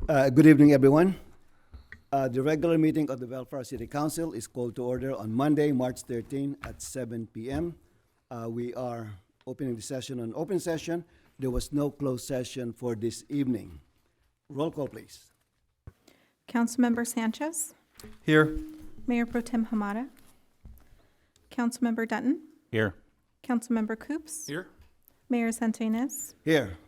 Good evening, everyone. The regular meeting of the Bellflower City Council is called to order on Monday, March 13 at 7 p.m. We are opening the session on open session. There was no closed session for this evening. Roll call, please. Councilmember Sanchez, Here. Mayor Pro Tem Hamada, Councilmember Dutton, Here. Councilmember Coops, Here. Mayor Santinez. Here.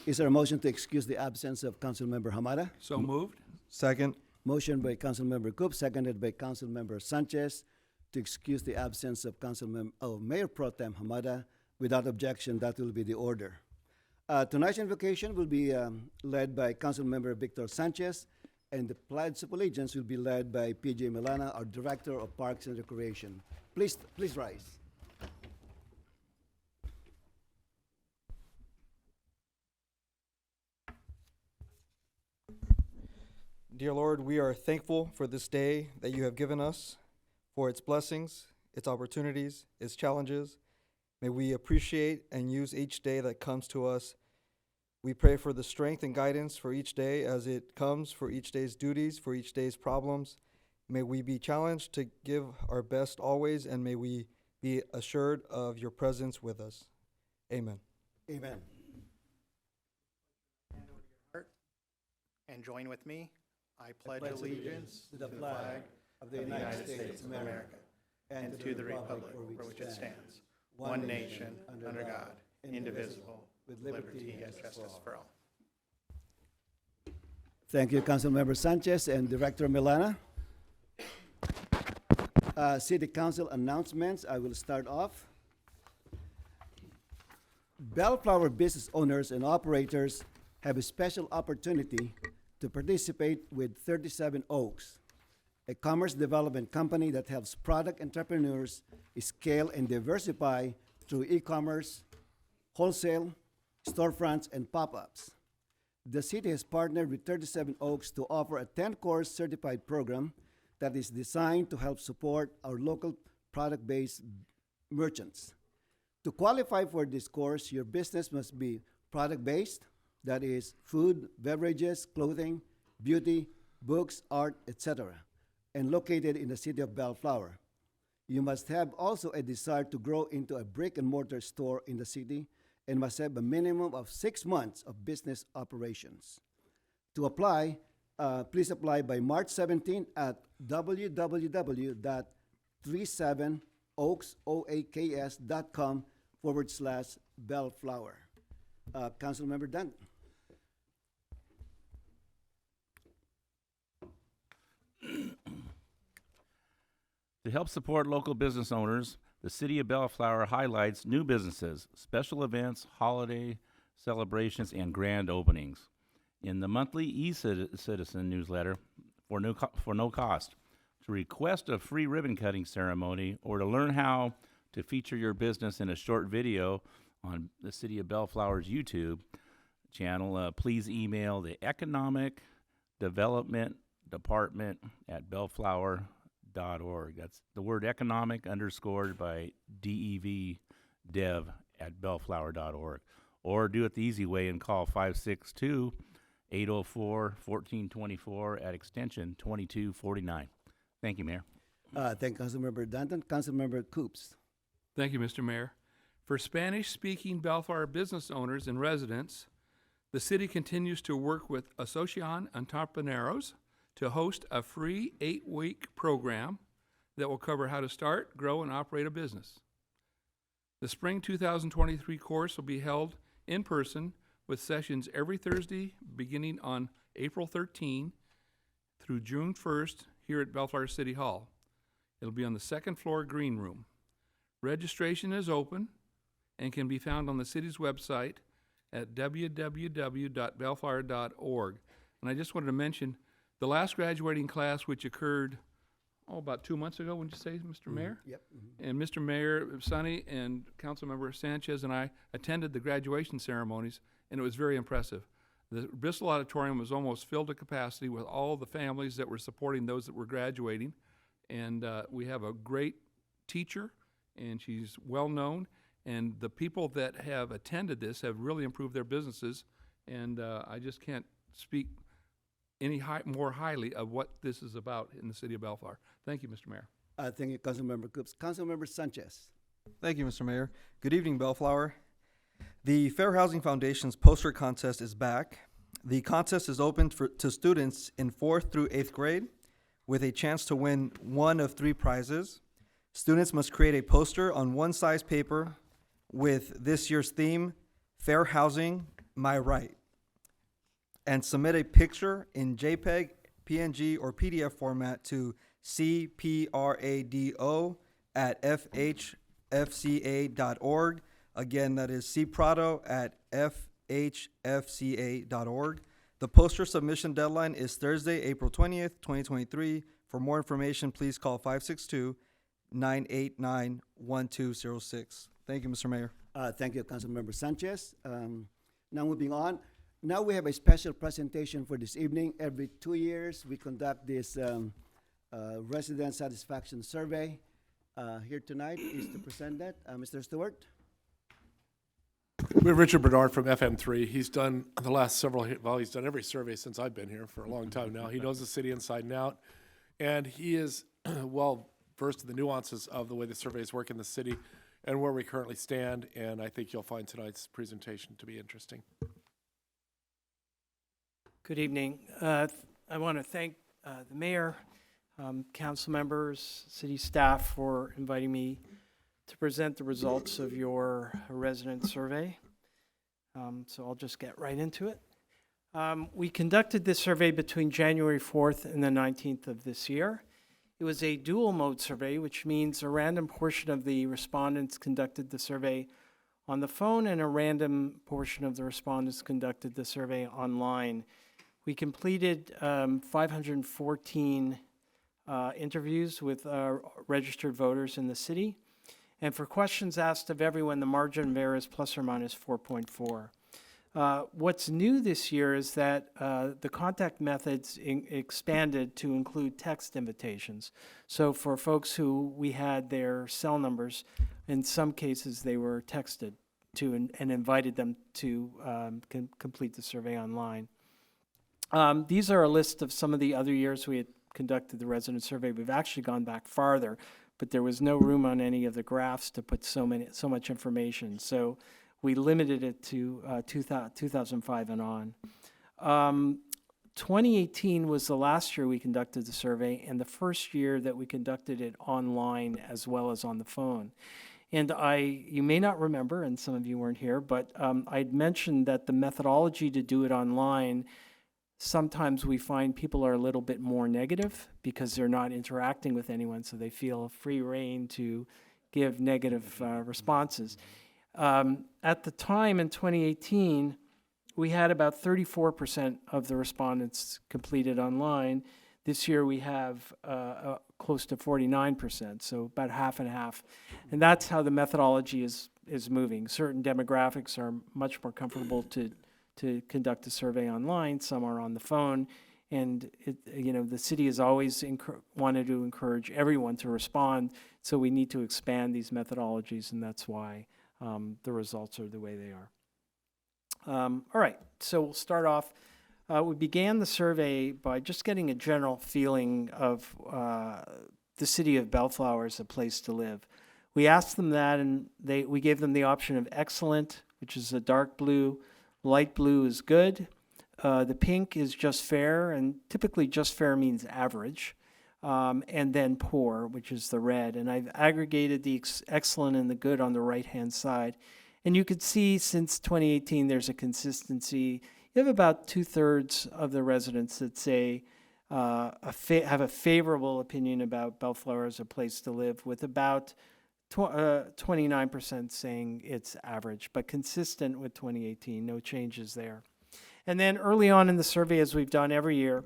Is there a motion to excuse the absence of Councilmember Hamada? So moved. Second. Motion by Councilmember Coop, seconded by Councilmember Sanchez to excuse the absence of Mayor Pro Tem Hamada. Without objection, that will be the order. Tonight's invocation will be led by Councilmember Victor Sanchez, and the Pledge of Allegiance will be led by PJ Milana, our Director of Parks and Recreation. Please rise. Dear Lord, we are thankful for this day that you have given us, for its blessings, its opportunities, its challenges. May we appreciate and use each day that comes to us. We pray for the strength and guidance for each day as it comes, for each day's duties, for each day's problems. May we be challenged to give our best always, and may we be assured of your presence with us. Amen. Amen. And join with me. I pledge allegiance to the flag of the United States of America and to the republic for which it stands, one nation, under God, indivisible, with liberty and justice for all. Thank you, Councilmember Sanchez and Director Milana. City Council announcements. I will start off. Bellflower business owners and operators have a special opportunity to participate with 37 Oaks, a commerce development company that helps product entrepreneurs scale and diversify through e-commerce, wholesale, storefronts, and pop-ups. The city has partnered with 37 Oaks to offer a 10-course certified program that is designed to help support our local product-based merchants. To qualify for this course, your business must be product-based, that is food, beverages, clothing, beauty, books, art, etc., and located in the city of Bellflower. You must have also a desire to grow into a brick and mortar store in the city and must have a minimum of 6 months of business operations. To apply, please apply by March 17 at www.37oaks.com/Bellflower. Councilmember Dunn. To help support local business owners, the City of Bellflower highlights new businesses, special events, holiday celebrations, and grand openings in the monthly e-Citizen newsletter for no cost. To request a free ribbon cutting ceremony or to learn how to feature your business in a short video on the City of Bellflower's YouTube channel, please email the Economic Development Department at bellflower.org. That's the word economic underscored by DEV@bellflower.org. Or do it the easy way and call 562-804-1424 at extension 2249. Thank you, Mayor. Thank you, Councilmember Danton. Councilmember Coops. Thank you, Mr. Mayor. For Spanish-speaking Bellflower business owners and residents, the city continues to work with Asociación Entrepreneros to host a free 8-week program that will cover how to start, grow, and operate a business. The spring 2023 course will be held in person with sessions every Thursday beginning on April 13 through June 1st here at Bellflower City Hall. It'll be on the second floor green room. Registration is open and can be found on the city's website at www.bellflower.org. And I just wanted to mention the last graduating class, which occurred, about 2 months ago, wouldn't you say, Mr. Mayor? Yep. And Mr. Mayor, Sonny, and Councilmember Sanchez and I attended the graduation ceremonies, and it was very impressive. The Bristol Auditorium was almost filled to capacity with all the families that were supporting those that were graduating. And we have a great teacher, and she's well-known. And the people that have attended this have really improved their businesses. And I just can't speak more highly of what this is about in the city of Bellflower. Thank you, Mr. Mayor. Thank you, Councilmember Coops. Councilmember Sanchez. Thank you, Mr. Mayor. Good evening, Bellflower. The Fair Housing Foundation's poster contest is back. The contest is open to students in 4th through 8th grade with a chance to win one of 3 prizes. Students must create a poster on one-size paper with this year's theme, Fair Housing, My Right, and submit a picture in JPEG, PNG, or PDF format to cprado@fhfca.org. Again, that is cprado@fhfca.org. The poster submission deadline is Thursday, April 20th, 2023. For more information, please call 562-989-1206. Thank you, Mr. Mayor. Thank you, Councilmember Sanchez. Now moving on. Now we have a special presentation for this evening. Every 2 years, we conduct this resident satisfaction survey. Here tonight is to present that, Mr. Stewart. We have Richard Bernard from FM3. He's done the last he's done every survey since I've been here for a long time now. He knows the city inside and out, and he is well versed in the nuances of the way the surveys work in the city and where we currently stand, and I think you'll find tonight's presentation to be interesting. Good evening. I want to thank the mayor, council members, city staff for inviting me to present the results of your resident survey. So I'll just get right into it. We conducted this survey between January 4th and the 19th of this year. It was a dual mode survey, which means a random portion of the respondents conducted the survey on the phone and a random portion of the respondents conducted the survey online. We completed 514 interviews with registered voters in the city. And for questions asked of everyone, the margin of error is plus or minus 4.4. What's new this year is that the contact methods expanded to include text invitations. So for folks who we had their cell numbers, in some cases they were texted to and invited them to complete the survey online. These are a list of some of the other years we had conducted the resident survey. We've actually gone back farther, but there was no room on any of the graphs to put so much information. So we limited it to 2005 and on. 2018 was the last year we conducted the survey and the first year that we conducted it online as well as on the phone. And you may not remember, and some of you weren't here, but I'd mentioned that the methodology to do it online, sometimes we find people are a little bit more negative because they're not interacting with anyone, so they feel free rein to give negative responses. At the time in 2018, we had about 34% of the respondents completed online. This year we have close to 49%, so about half and half. And that's how the methodology is moving. Certain demographics are much more comfortable to conduct a survey online. Some are on the phone. And the city has always wanted to encourage everyone to respond, so we need to expand these methodologies, and that's why the results are the way they are. All right, so we'll start off. We began the survey by just getting a general feeling of the city of Bellflower as a place to live. We asked them that, and we gave them the option of excellent, which is a dark blue, light blue is good, the pink is just fair, and typically just fair means average, and then poor, which is the red. And I've aggregated the excellent and the good on the right-hand side. And you could see since 2018 there's a consistency. You have about 2/3 of the residents that say have a favorable opinion about Bellflower as a place to live, with about 29% saying it's average, but consistent with 2018, no changes there. And then early on in the survey, as we've done every year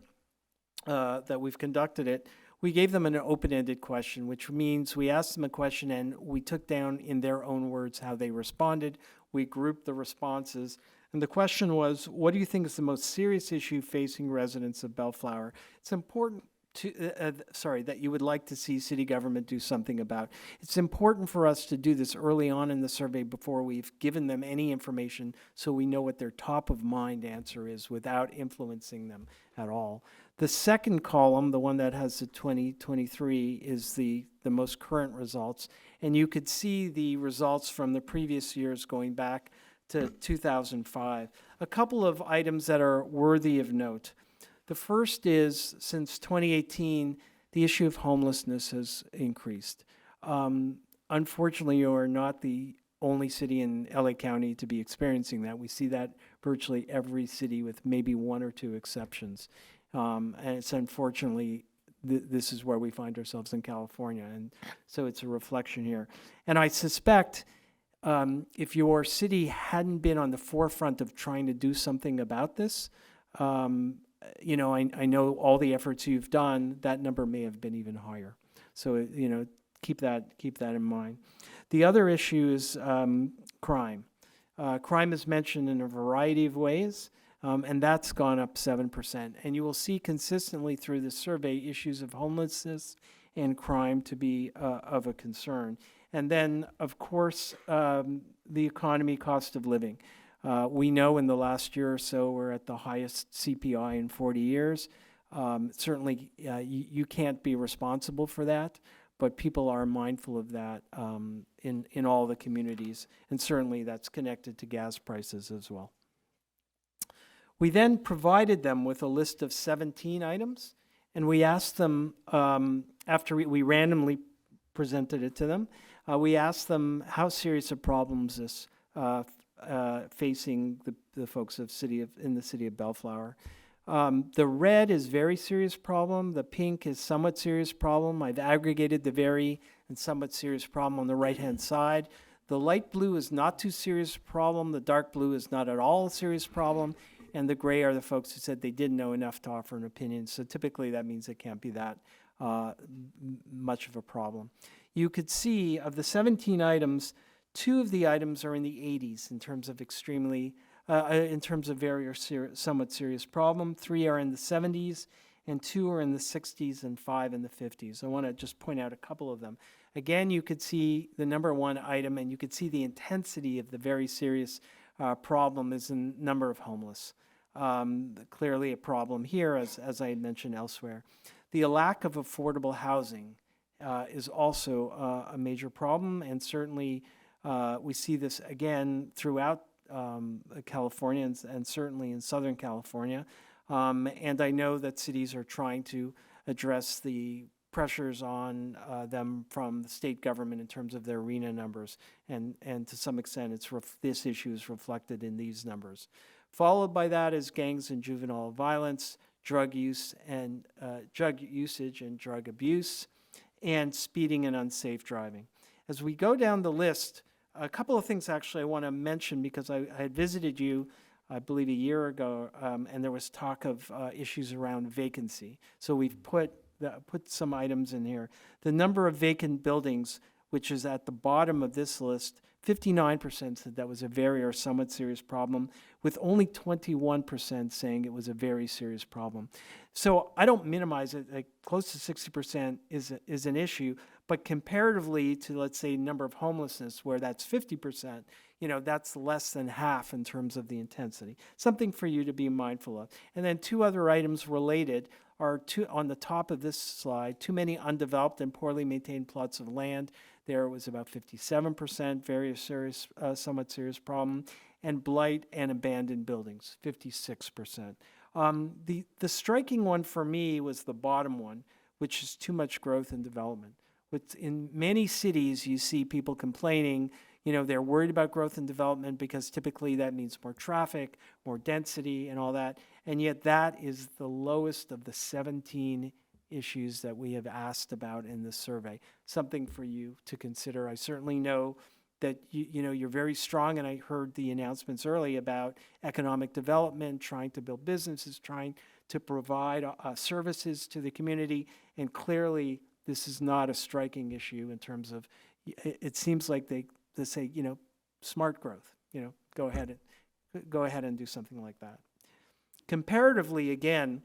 that we've conducted it, we gave them an open-ended question, which means we asked them a question and we took down in their own words how they responded. We grouped the responses. And the question was, what do you think is the most serious issue facing residents of Bellflower? It's important that you would like to see city government do something about. It's important for us to do this early on in the survey before we've given them any information, so we know what their top of mind answer is without influencing them at all. The second column, the one that has the 2023, is the most current results. And you could see the results from the previous years going back to 2005. A couple of items that are worthy of note. The first is, since 2018, the issue of homelessness has increased. Unfortunately, you are not the only city in LA County to be experiencing that. We see that virtually every city with maybe one or two exceptions. And it's unfortunately, this is where we find ourselves in California. And so it's a reflection here. And I suspect if your city hadn't been on the forefront of trying to do something about this, you know, I know all the efforts you've done, that number may have been even higher. So, you know, keep that in mind. The other issue is crime. Crime is mentioned in a variety of ways, and that's gone up 7%. And you will see consistently through the survey issues of homelessness and crime to be of a concern. And then, of course, the economy, cost of living. We know in the last year or so we're at the highest CPI in 40 years. Certainly, you can't be responsible for that, but people are mindful of that in all the communities, and certainly that's connected to gas prices as well. We then provided them with a list of 17 items, and we asked them, after we randomly presented it to them, we asked them how serious a problem is this facing the folks in the city of Bellflower. The red is very serious problem. The pink is somewhat serious problem. I've aggregated the very and somewhat serious problem on the right-hand side. The light blue is not too serious problem. The dark blue is not at all a serious problem. And the gray are the folks who said they didn't know enough to offer an opinion. So typically that means it can't be that much of a problem. You could see of the 17 items, 2 of the items are in the 80s in terms of very or somewhat serious problem. 3 are in the 70s, and 2 are in the 60s, and 5 in the 50s. I want to just point out a couple of them. Again, you could see the number 1 item, and you could see the intensity of the very serious problem is in number of homeless. Clearly a problem here, as I had mentioned elsewhere. The lack of affordable housing is also a major problem, and certainly we see this again throughout California and certainly in Southern California. And I know that cities are trying to address the pressures on them from the state government in terms of their RENA numbers. And to some extent, this issue is reflected in these numbers. Followed by that is gangs and juvenile violence, drug usage and drug abuse, and speeding and unsafe driving. As we go down the list, a couple of things actually I want to mention, because I had visited you, I believe, a year ago, and there was talk of issues around vacancy. So we've put some items in here. The number of vacant buildings, which is at the bottom of this list, 59% said that was a very or somewhat serious problem, with only 21% saying it was a very serious problem. So I don't minimize it. Like, close to 60% is an issue, but comparatively to, let's say, number of homelessness, where that's 50%, you know, that's less than half in terms of the intensity. Something for you to be mindful of. And then 2 other items related are on the top of this slide: too many undeveloped and poorly maintained plots of land. There was about 57%, very serious, somewhat serious problem, and blight and abandoned buildings, 56%. The striking one for me was the bottom one, which is too much growth and development. In many cities, you see people complaining, you know, they're worried about growth and development because typically that means more traffic, more density, and all that. And yet that is the lowest of the 17 issues that we have asked about in this survey. Something for you to consider. I certainly know that you know, you're very strong, and I heard the announcements early about economic development, trying to build businesses, trying to provide services to the community, and clearly this is not a striking issue in terms of, it seems like they say, you know, smart growth, you know, go ahead and do something like that. Comparatively, again,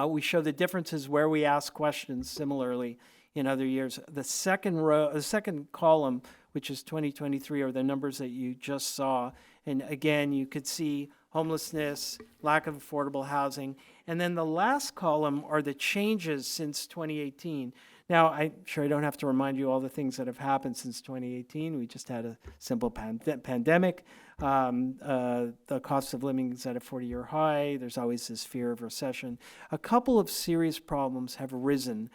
We show the differences where we ask questions similarly in other years. The second column, which is 2023, are the numbers that you just saw. And again, you could see homelessness, lack of affordable housing. And then the last column are the changes since 2018. Now, I'm sure I don't have to remind you all the things that have happened since 2018. We just had a simple pandemic. The cost of living is at a 40-year high. There's always this fear of recession. A couple of serious problems have arisen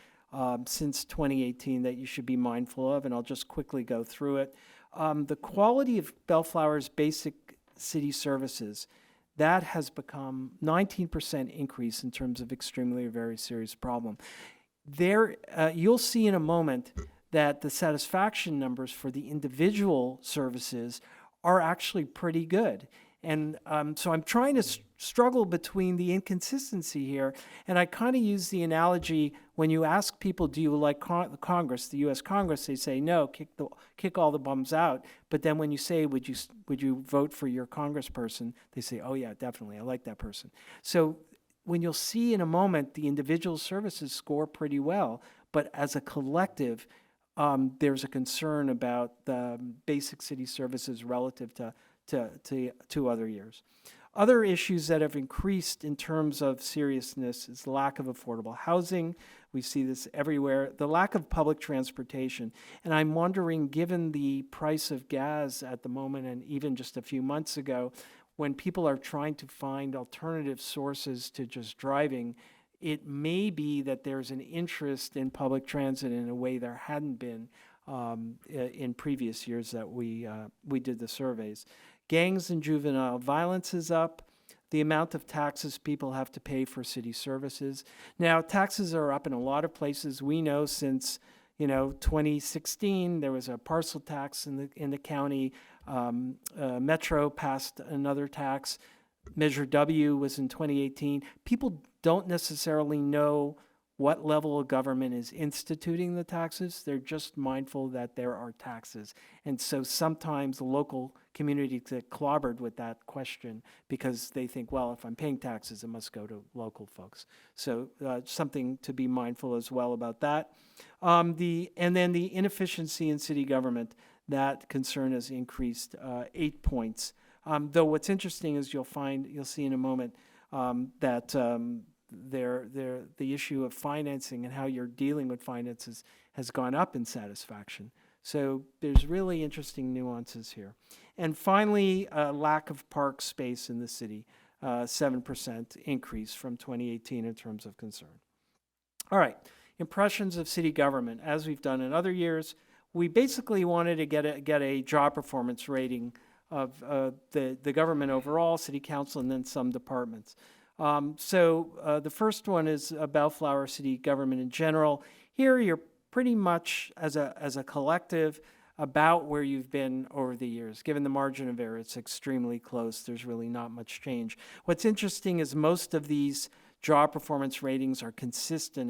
since 2018 that you should be mindful of, and I'll just quickly go through it. The quality of Bellflower's basic city services, that has become 19% increase in terms of extremely very serious problem. There, you'll see in a moment that the satisfaction numbers for the individual services are actually pretty good. And so I'm trying to struggle between the inconsistency here. And I kind of use the analogy when you ask people, do you like Congress, the U.S. Congress, they say, no, kick all the bums out. But then when you say, would you vote for your congressperson, they say, oh, yeah, definitely, I like that person. So when you'll see in a moment, the individual services score pretty well. But as a collective, there's a concern about the basic city services relative to other years. Other issues that have increased in terms of seriousness is lack of affordable housing. We see this everywhere. The lack of public transportation. And I'm wondering, given the price of gas at the moment and even just a few months ago, when people are trying to find alternative sources to just driving, it may be that there's an interest in public transit in a way there hadn't been in previous years that we did the surveys. Gangs and juvenile violence is up. The amount of taxes people have to pay for city services. Now, taxes are up in a lot of places. We know since 2016 there was a parcel tax in the county. Metro passed another tax. Measure W was in 2018. People don't necessarily know what level of government is instituting the taxes. They're just mindful that there are taxes. And so sometimes the local community get clobbered with that question because they think, well, if I'm paying taxes, it must go to local folks. So something to be mindful as well about that. And then the inefficiency in city government, that concern has increased 8 points. Though what's interesting is you'll see in a moment that the issue of financing and how you're dealing with finances has gone up in satisfaction. So there's really interesting nuances here. And finally, lack of park space in the city, 7% increase from 2018 in terms of concern. All right, impressions of city government. As we've done in other years, we basically wanted to get a job performance rating of the government overall, city council, and then some departments. So the first one is Bellflower city government in general. Here you're pretty much as a collective about where you've been over the years. Given the margin of error, it's extremely close. There's really not much change. What's interesting is most of these job performance ratings are consistent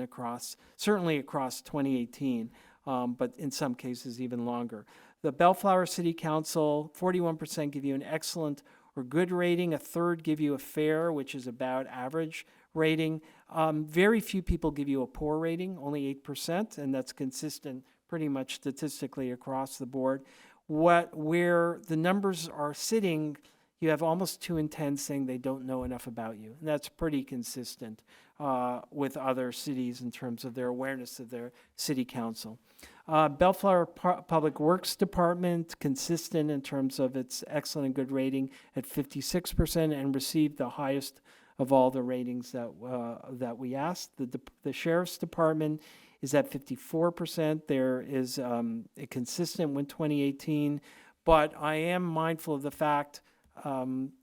certainly across 2018, but in some cases even longer. The Bellflower City Council, 41% give you an excellent or good rating. A third give you a fair, which is about average rating. Very few people give you a poor rating, only 8%, and that's consistent pretty much statistically across the board. Where the numbers are sitting, you have almost 2 in 10 saying they don't know enough about you. And that's pretty consistent with other cities in terms of their awareness of their city council. Bellflower Public Works Department, consistent in terms of its excellent and good rating at 56% and received the highest of all the ratings that we asked. The Sheriff's Department is at 54%. There is a consistent with 2018, but I am mindful of the fact,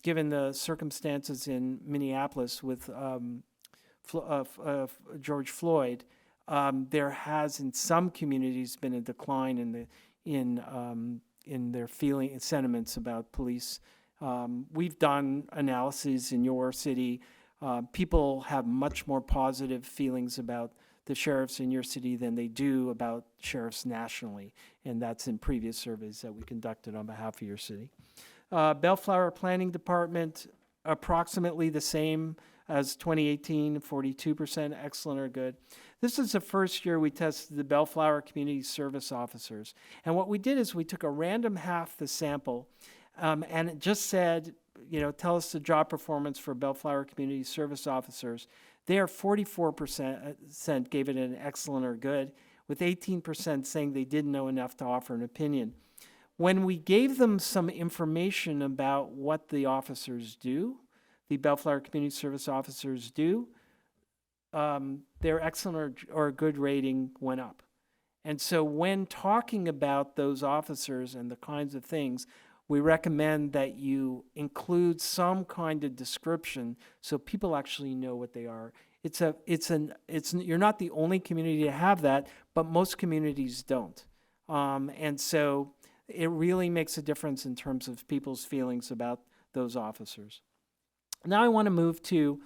given the circumstances in Minneapolis with George Floyd, there has in some communities been a decline in their feeling and sentiments about police. We've done analyses in your city. People have much more positive feelings about the sheriffs in your city than they do about sheriffs nationally, and that's in previous surveys that we conducted on behalf of your city. Bellflower Planning Department, approximately the same As 2018, 42% excellent or good. This is the first year we tested the Bellflower Community Service Officers. And what we did is we took a random half the sample, and it just said, tell us the job performance for Bellflower Community Service Officers. There, 44% gave it an excellent or good, with 18% saying they didn't know enough to offer an opinion. When we gave them some information about what the officers do, the Bellflower Community Service Officers do, their excellent or good rating went up. And so when talking about those officers and the kinds of things, we recommend that you include some kind of description so people actually know what they are. You're not the only community to have that, but most communities don't. And so it really makes a difference in terms of people's feelings about those officers. Now I want to move to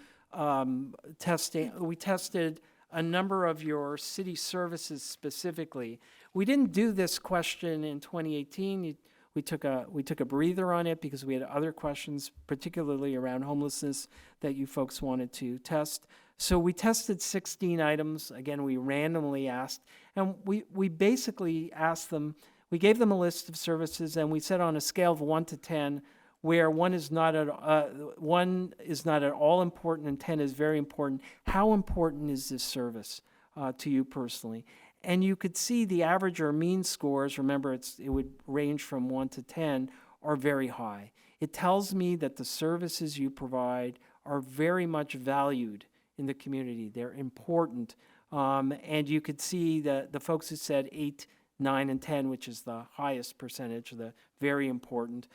testing. We tested a number of your city services specifically. We didn't do this question in 2018. We took a breather on it because we had other questions, particularly around homelessness, that you folks wanted to test. So we tested 16 items. Again, we randomly asked, and we basically asked them, we gave them a list of services, and we said on a scale of 1 to 10, where 1 is not at all important and 10 is very important, how important is this service to you personally? And you could see the average or mean scores, remember it would range from 1 to 10, are very high. It tells me that the services you provide are very much valued in the community. They're important. And you could see that the folks who said 8, 9, and 10, which is the highest percentage, the very important,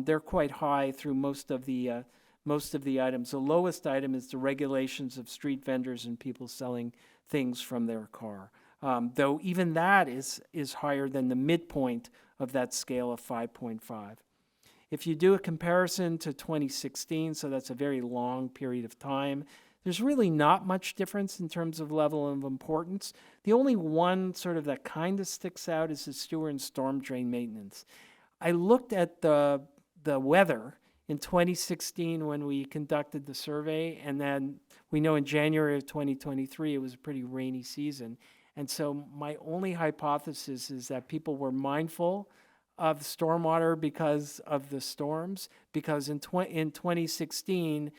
they're quite high through most of the items. The lowest item is the regulations of street vendors and people selling things from their car. Though even that is higher than the midpoint of that scale of 5.5. If you do a comparison to 2016, so that's a very long period of time, there's really not much difference in terms of level of importance. The only one sort of that kind of sticks out is the sewer and storm drain maintenance. I looked at the weather in 2016 when we conducted the survey, and then we know in January of 2023 it was a pretty rainy season. And so my only hypothesis is that people were mindful of stormwater because of the storms, because in 2016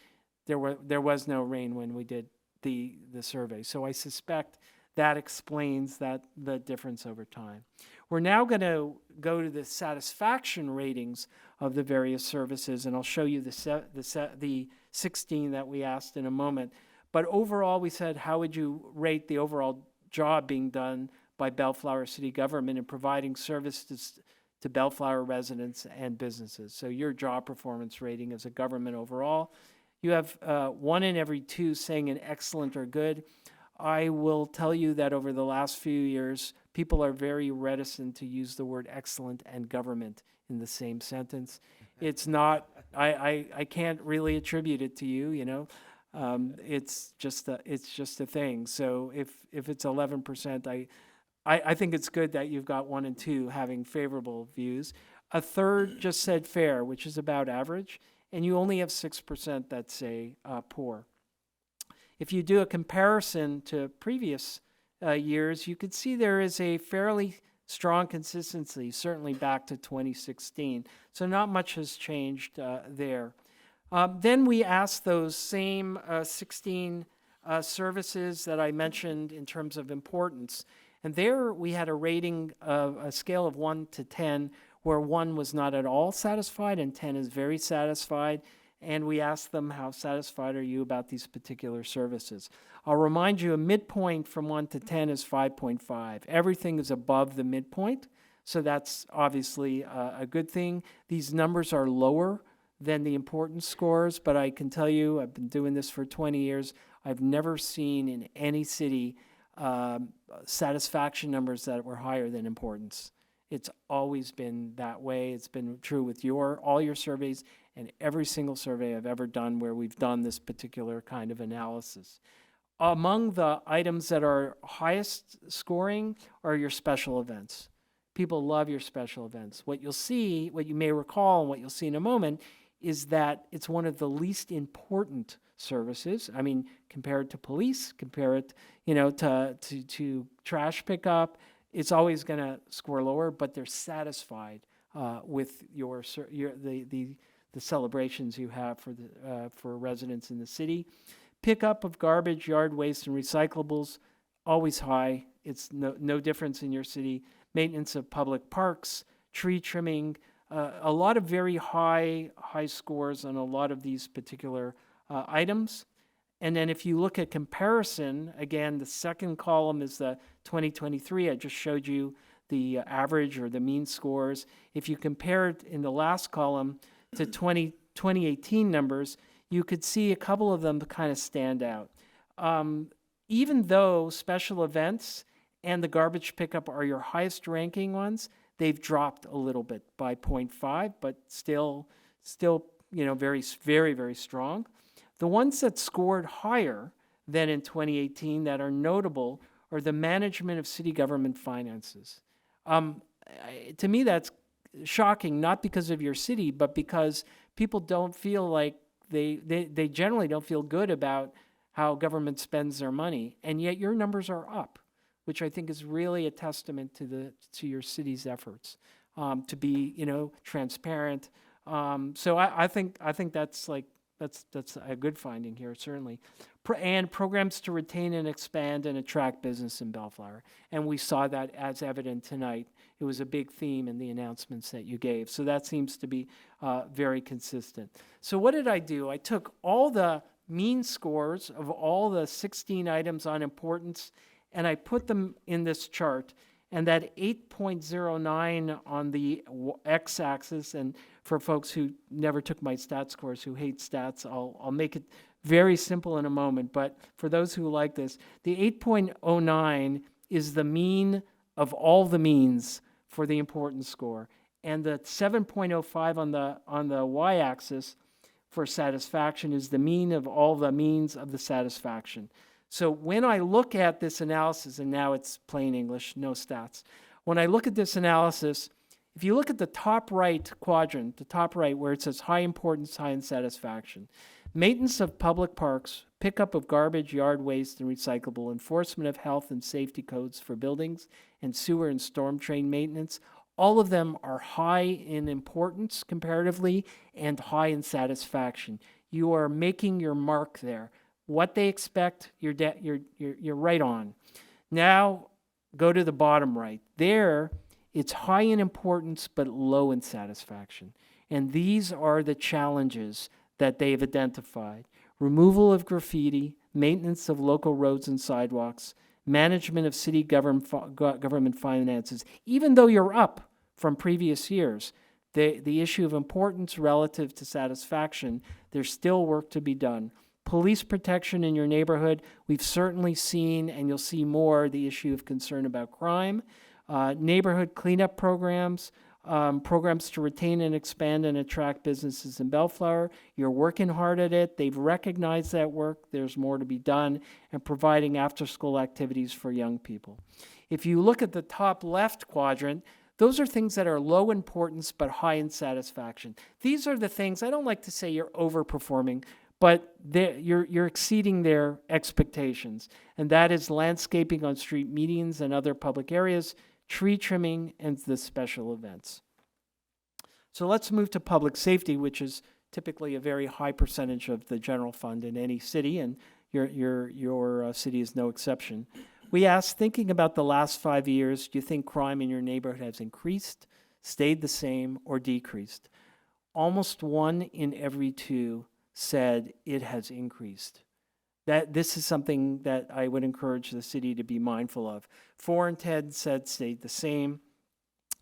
there was no rain when we did the survey. So I suspect that explains the difference over time. We're now going to go to the satisfaction ratings of the various services, and I'll show you the 16 that we asked in a moment. But overall, we said, how would you rate the overall job being done by Bellflower City Government in providing services to Bellflower residents and businesses? So your job performance rating as a government overall. You have 1 in every 2 saying an excellent or good. I will tell you that over the last few years, people are very reticent to use the word excellent and government in the same sentence. It's not, I can't really attribute it to you, it's just a thing. So if it's 11%, I think it's good that you've got 1 and 2 having favorable views. A third just said fair, which is about average, and you only have 6% that say poor. If you do a comparison to previous years, you could see there is a fairly strong consistency, certainly back to 2016. So not much has changed there. Then we asked those same 16 services that I mentioned in terms of importance. And there we had a rating of a scale of 1 to 10, where 1 was not at all satisfied and 10 is very satisfied. And we asked them, how satisfied are you about these particular services? I'll remind you, a midpoint from 1 to 10 is 5.5. Everything is above the midpoint, so that's obviously a good thing. These numbers are lower than the importance scores, but I can tell you, I've been doing this for 20 years, I've never seen in any city satisfaction numbers that were higher than importance. It's always been that way. It's been true with all your surveys and every single survey I've ever done where we've done this particular kind of analysis. Among the items that are highest scoring are your special events. People love your special events. What you'll see, what you may recall, and what you'll see in a moment, is that it's one of the least important services. I mean, compare it to police, compare it, to trash pickup. It's always going to score lower, but they're satisfied with the celebrations you have for residents in the city. Pickup of garbage, yard waste, and recyclables, always high. It's no difference in your city. Maintenance of public parks, tree trimming, a lot of very high scores on a lot of these particular items. And then if you look at comparison, again, the second column is the 2023. I just showed you the average or the mean scores. If you compare it in the last column to 2018 numbers, you could see a couple of them kind of stand out. Even though special events and the garbage pickup are your highest ranking ones, they've dropped a little bit by 0.5, but still, very, very, very strong. The ones that scored higher than in 2018 that are notable are the management of city government finances. To me, that's shocking, not because of your city, but because people don't feel like they generally don't feel good about how government spends their money, and yet your numbers are up, which I think is really a testament to your city's efforts to be, transparent. So I think that's a good finding here, certainly. And programs to retain and expand and attract business in Bellflower. And we saw that as evident tonight. It was a big theme in the announcements that you gave. So that seems to be very consistent. So what did I do? I took all the mean scores of all the 16 items on importance, and I put them in this chart. And that 8.09 on the x-axis, and for folks who never took my stats course, who hate stats, I'll make it very simple in a moment. But for those who like this, the 8.09 is the mean of all the means for the importance score. And the 7.05 on the y-axis for satisfaction is the mean of all the means of the satisfaction. So when I look at this analysis, and now it's plain English, no stats. When I look at this analysis, if you look at the top right quadrant, the top right where it says high importance, high in satisfaction, maintenance of public parks, pickup of garbage, yard waste, and recyclable, enforcement of health and safety codes for buildings, and sewer and storm drain maintenance, all of them are high in importance comparatively and high in satisfaction. You are making your mark there. What they expect, you're right on. Now, go to the bottom right. There, it's high in importance but low in satisfaction. And these are the challenges that they've identified. Removal of graffiti, maintenance of local roads and sidewalks, management of city government finances. Even though you're up from previous years, the issue of importance relative to satisfaction, there's still work to be done. Police protection in your neighborhood, we've certainly seen, and you'll see more, the issue of concern about crime. Neighborhood cleanup programs, programs to retain and expand and attract businesses in Bellflower. You're working hard at it. They've recognized that work. There's more to be done, and providing after-school activities for young people. If you look at the top left quadrant, those are things that are low importance but high in satisfaction. These are the things, I don't like to say you're overperforming, but you're exceeding their expectations. And that is landscaping on street medians and other public areas, tree trimming, and the special events. So let's move to public safety, which is typically a very high percentage of the general fund in any city, and your city is no exception. We asked, thinking about the last 5 years, do you think crime in your neighborhood has increased, stayed the same, or decreased? Almost 1 in every 2 said it has increased. That this is something that I would encourage the city to be mindful of. 4 in 10 said stayed the same,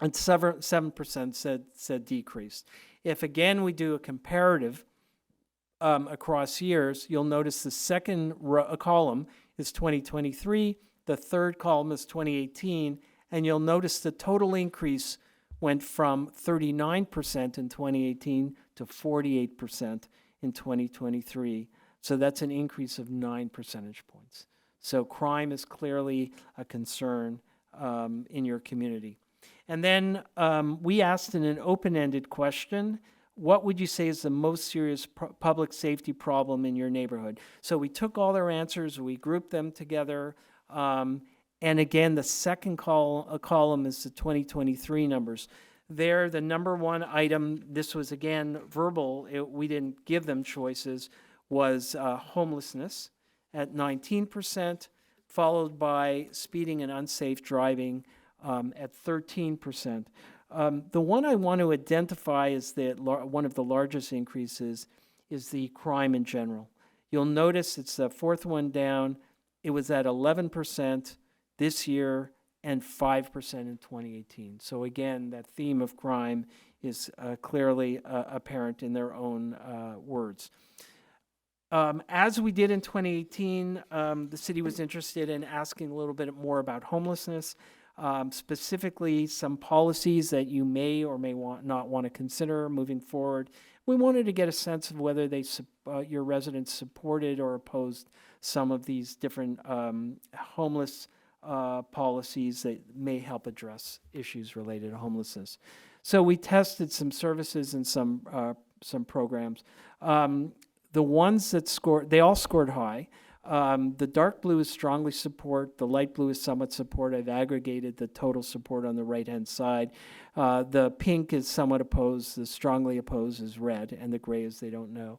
and 7% said decreased. If again we do a comparative across years, you'll notice the second column is 2023, the third column is 2018, and you'll notice the total increase went from 39% in 2018 to 48% in 2023. So that's an increase of 9 percentage points. So crime is clearly a concern in your community. And then we asked in an open-ended question, what would you say is the most serious public safety problem in your neighborhood? So we took all their answers, we grouped them together, and again, the second column is the 2023 numbers. There, the number one item, this was again verbal, we didn't give them choices, was homelessness at 19%, followed by speeding and unsafe driving at 13%. The one I want to identify as one of the largest increases is the crime in general. You'll notice it's the fourth one down. It was at 11% this year and 5% in 2018. So again, that theme of crime is clearly apparent in their own words. As we did in 2018, the city was interested in asking a little bit more about homelessness, specifically some policies that you may or may not want to consider moving forward. We wanted to get a sense of whether your residents supported or opposed some of these different homeless policies that may help address issues related to homelessness. So we tested some services and some programs. The ones that scored, they all scored high. The dark blue is strongly support. The light blue is somewhat support. I've aggregated the total support on the right-hand side. The pink is somewhat opposed. The strongly opposed is red, and the gray is they don't know.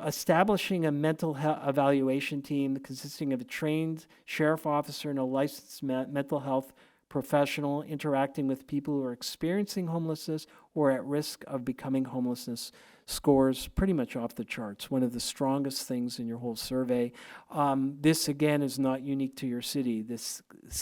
Establishing a mental health evaluation team consisting of a trained sheriff officer and a licensed mental health professional interacting with people who are experiencing homelessness or at risk of becoming homelessness scores pretty much off the charts, one of the strongest things in your whole survey. This, again, is not unique to your city.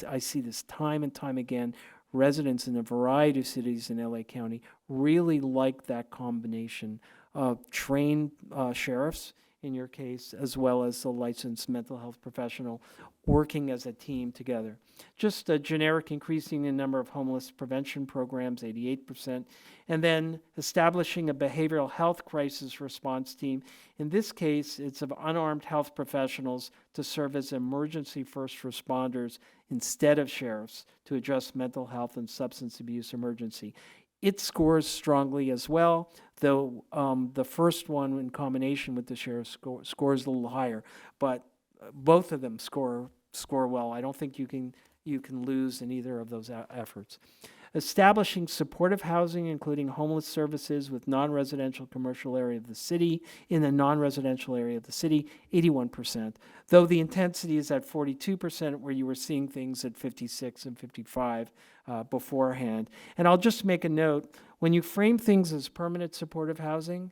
I see this time and time again. Residents in a variety of cities in LA County really like that combination of trained sheriffs, in your case, as well as the licensed mental health professional working as a team together. Just a generic increasing in number of homeless prevention programs, 88%, and then establishing a behavioral health crisis response team. In this case, it's of unarmed health professionals to serve as emergency first responders instead of sheriffs to address mental health and substance abuse emergency. It scores strongly as well, though the first one in combination with the sheriff scores a little higher, but both of them score well. I don't think you can lose in either of those efforts. Establishing supportive housing, including homeless services with non-residential commercial area of the city, in the non-residential area of the city, 81%, though the intensity is at 42%, where you were seeing things at 56 and 55 beforehand. And I'll just make a note, when you frame things as permanent supportive housing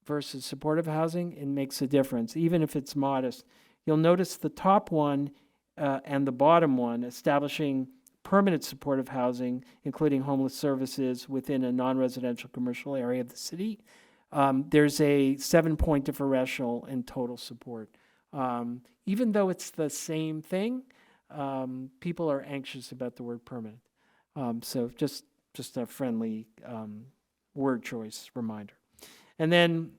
versus supportive housing, it makes a difference, even if it's modest. You'll notice the top one and the bottom one, establishing permanent supportive housing, including homeless services within a non-residential commercial area of the city. There's a 7-point differential in total support. Even though it's the same thing, people are anxious about the word permanent. So just a friendly word choice reminder. And then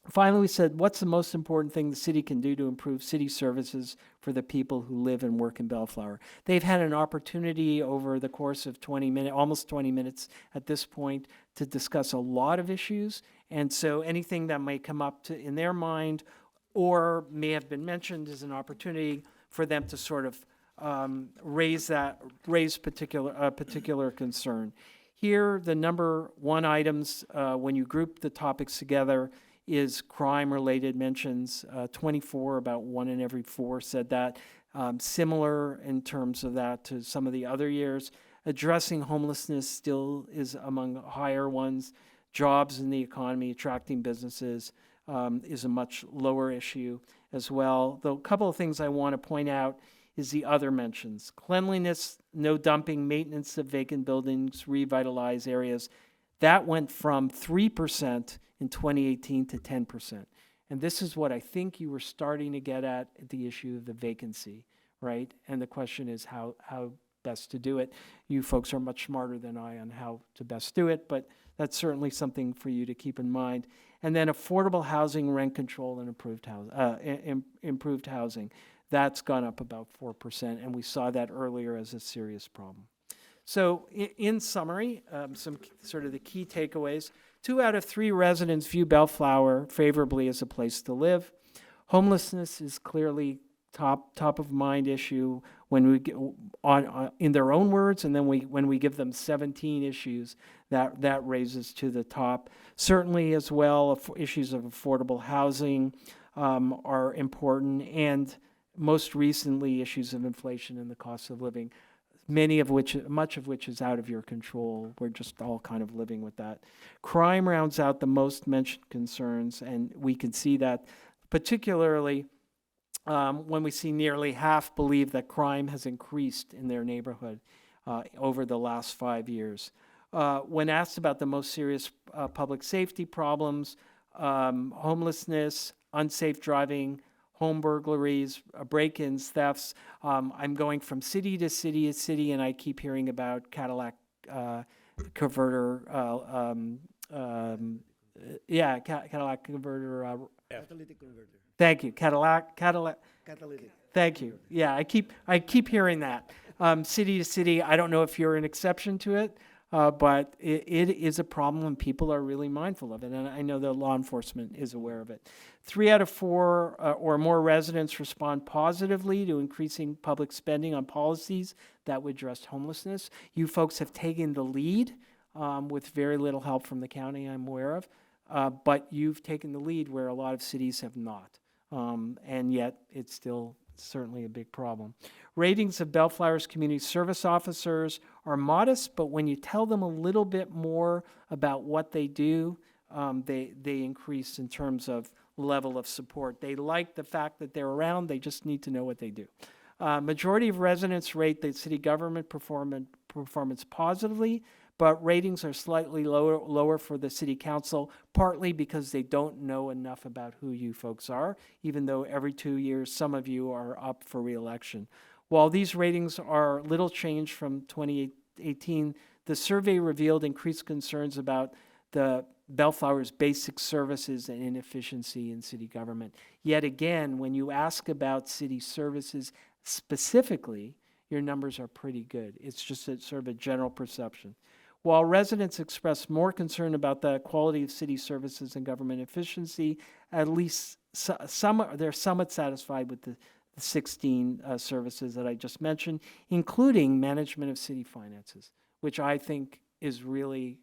finally, we said, what's the most important thing the city can do to improve city services for the people who live and work in Bellflower? They've had an opportunity over the course of 20 minutes, almost 20 minutes at this point, to discuss a lot of issues. And so anything that might come up in their mind or may have been mentioned is an opportunity for them to sort of raise particular concern. Here, the number one items, when you group the topics together, is crime-related mentions. 24, about 1 in every 4 said that. Similar in terms of that to some of the other years. Addressing homelessness still is among higher ones. Jobs in the economy, attracting businesses is a much lower issue as well. Though a couple of things I want to point out is the other mentions. Cleanliness, no dumping, maintenance of vacant buildings, revitalize areas. That went from 3% in 2018 to 10%. And this is what I think you were starting to get at the issue of the vacancy, right? And the question is how best to do it. You folks are much smarter than I on how to best do it, but that's certainly something for you to keep in mind. And then affordable housing, rent control, and improved housing. That's gone up about 4%, and we saw that earlier as a serious problem. So in summary, some sort of the key takeaways. 2 out of 3 residents view Bellflower favorably as a place to live. Homelessness is clearly top of mind issue when we get on in their own words, and then when we give them 17 issues, that raises to the top. Certainly, as well, issues of affordable housing are important, and most recently, issues of inflation and the cost of living. Much of which is out of your control. We're just all kind of living with that. Crime rounds out the most mentioned concerns, and we can see that particularly when we see nearly half believe that crime has increased in their neighborhood over the last 5 years. When asked about the most serious public safety problems, homelessness, unsafe driving, home burglaries, break-ins, thefts. I'm going from city to city, and I keep hearing about Cadillac converter. Cadillac converter. Catalytic converter. Thank you, Cadillac. Catalytic. Thank you. Yeah, I keep hearing that. City to city. I don't know if you're an exception to it, but it is a problem, and people are really mindful of it. And I know the law enforcement is aware of it. 3 out of 4 or more residents respond positively to increasing public spending on policies that would address homelessness. You folks have taken the lead with very little help from the county, I'm aware of. But you've taken the lead where a lot of cities have not. And yet it's still certainly a big problem. Ratings of Bellflower's community service officers are modest, but when you tell them a little bit more about what they do, they increase in terms of level of support. They like the fact that they're around, they just need to know what they do. Majority of residents rate the city government performance positively, but ratings are slightly lower for the city council, partly because they don't know enough about who you folks are, even though every 2 years some of you are up for re-election. While these ratings are little changed from 2018, the survey revealed increased concerns about the Bellflower's basic services and inefficiency in city government. Yet again, when you ask about city services specifically, your numbers are pretty good. It's just a sort of a general perception. While residents express more concern about the quality of city services and government efficiency, at least they're somewhat satisfied with the 16 services that I just mentioned, including management of city finances, which I think is really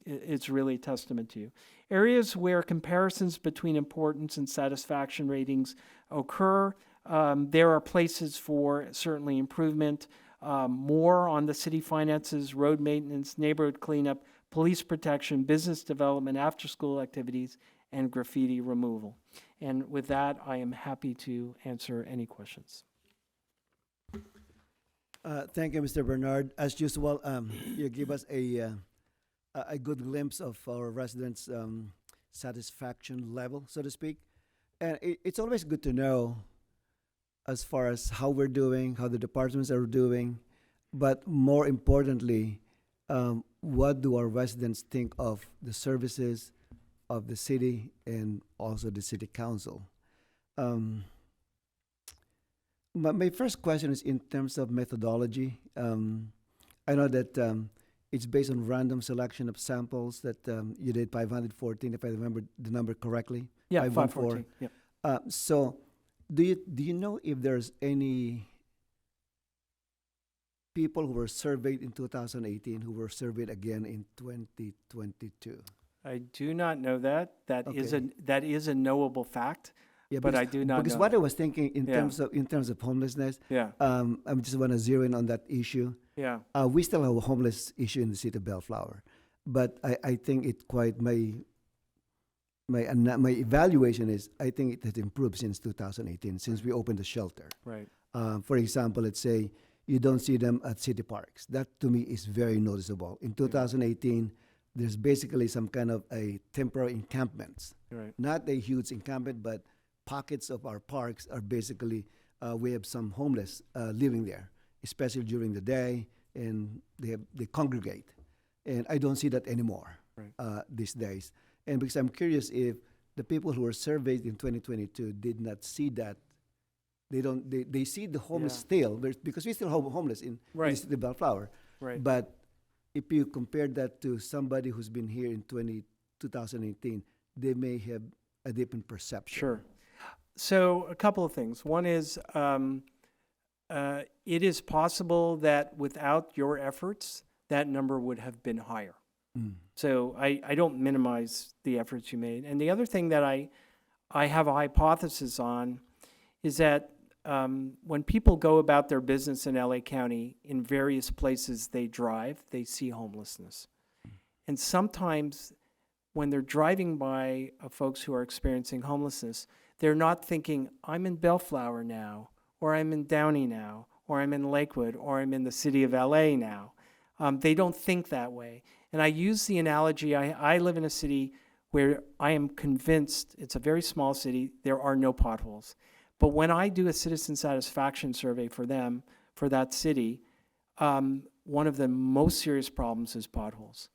it's really a testament to you. Areas where comparisons between importance and satisfaction ratings occur, there are places for certainly improvement. More on the city finances, road maintenance, neighborhood cleanup, police protection, business development, after-school activities, and graffiti removal. And with that, I am happy to answer any questions. Thank you, Mr. Bernard. As usual, you give us a good glimpse of our residents' satisfaction level, so to speak. And it's always good to know as far as how we're doing, how the departments are doing, but more importantly, what do our residents think of the services of the city and also the city council? My first question is in terms of methodology. I know that it's based on random selection of samples that you did 514, if I remember the number correctly. Yeah, 514. Yep. So, do you know if there's any people who were surveyed in 2018 who were surveyed again in 2022? I do not know that. That is a knowable fact. Yeah, but I do not because know. What I was thinking in terms of homelessness. Yeah. I just want to zero in on that issue. Yeah. We still have a homeless issue in the city of Bellflower, but I think it quite my evaluation is I think it has improved since 2018, since we opened the shelter. Right. For example, let's say you don't see them at city parks. That to me is very noticeable. In 2018, there's basically some kind of a temporary encampments. Right. Not a huge encampment, but pockets of our parks are basically, we have some homeless living there, especially during the day, and they congregate. And I don't see that anymore these days. And because I'm curious if the people who were surveyed in 2022 did not see that, they see the homeless still, because we still have homeless in the city of Bellflower. Right. But if you compare that to somebody who's been here in 2018, they may have a different perception. Sure. So a couple of things. One is it is possible that without your efforts, that number would have been higher. Mm. So I don't minimize the efforts you made. And the other thing that I have a hypothesis on is that when people go about their business in LA County, in various places they drive, they see homelessness. And sometimes when they're driving by folks who are experiencing homelessness, they're not thinking, I'm in Bellflower now, or I'm in Downey now, or I'm in Lakewood, or I'm in the city of LA now. They don't think that way. And I use the analogy, I live in a city where I am convinced, it's a very small city, there are no potholes. But when I do a citizen satisfaction survey for them, for that city, one of the most serious problems is potholes.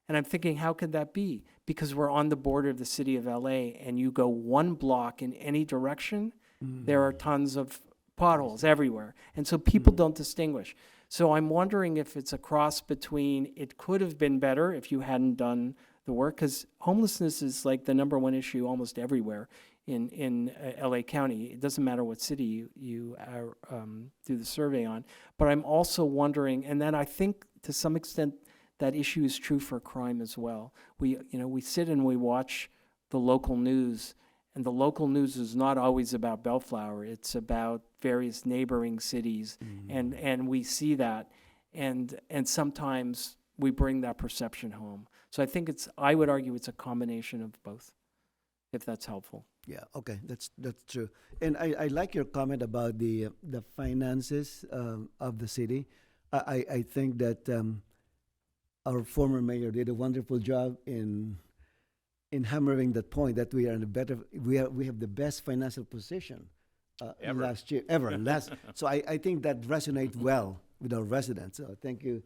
And I'm thinking, how could that be? Because we're on the border of the city of LA, and you go one block in any direction, there are tons of potholes everywhere. And so people don't distinguish. So I'm wondering if it's a cross between it could have been better if you hadn't done the work, because homelessness is like the number one issue almost everywhere in LA County. It doesn't matter what city you do the survey on. But I'm also wondering, and then I think to some extent that issue is true for crime as well. We sit and we watch the local news, and the local news is not always about Bellflower. It's about various neighboring cities, and we see that, and sometimes we bring that perception home. So I think I would argue it's a combination of both, if that's helpful. Yeah, okay, that's true. And I like your comment about the finances of the city. I think that our former mayor did a wonderful job in hammering that point that we are in a better, we have the best financial position Ever. last year ever. So I think that resonates well with our residents. So thank you.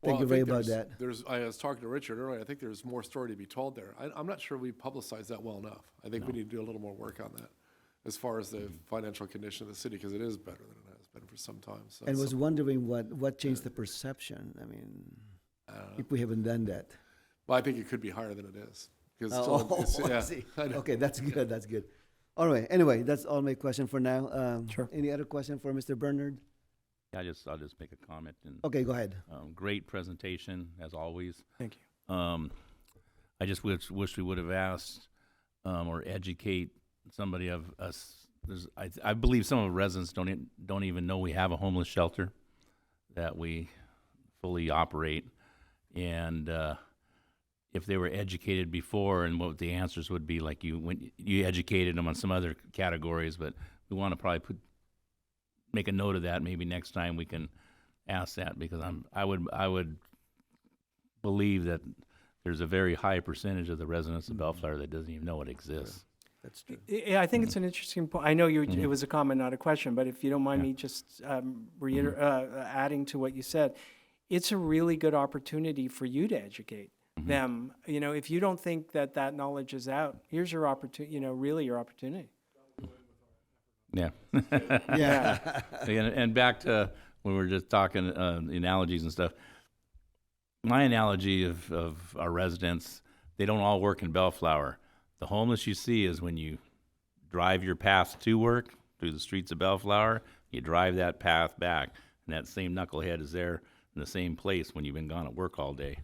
Thank you, Ray, about that. I was talking to Richard earlier. I think there's more story to be told there. I'm not sure we publicize that well enough. I think we need to do a little more work on that as far as the financial condition of the city, because it is better than it has been for some time. So And was wondering what changed the perception. I mean, if we haven't done that. Well, I think it could be higher than it is. Because I see. Okay, that's good. That's good. All right. Anyway, that's all my question for now. Sure. Any other question for Mr. Bernard? I'll just make a comment. And, Okay, go ahead. great presentation, as always. Thank you. I just wish we would have asked or educate somebody of us. I believe some of the residents don't even know we have a homeless shelter that we fully operate, and if they were educated before, and what the answers would be, like when you educated them on some other categories, but we want to probably make a note of that. Maybe next time we can ask that, because I would believe that there's a very high percentage of the residents of Bellflower that doesn't even know it exists. That's true. Yeah, I think it's an interesting point. I know it was a comment, not a question, but if you don't mind me just adding to what you said, it's a really good opportunity for you to educate them. If you don't think that knowledge is out, here's your opportunity, really your opportunity. Yeah. Yeah. And back to when we were just talking the analogies and stuff. My analogy of our residents, they don't all work in Bellflower. The homeless you see is when you drive your path to work through the streets of Bellflower, you drive that path back, and that same knucklehead is there in the same place when you've been gone at work all day.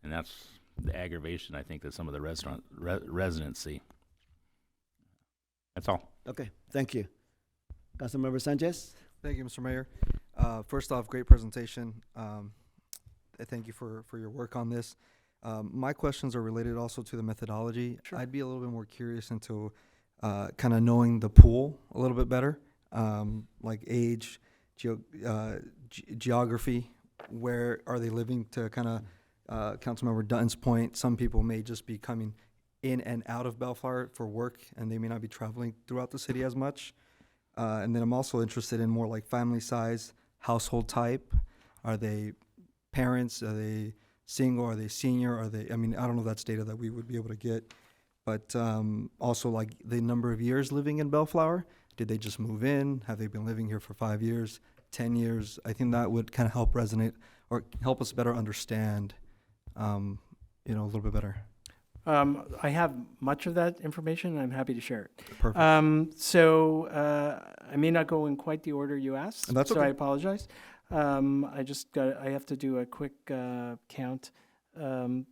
And that's the aggravation, I think, that some of the residents see. That's all. Okay, thank you. Councilmember Sanchez? Thank you, Mr. Mayor. First off, great presentation. I thank you for your work on this. My questions are related also to the methodology. Sure. I'd be a little bit more curious into kind of knowing the pool a little bit better, like age, geography, where are they living, to kind of Councilmember Dutton's point. Some people may just be coming in and out of Bellflower for work, and they may not be traveling throughout the city as much. And then I'm also interested in more like family size, household type. Are they parents? Are they single? Are they senior? I don't know if that's data that we would be able to get. But also like the number of years living in Bellflower. Did they just move in? Have they been living here for 5 years, 10 years? I think that would kind of help resonate or help us better understand, a little bit better? I have much of that information, and I'm happy to share it. Perfect. I may not go in quite the order you asked, And that's so okay. I apologize. I have to do a quick count. Maybe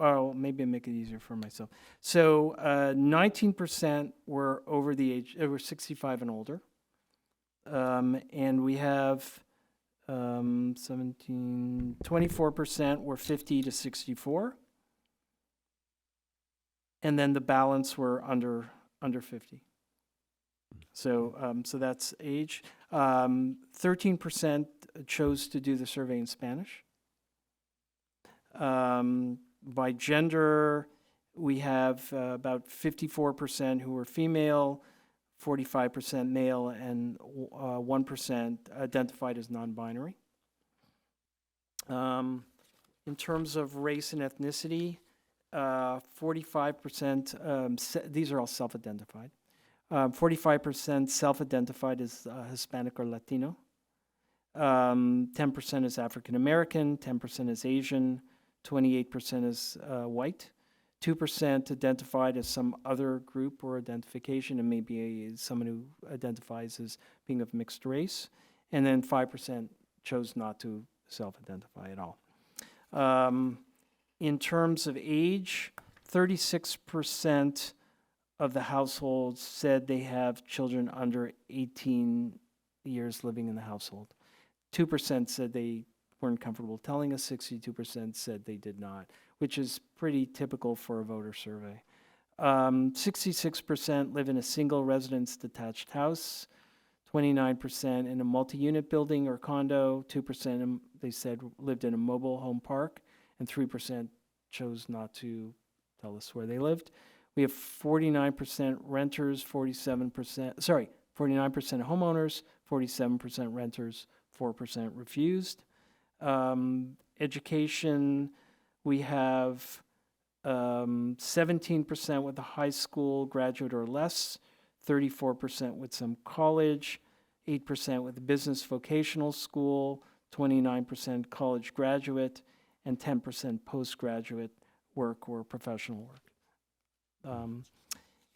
I'll make it easier for myself. So 19% were over the age, were 65 and older. And we have 24% were 50 to 64. And then the balance were under 50. So that's age. 13% chose to do the survey in Spanish. By gender, we have about 54% who were female, 45% male, and 1% identified as non-binary. In terms of race and ethnicity, 45%, these are all self-identified. 45% self-identified as Hispanic or Latino. 10% is African American, 10% is Asian, 28% is white. 2% identified as some other group or identification, and maybe someone who identifies as being of mixed race. And then 5% chose not to self-identify at all. In terms of age, 36% of the households said they have children under 18 years living in the household. 2% said they weren't comfortable telling us, 62% said they did not, which is pretty typical for a voter survey. 66% live in a single residence detached house, 29% in a multi-unit building or condo, 2% they said lived in a mobile home park, and 3% chose not to tell us where they lived. We have 49% renters, 49% homeowners, 47% renters, 4% refused. Education, we have 17% with a high school graduate or less, 34% with some college, 8% with a business vocational school, 29% college graduate, and 10% postgraduate work or professional work.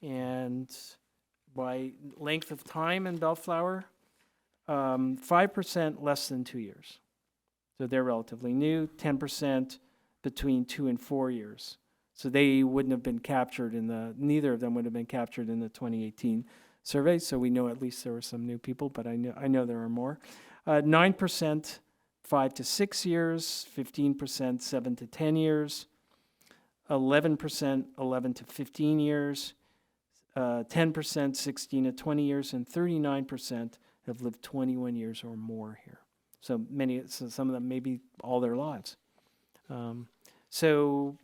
And by length of time in Bellflower, 5% less than 2 years. So they're relatively new, 10% between 2 and 4 years. So they wouldn't have been captured neither of them would have been captured in the 2018 survey. So we know at least there were some new people, but I know there are more. 9%, 5 to 6 years, 15%, 7 to 10 years, 11%, 11 to 15 years, 10%, 16 to 20 years, and 39% have lived 21 years or more here. So some of them maybe all their lives. So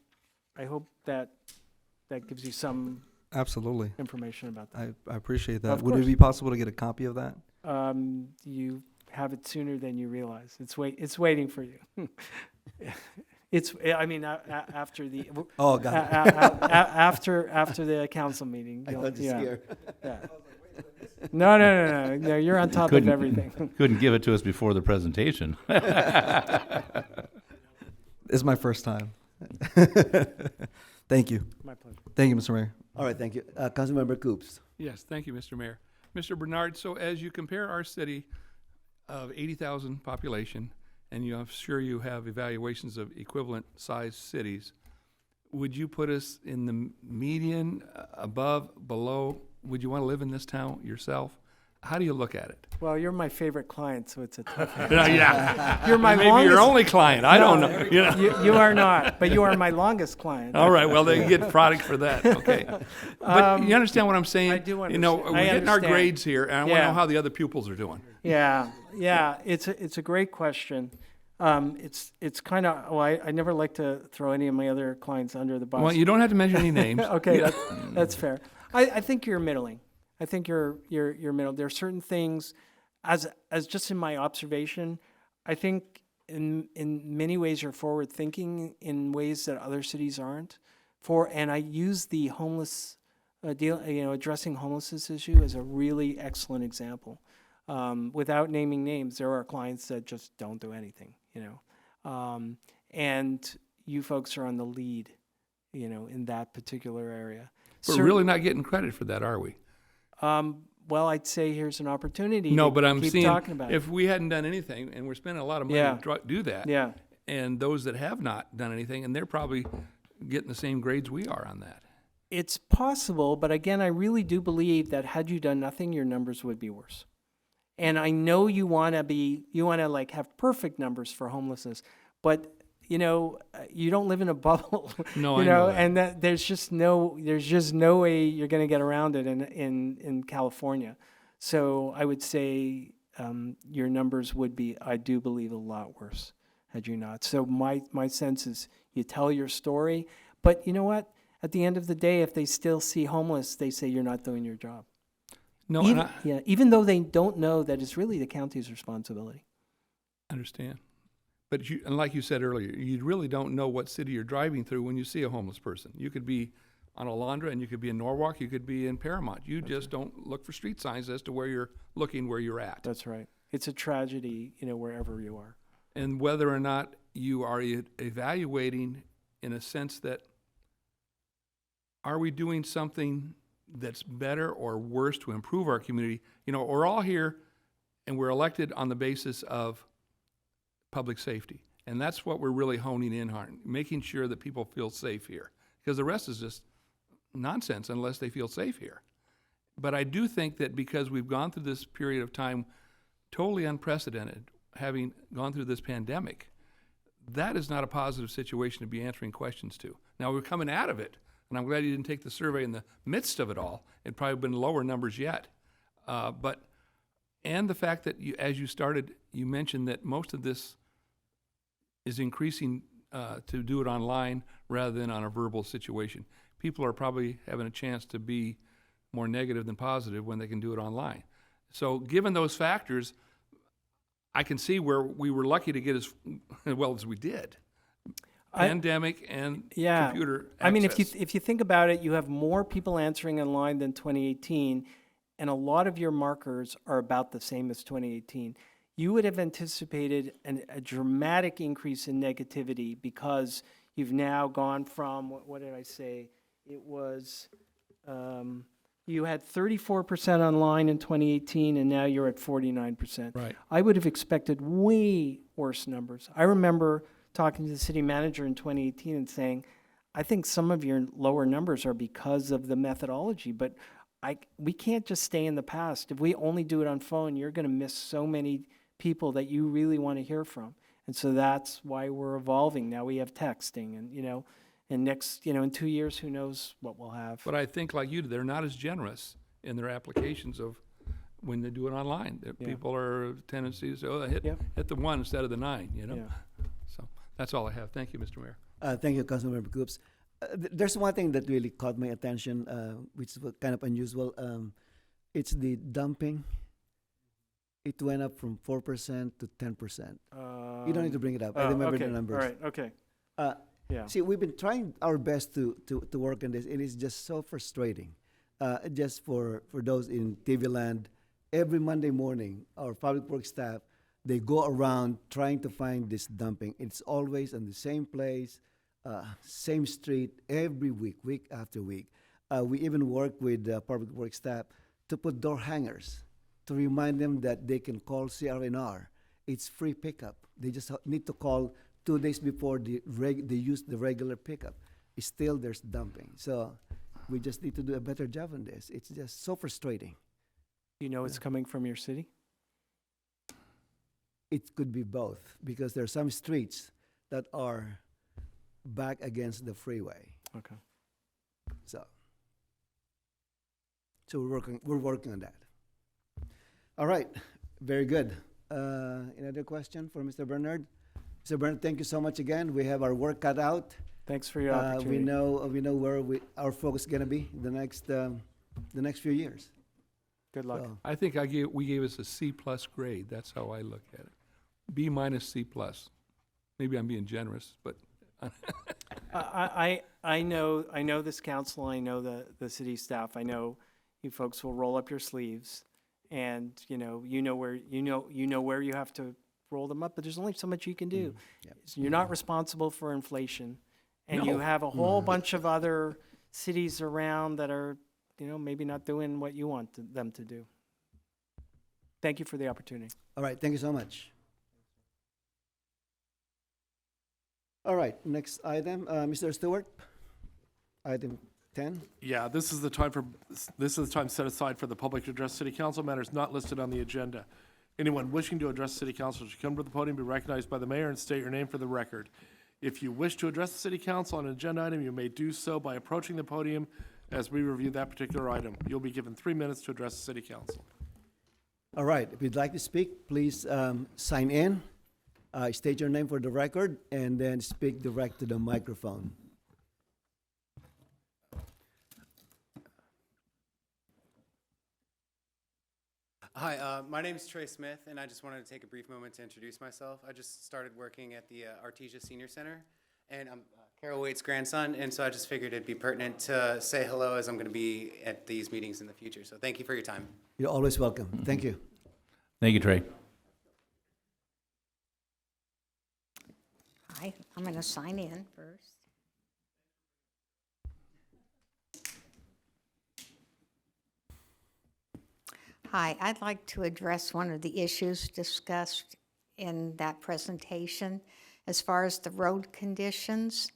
I hope that gives you some Absolutely. information about that. I appreciate that. Of Would it course. be possible to get a copy of that? You have it sooner than you realize. It's waiting for you. After the Oh, got it. after the council meeting. I thought you scared. Yeah. No. You're on top of everything. Couldn't give it to us before the presentation. It's my first time. Thank you. My pleasure. Thank you, Mr. Mayor. All right, thank you. Councilmember Coops. Yes, thank you, Mr. Mayor. Mr. Bernard, so as you compare our city of 80,000 population, and I'm sure you have evaluations of equivalent sized cities, would you put us in the median, above, below? Would you want to live in this town yourself? How do you look at it? Well, you're my favorite client, so it's a tough. Yeah. You're my Maybe longest. your only client. I don't know. You are not, but you are my longest client. All right. Well, they can get product for that. Okay. But you understand what I'm saying? I do We're understand. getting our understand. grades here, and I want to Yeah. know how the other pupils are doing. Yeah. It's a great question. It's kind of. Well, I never like to throw any of my other clients under the bus. Well, you don't have to mention any names. Okay, that's fair. I think you're middling. I think you're middle. There are certain things, as just in my observation, I think in many ways you're forward thinking in ways that other cities aren't. And I use the homeless addressing homelessness issue as a really excellent example. Without naming names, there are clients that just don't do anything. And you folks are on the lead, in that particular area. We're really not getting credit for that, are we? Well, I'd say here's an opportunity No, to but I'm keep seeing, talking about it. if we hadn't done anything, and we're spending a lot of money Yeah. to do that, Yeah. and those that have not done anything, and they're probably getting the same grades we are on that. It's possible, but again, I really do believe that had you done nothing, your numbers would be worse. And I know you want to like have perfect numbers for homelessness, but you don't live in a bubble. No, I know that. and that there's just no way you're going to get around it in California. So I would say your numbers would be, I do believe, a lot worse had you not. So my sense is you tell your story, but you know what? At the end of the day, if they still see homeless, they say you're not doing your job. No, Even, and I even though they don't know that it's really the county's responsibility. understand. But and like you said earlier, you really don't know what city you're driving through when you see a homeless person. You could be on Alondra, and you could be in Norwalk, you could be in Paramount. You just don't look for street signs as to where you're looking, where you're at. That's right. It's a tragedy, wherever you are. And whether or not you are evaluating in a sense that, are we doing something that's better or worse to improve our community? We're all here and we're elected on the basis of public safety. And that's what we're really honing in on, making sure that people feel safe here. Because the rest is just nonsense unless they feel safe here. But I do think that because we've gone through this period of time totally unprecedented, having gone through this pandemic, that is not a positive situation to be answering questions to. Now, we're coming out of it, and I'm glad you didn't take the survey in the midst of it all. It'd probably been lower numbers yet. And the fact that as you started, you mentioned that most of this is increasing to do it online rather than on a verbal situation. People are probably having a chance to be more negative than positive when they can do it online. So given those factors, I can see where we were lucky to get as well as we did. Pandemic and computer access. I mean, if you think about it, you have more people answering online than 2018, and a lot of your markers are about the same as 2018. You would have anticipated a dramatic increase in negativity because you've now gone from, what did I say? It was, you had 34% online in 2018, and now you're at 49%. Right. I would have expected way worse numbers. I remember talking to the city manager in 2018 and saying, I think some of your lower numbers are because of the methodology, but we can't just stay in the past. If we only do it on phone, you're going to miss so many people that you really want to hear from. And so that's why we're evolving. Now we have texting and next, in 2 years, who knows what we'll have. But I think like you, they're not as generous in their applications of when they do it online. Yeah. People are tendencies to hit the 1 instead of the 9, Yeah. So that's all I have. Thank you, Mr. Mayor. Thank you, Councilmember Coops. There's one thing that really caught my attention, which is kind of unusual. It's the dumping. It went up from 4% to 10%. You don't need to bring it up. I remember the numbers. All right, okay. Yeah. See, we've been trying our best to work on this. It is just so frustrating. Just for those in TV land, every Monday morning, our public works staff, they go around trying to find this dumping. It's always on the same place, same street, every week, week after week. We even work with public works staff to put door hangers to remind them that they can call CRNR. It's free pickup. They just need to call 2 days before they use the regular pickup. Still, there's dumping. So we just need to do a better job on this. It's just so frustrating. It's coming from your city? It could be both because there are some streets that are back against the freeway. Okay. So we're working on that. All right, very good. Another question for Mr. Bernard? Mr. Bernard, thank you so much again. We have our work cut out. Thanks for your opportunity. We know where our focus is going to be the next few years. Good luck. So, I think we gave us a C+ grade. That's how I look at it. B- C+. Maybe I'm being generous, but I know this council. I know the city staff. I know you folks will roll up your sleeves, and you know where you have to roll them up, but there's only so much you can do. Yep. So you're not responsible for inflation. And you have a whole bunch of other cities around that are, maybe not doing what you want them to do. Thank you for the opportunity. All right, thank you so much. All right, next item, Mr. Stewart, item 10. Yeah, this is the time set aside for the public to address city council matters not listed on the agenda. Anyone wishing to address city council should come to the podium, be recognized by the mayor, and state your name for the record. If you wish to address the city council on an agenda item, you may do so by approaching the podium as we review that particular item. You'll be given 3 minutes to address the city council. All right, if you'd like to speak, please sign in, state your name for the record, and then speak direct to the microphone. Hi, my name is Trey Smith, and I just wanted to take a brief moment to introduce myself. I just started working at the Artesia Senior Center, and I'm Carol Waite's grandson, and so I just figured it'd be pertinent to say hello as I'm going to be at these meetings in the future. So thank you for your time. You're always welcome. Thank you. Thank you, Trey. Hi, I'm going to sign in first. Hi, I'd like to address one of the issues discussed in that presentation. As far as the road conditions,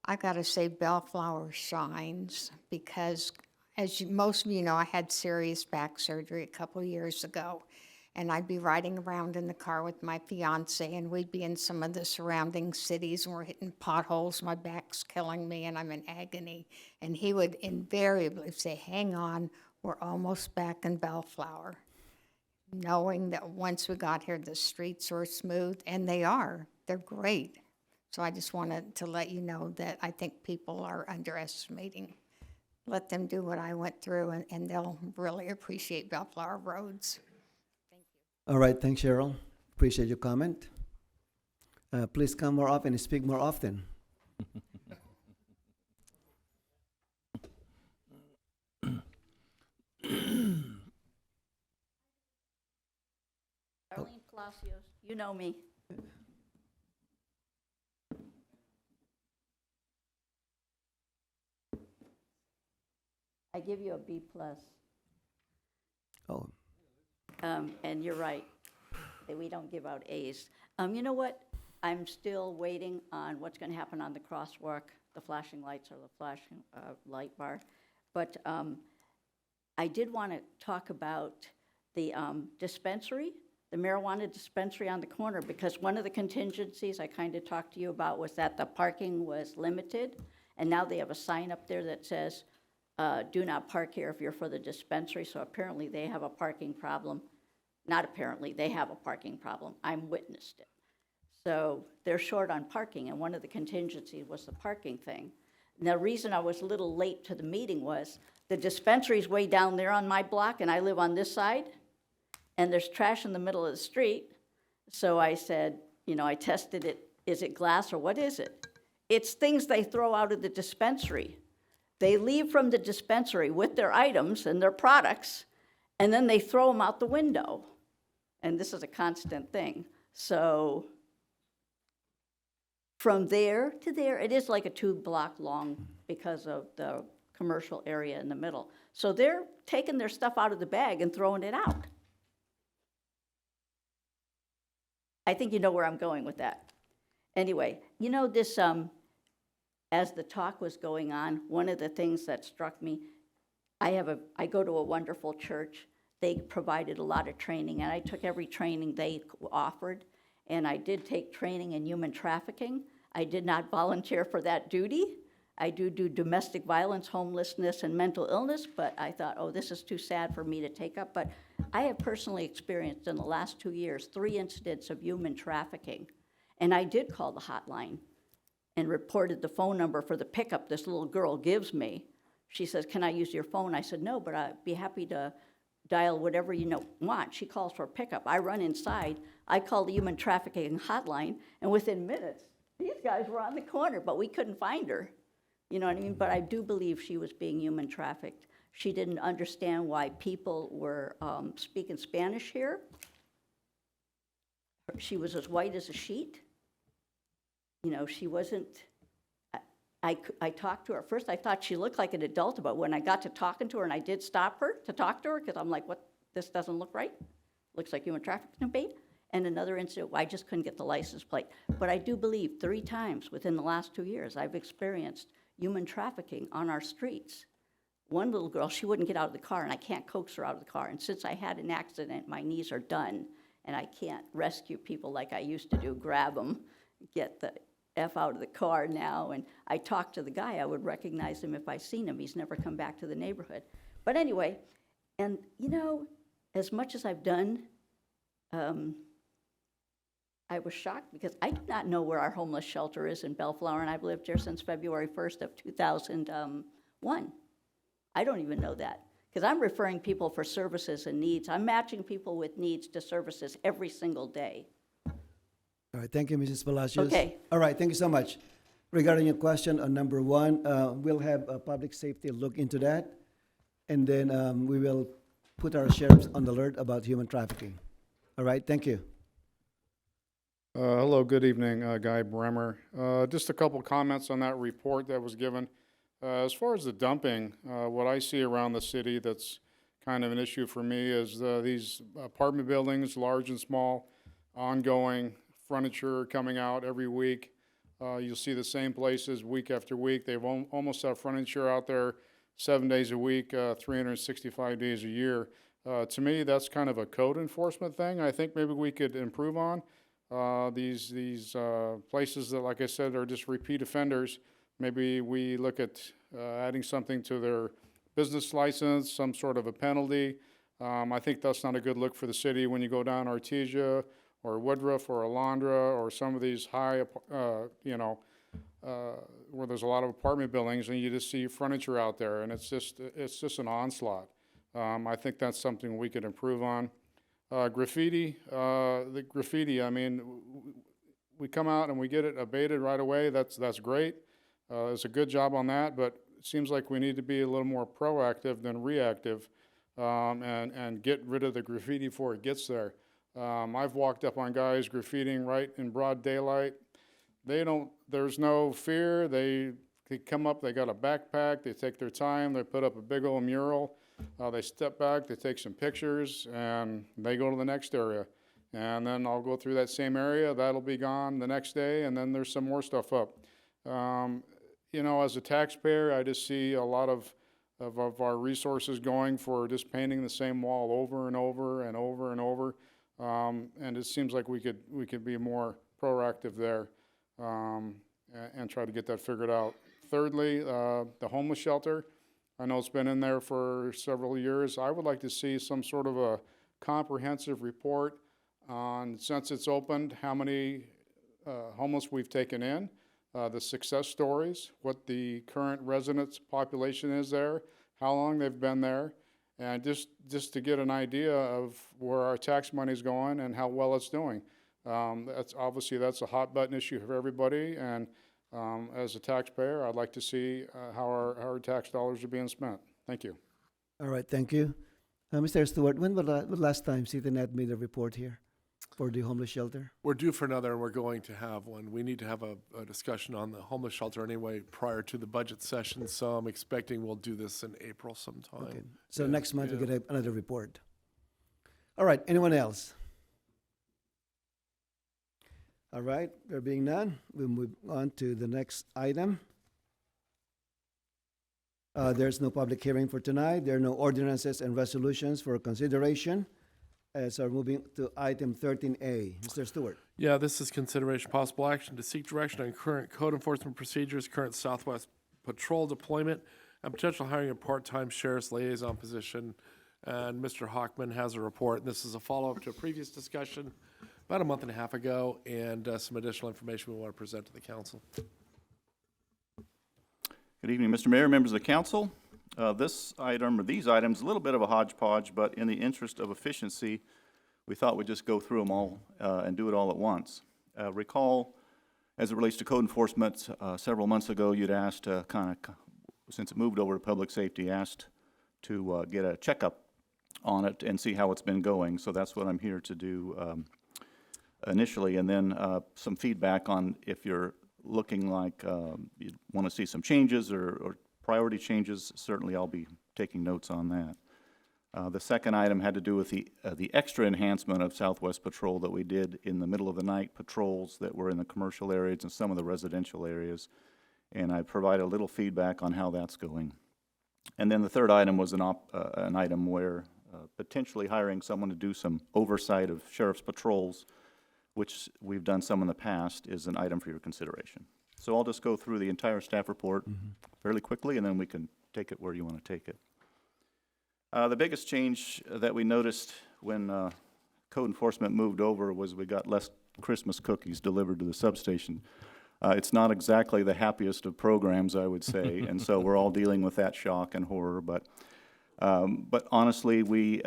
I got to say Bellflower shines because, as most of you know, I had serious back surgery a couple years ago. And I'd be riding around in the car with my fiance, and we'd be in some of the surrounding cities, and we're hitting potholes. My back's killing me, and I'm in agony. And he would invariably say, hang on, we're almost back in Bellflower, knowing that once we got here, the streets were smooth, and they are. They're great. So I just wanted to let you know that I think people are underestimating. Let them do what I went through, and they'll really appreciate Bellflower roads. All right, thanks, Cheryl. Appreciate your comment. Please come more often and speak more often. Arlene Palacios, you know me. I give you a B+. Oh, And you're right, that we don't give out A's. You know what? I'm still waiting on what's going to happen on the crosswalk, the flashing lights or the flashing light bar. But I did want to talk about the dispensary, the marijuana dispensary on the corner, because one of the contingencies I kind of talked to you about was that the parking was limited, and now they have a sign up there that says, do not park here if you're for the dispensary. So apparently they have a parking problem. Not apparently, they have a parking problem. I witnessed it. So they're short on parking, and one of the contingencies was the parking thing. And the reason I was a little late to the meeting was the dispensary's way down there on my block, and I live on this side, and there's trash in the middle of the street. So I said, I tested it. Is it glass or what is it? It's things they throw out of the dispensary. They leave from the dispensary with their items and their products, and then they throw them out the window. And this is a constant thing. So from there to there, it is like a 2-block long because of the commercial area in the middle. So they're taking their stuff out of the bag and throwing it out. I think you know where I'm going with that. Anyway, this, as the talk was going on, one of the things that struck me, I go to a wonderful church. They provided a lot of training, and I took every training they offered, and I did take training in human trafficking. I did not volunteer for that duty. I do domestic violence, homelessness, and mental illness, but I thought, this is too sad for me to take up. But I have personally experienced in the last 2 years 3 incidents of human trafficking, and I did call the hotline and reported the phone number for the pickup this little girl gives me. She says, can I use your phone? I said, no, but I'd be happy to dial whatever you want. She calls for pickup. I run inside. I call the human trafficking hotline, and within minutes, these guys were on the corner, but we couldn't find her. You know what I mean? But I do believe she was being human trafficked. She didn't understand why people were speaking Spanish here. She was as white as a sheet. You know, she wasn't, I talked to her. At first, I thought she looked like an adult, but when I got to talking to her, and I did stop her to talk to her, because I'm like, what, this doesn't look right. Looks like human trafficking bait. And another incident, I just couldn't get the license plate. But I do believe 3 times within the last 2 years, I've experienced human trafficking on our streets. One little girl, she wouldn't get out of the car, and I can't coax her out of the car. And since I had an accident, my knees are done, and I can't rescue people like I used to do, grab them, get the F out of the car now. And I talked to the guy, I would recognize him if I seen him. He's never come back to the neighborhood. But anyway, and you know, as much as I've done, I was shocked because I do not know where our homeless shelter is in Bellflower, and I've lived here since February 1st of 2001. I don't even know that, because I'm referring people for services and needs. I'm matching people with needs to services every single day. All right, thank you, Mrs. Palacios. Okay. All right, thank you so much. Regarding your question on number 1, we'll have public safety look into that, and then we will put our sheriffs on alert about human trafficking. All right, thank you. Hello, good evening, Guy Bremer. Just a couple comments on that report that was given. As far as the dumping, what I see around the city that's kind of an issue for me is these apartment buildings, large and small, ongoing furniture coming out every week. You'll see the same places week after week. They've almost have furniture out there 7 days a week, 365 days a year. To me, that's kind of a code enforcement thing I think maybe we could improve on. These places that, like I said, are just repeat offenders, maybe we look at adding something to their business license, some sort of a penalty. I think that's not a good look for the city when you go down Artesia or Woodruff or Alondra or some of these high, where there's a lot of apartment buildings and you just see furniture out there and it's just an onslaught. I think that's something we could improve on. Graffiti, I mean, we come out and we get it abated right away. That's great. It's a good job on that, but it seems like we need to be a little more proactive than reactive, and get rid of the graffiti before it gets there. I've walked up on guys graffitiing right in broad daylight. There's no fear. They come up, they got a backpack, they take their time, they put up a big old mural. They step back, they take some pictures, and they go to the next area. And then I'll go through that same area, that'll be gone the next day, and then there's some more stuff up. As a taxpayer, I just see a lot of our resources going for just painting the same wall over and over and over and over. And it seems like we could be more proactive there, and try to get that figured out. Thirdly, the homeless shelter. I know it's been in there for several years. I would like to see some sort of a comprehensive report on, since it's opened, how many homeless we've taken in, the success stories, what the current residents population is there, how long they've been there, and just to get an idea of where our tax money is going and how well it's doing. That's a hot button issue for everybody, and as a taxpayer, I'd like to see how our tax dollars are being spent. Thank you. All right, thank you. Mr. Stewart, when was the last time CityNet made a report here for the homeless shelter? We're due for another, and we're going to have one. We need to have a discussion on the homeless shelter anyway prior to the budget session, so I'm expecting we'll do this in April sometime. Okay. So Yeah, next month yeah. we get another report. All right, anyone else? All right, there being none, we'll move on to the next item. There's no public hearing for tonight. There are no ordinances and resolutions for consideration. So we're moving to item 13A. Mr. Stewart. Yeah, this is consideration possible action to seek direction on current code enforcement procedures, current Southwest Patrol deployment, and potential hiring a part-time sheriff's liaison position. And Mr. Hockman has a report. And this is a follow-up to a previous discussion about a month and a half ago, and some additional information we want to present to the council. Good evening, Mr. Mayor, members of the council. This item, or these items, a little bit of a hodgepodge, but in the interest of efficiency, we thought we'd just go through them all and do it all at once. Recall, as it relates to code enforcement, several months ago, you'd asked, since it moved over to public safety, asked to get a checkup on it and see how it's been going. So that's what I'm here to do initially, and then some feedback on if you're looking like you want to see some changes or priority changes. Certainly I'll be taking notes on that. The second item had to do with the extra enhancement of Southwest Patrol that we did in the middle of the night patrols that were in the commercial areas and some of the residential areas. And I provided a little feedback on how that's going. And then the third item was an item where potentially hiring someone to do some oversight of sheriff's patrols, which we've done some in the past, is an item for your consideration. So I'll just go through the entire staff report fairly quickly, and then we can take it where you want to take it. The biggest change that we noticed when code enforcement moved over was we got less Christmas cookies delivered to the substation. It's not exactly the happiest of programs, I would say, and so we're all dealing with that shock and horror. But honestly, we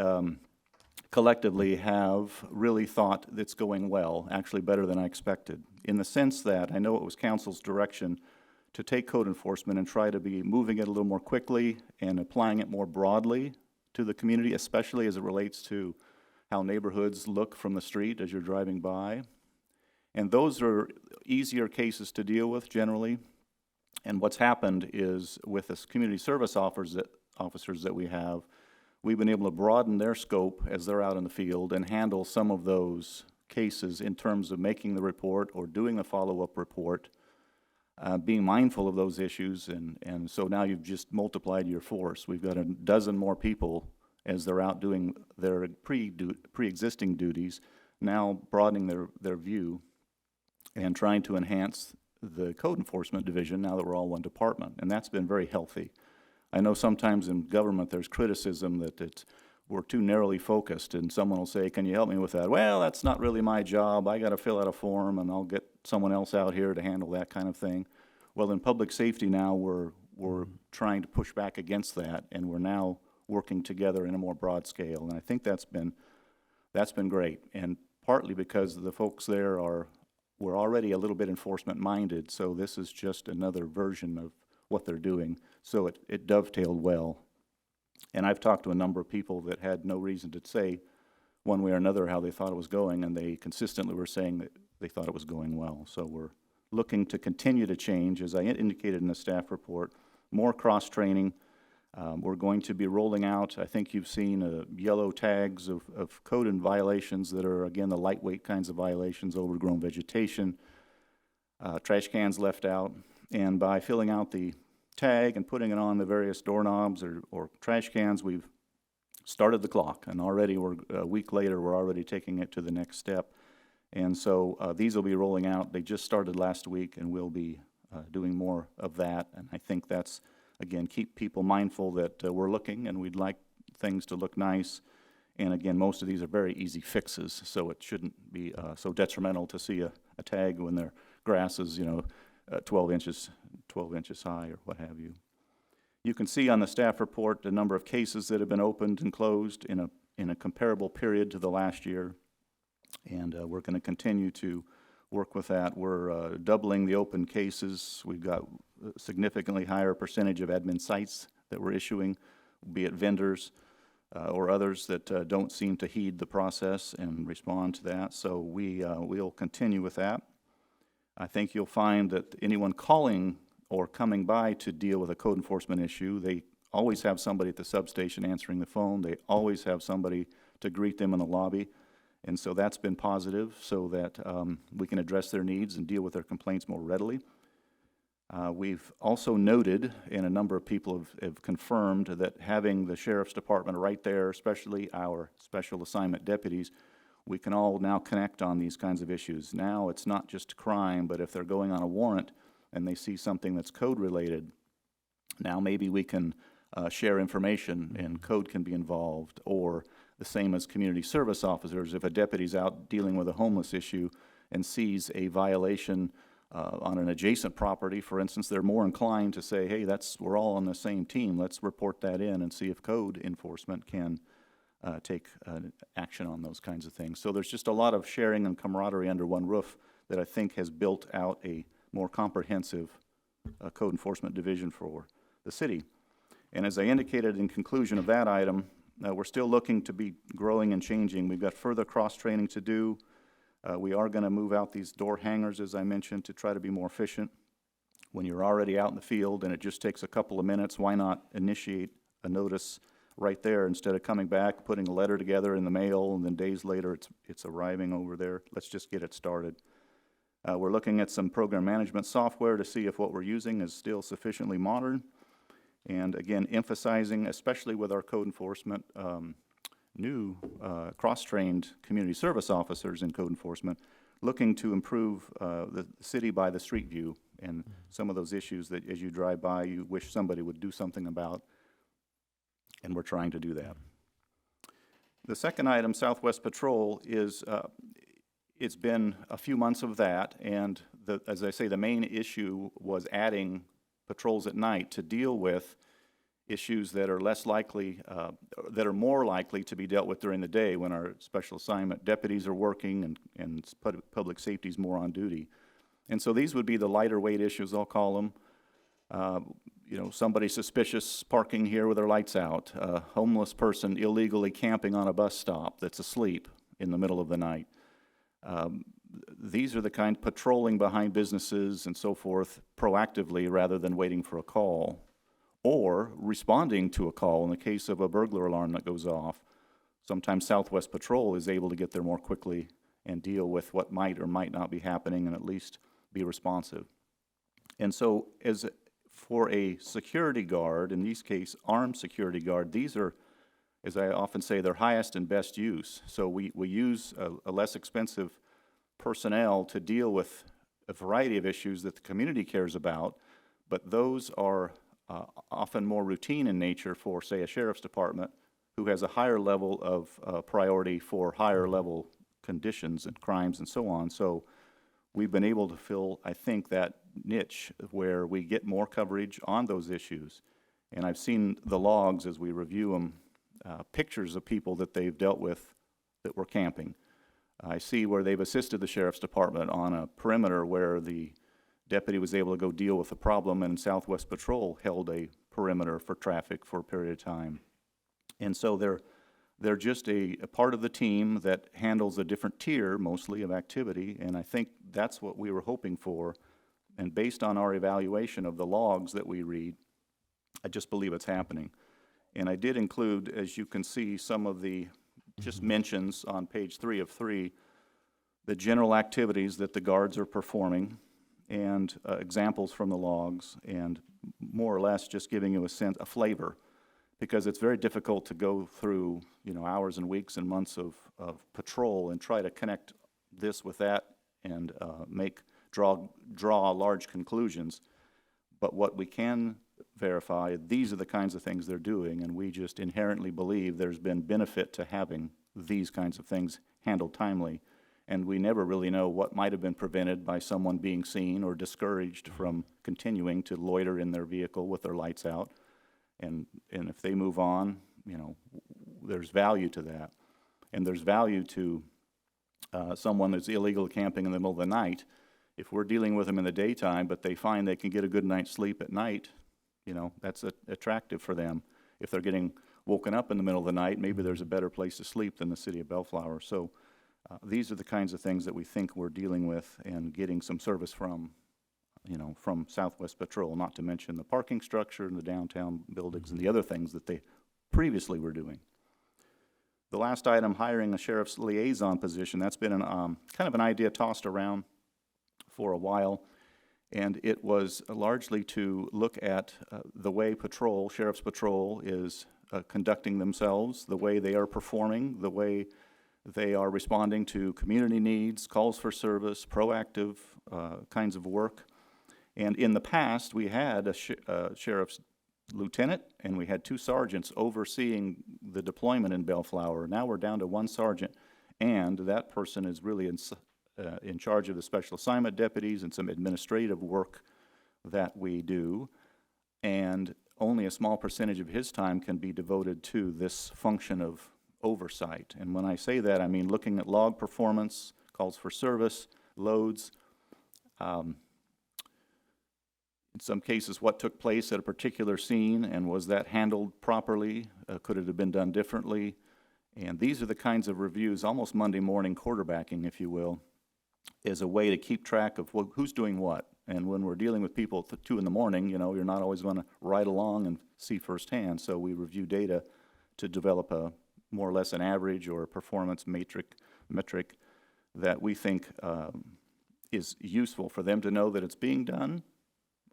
collectively have really thought it's going well, actually better than I expected, in the sense that I know it was council's direction to take code enforcement and try to be moving it a little more quickly and applying it more broadly to the community, especially as it relates to how neighborhoods look from the street as you're driving by. And those are easier cases to deal with generally. And what's happened is with the community service officers that we have, we've been able to broaden their scope as they're out in the field and handle some of those cases in terms of making the report or doing the follow-up report, being mindful of those issues. And so now you've just multiplied your force. We've got a dozen more people as they're out doing their pre-existing duties, now broadening their view and trying to enhance the code enforcement division now that we're all one department. And that's been very healthy. I know sometimes in government there's criticism that we're too narrowly focused, and someone will say, can you help me with that? Well, that's not really my job. I got to fill out a form and I'll get someone else out here to handle that kind of thing. Well, in public safety now we're trying to push back against that, and we're now working together in a more broad scale. And I think that's been great, and partly because the folks there were already a little bit enforcement minded, so this is just another version of what they're doing. So it dovetailed well. And I've talked to a number of people that had no reason to say one way or another how they thought it was going, and they consistently were saying that they thought it was going well. So we're looking to continue to change, as I indicated in the staff report, more cross-training. We're going to be rolling out, I think you've seen yellow tags of code and violations that are, again, the lightweight kinds of violations, overgrown vegetation, trash cans left out. And by filling out the tag and putting it on the various doorknobs or trash cans, we've started the clock. And already, a week later, we're already taking it to the next step. And so these will be rolling out. They just started last week, and we'll be doing more of that. And I think that's, again, keep people mindful that we're looking and we'd like things to look nice. And again, most of these are very easy fixes, so it shouldn't be so detrimental to see a tag when their grass is, 12 inches high or what have you. You can see on the staff report the number of cases that have been opened and closed in a comparable period to the last year. And we're going to continue to work with that. We're doubling the open cases. We've got a significantly higher percentage of admin sites that we're issuing, be it vendors or others that don't seem to heed the process and respond to that. So we'll continue with that. I think you'll find that anyone calling or coming by to deal with a code enforcement issue, they always have somebody at the substation answering the phone. They always have somebody to greet them in the lobby. And so that's been positive, so that we can address their needs and deal with their complaints more readily. We've also noted, and a number of people have confirmed, that having the Sheriff's Department right there, especially our special assignment deputies, we can all now connect on these kinds of issues. Now it's not just crime, but if they're going on a warrant and they see something that's code related, now maybe we can share information and code can be involved. Or the same as community service officers, if a deputy's out dealing with a homeless issue and sees a violation on an adjacent property, for instance, they're more inclined to say, hey, we're all on the same team, let's report that in and see if code enforcement can take action on those kinds of things. So there's just a lot of sharing and camaraderie under one roof that I think has built out a more comprehensive code enforcement division for the city. And as I indicated in conclusion of that item, we're still looking to be growing and changing. We've got further cross-training to do. We are going to move out these door hangers, as I mentioned, to try to be more efficient. When you're already out in the field and it just takes a couple of minutes, why not initiate a notice right there instead of coming back, putting a letter together in the mail, and then days later it's arriving over there? Let's just get it started. We're looking at some program management software to see if what we're using is still sufficiently modern. And again, emphasizing, especially with our code enforcement, new cross-trained community service officers in code enforcement, looking to improve the city by the street view and some of those issues that as you drive by, you wish somebody would do something about, and we're trying to do that. The second item, Southwest Patrol, is it's been a few months of that, and as I say, the main issue was adding patrols at night to deal with issues that are less likely, that are more likely to be dealt with during the day when our special assignment deputies are working and public safety is more on duty. And so these would be the lighter weight issues, I'll call them. You know, somebody suspicious parking here with their lights out, a homeless person illegally camping on a bus stop that's asleep in the middle of the night. These are the kind patrolling behind businesses and so forth proactively rather than waiting for a call, or responding to a call in the case of a burglar alarm that goes off. Sometimes Southwest Patrol is able to get there more quickly and deal with what might or might not be happening and at least be responsive. And so as for a security guard, in this case armed security guard, these are, as I often say, their highest and best use. So we use a less expensive personnel to deal with a variety of issues that the community cares about, but those are often more routine in nature for, say, a sheriff's department who has a higher level of priority for higher level conditions and crimes and so on. So we've been able to fill, I think, that niche where we get more coverage on those issues. And I've seen the logs as we review them, pictures of people that they've dealt with that were camping. I see where they've assisted the sheriff's department on a perimeter where the deputy was able to go deal with the problem, and Southwest Patrol held a perimeter for traffic for a period of time. And so they're just a part of the team that handles a different tier, mostly, of activity, and I think that's what we were hoping for. And based on our evaluation of the logs that we read, I just believe it's happening. And I did include, as you can see, some of the just mentions on page 3 of 3, the general activities that the guards are performing, and examples from the logs, and more or less just giving you a flavor, because it's very difficult to go through, you know, hours and weeks and months of patrol and try to connect this with that and draw large conclusions. But what we can verify, these are the kinds of things they're doing, and we just inherently believe there's been benefit to having these kinds of things handled timely. And we never really know what might have been prevented by someone being seen or discouraged from continuing to loiter in their vehicle with their lights out. And if they move on, you know, there's value to that. And there's value to someone that's illegal camping in the middle of the night. If we're dealing with them in the daytime, but they find they can get a good night's sleep at night, you know, that's attractive for them. If they're getting woken up in the middle of the night, maybe there's a better place to sleep than the city of Bellflower. So these are the kinds of things that we think we're dealing with and getting some service from, you know, from Southwest Patrol, not to mention the parking structure and the downtown buildings and the other things that they previously were doing. The last item, hiring a sheriff's liaison position, that's been kind of an idea tossed around for a while, and it was largely to look at the way Sheriff's Patrol is conducting themselves, the way they are performing, the way they are responding to community needs, calls for service, proactive kinds of work. And in the past, we had a sheriff's lieutenant and we had 2 sergeants overseeing the deployment in Bellflower. Now we're down to 1 sergeant, and that person is really in charge of the special assignment deputies and some administrative work that we do. And only a small percentage of his time can be devoted to this function of oversight. And when I say that, I mean looking at log performance, calls for service, loads, in some cases what took place at a particular scene and was that handled properly, could it have been done differently? And these are the kinds of reviews, almost Monday morning quarterbacking, if you will, as a way to keep track of who's doing what. And when we're dealing with people at 2 in the morning, you know, you're not always going to ride along and see firsthand. So we review data to develop a more or less an average or a performance metric that we think is useful for them to know that it's being done,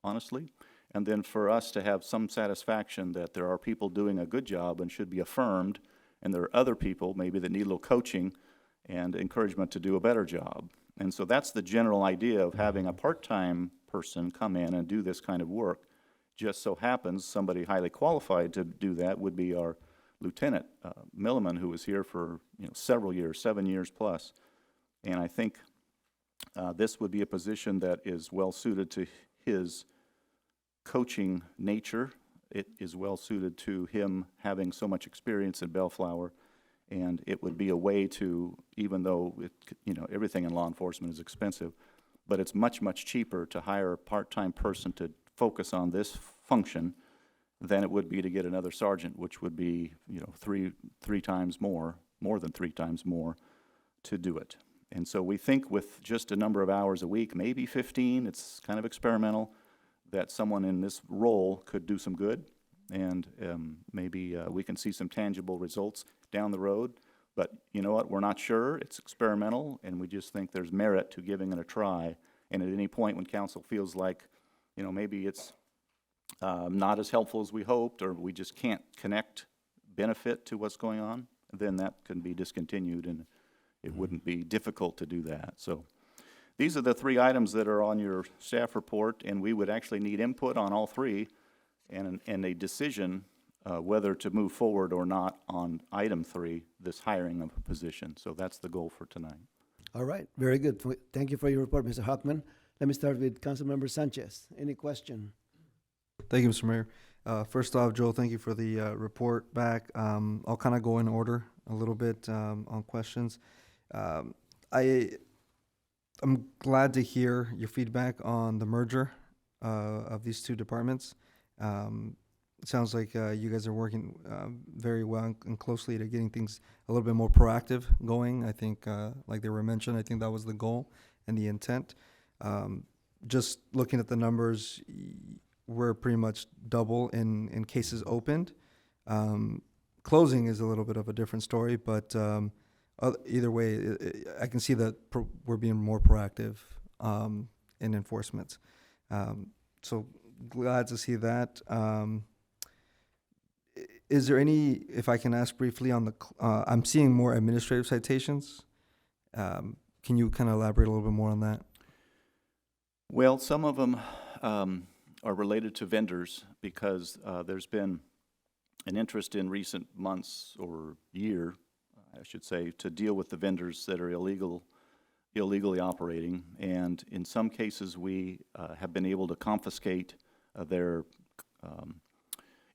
honestly, and then for us to have some satisfaction that there are people doing a good job and should be affirmed, and there are other people maybe that need a little coaching and encouragement to do a better job. And so that's the general idea of having a part-time person come in and do this kind of work. Just so happens somebody highly qualified to do that would be our Lieutenant Milliman, who was here for several years, 7 years plus. And I think this would be a position that is well suited to his coaching nature. It is well suited to him having so much experience at Bellflower. And it would be a way to, even though everything in law enforcement is expensive, but it's much, much cheaper to hire a part-time person to focus on this function than it would be to get another sergeant, which would be three times more than 3 times more to do it. And so we think with just a number of hours a week, maybe 15, it's kind of experimental, that someone in this role could do some good. And maybe we can see some tangible results down the road. But you know what? We're not sure. It's experimental, and we just think there's merit to giving it a try. And at any point when council feels like, maybe it's not as helpful as we hoped, or we just can't connect benefit to what's going on, then that can be discontinued, and it wouldn't be difficult to do that. So these are the 3 items that are on your staff report, and we would actually need input on all 3. And a decision whether to move forward or not on item 3, this hiring of a position. So that's the goal for tonight. All right, very good. Thank you for your report, Mr. Hockman. Let me start with Councilmember Sanchez. Any question? Thank you, Mr. Mayor. First off, Joel, thank you for the report back. I'll kind of go in order a little bit on questions. I'm glad to hear your feedback on the merger of these 2 departments. It sounds like you guys are working very well and closely to getting things a little bit more proactive going. I think, like they were mentioned, I think that was the goal and the intent. Just looking at the numbers, we're pretty much double in cases opened. Closing is a little bit of a different story, but either way, I can see that we're being more proactive in enforcement. So glad to see that. Is there any, if I can ask briefly on the, I'm seeing more administrative citations. Can you kind of elaborate a little bit more on that? Well, some of them are related to vendors because there's been an interest in recent months or year, I should say, to deal with the vendors that are illegally operating. And in some cases, we have been able to confiscate their,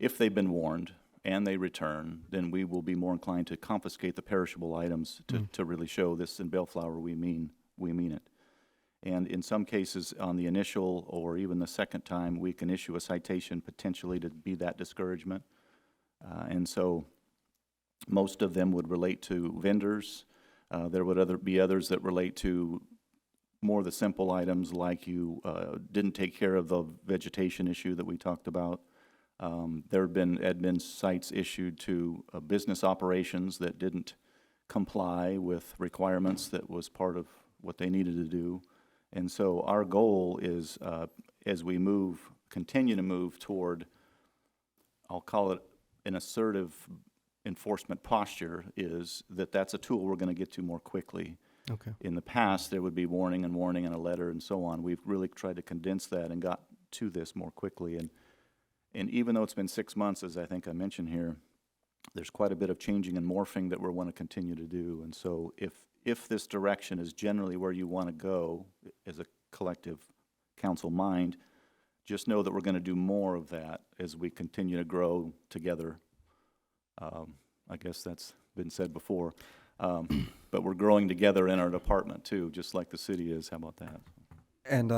if they've been warned and they return, then we will be more inclined to confiscate the perishable items to really show this in Bellflower we mean it. And in some cases, on the initial or even the second time, we can issue a citation potentially to be that discouragement. And so most of them would relate to vendors. There would be others that relate to more the simple items like you didn't take care of the vegetation issue that we talked about. There have been admin cites issued to business operations that didn't comply with requirements that was part of what they needed to do. And so our goal is, as we continue to move toward, I'll call it an assertive enforcement posture, is that that's a tool we're going to get to more quickly. Okay. In the past, there would be warning and a letter and so on. We've really tried to condense that and got to this more quickly. And even though it's been 6 months, as I think I mentioned here, there's quite a bit of changing and morphing that we want to continue to do. And so if this direction is generally where you want to go as a collective council mind, just know that we're going to do more of that as we continue to grow together. I guess that's been said before. But we're growing together in our department too, just like the city is. How about that? And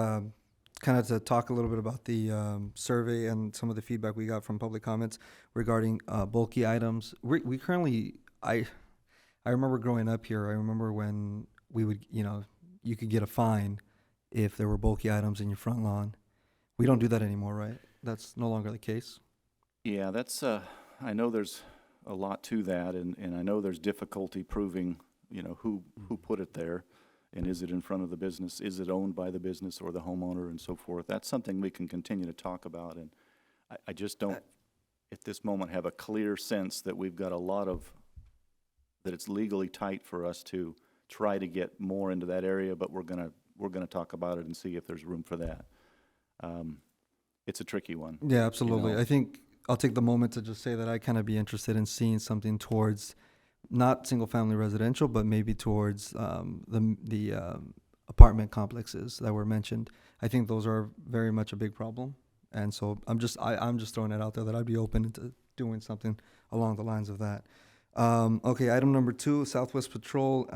kind of to talk a little bit about the survey and some of the feedback we got from public comments regarding bulky items. We currently, I remember growing up here, I remember when we would, you could get a fine if there were bulky items in your front lawn. We don't do that anymore, right? That's no longer the case. Yeah, that's, I know there's a lot to that, and I know there's difficulty proving, who put it there, and is it in front of the business, is it owned by the business or the homeowner, and so forth. That's something we can continue to talk about, and I just don't, at this moment, have a clear sense that we've got a lot of, that it's legally tight for us to try to get more into that area, but we're gonna talk about it and see if there's room for that. It's a tricky one. Yeah, absolutely. know. I think I'll take the moment to just say that I kind of be interested in seeing something towards not single-family residential, but maybe towards the apartment complexes that were mentioned. I think those are very much a big problem, and so I'm just throwing it out there that I'd be open to doing something along the lines of that. Okay, item number 2, Southwest Patrol.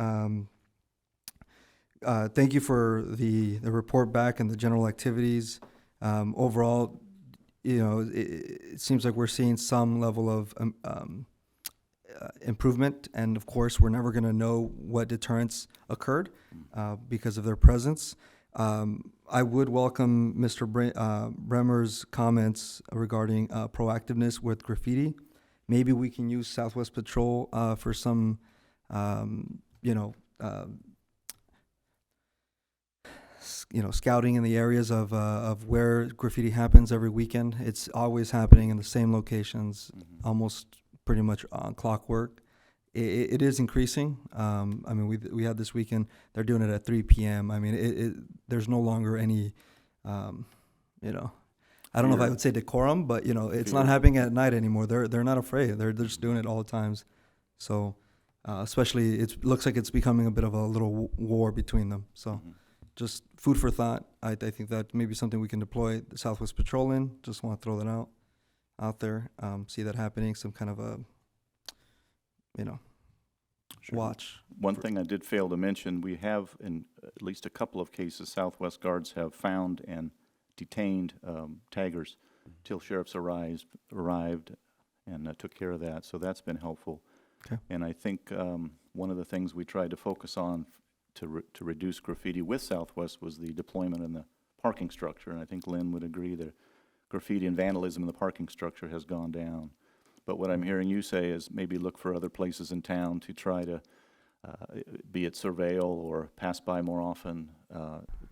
Thank you for the report back and the general activities. Overall, it seems like we're seeing some level of improvement, and of course, we're never going to know what deterrents occurred because of their presence. I would welcome Mr. Bremer's comments regarding proactiveness with graffiti. Maybe we can use Southwest Patrol for some, scouting in the areas of where graffiti happens every weekend. It's always happening in the same locations, almost pretty much on clockwork. It is increasing. I mean, we had this weekend. They're doing it at 3 p.m. I mean, there's no longer any, I don't know if I would say decorum, but it's not happening at night anymore. They're not afraid. They're just doing it all the times. So, especially, it looks like it's becoming a bit of a little war between them. So. Just food for thought. I think that may be something we can deploy the Southwest Patrol in. Just want to throw that out there. See that happening. Some kind of a, watch. One thing I did fail to mention, we have in at least a couple of cases, Southwest Guards have found and detained taggers till sheriffs arrived and took care of that. So that's been helpful. Okay. And I think one of the things we tried to focus on to reduce graffiti with Southwest was the deployment in the parking structure. And I think Lynn would agree that graffiti and vandalism in the parking structure has gone down. But what I'm hearing you say is maybe look for other places in town to try to, be it surveil or pass by more often,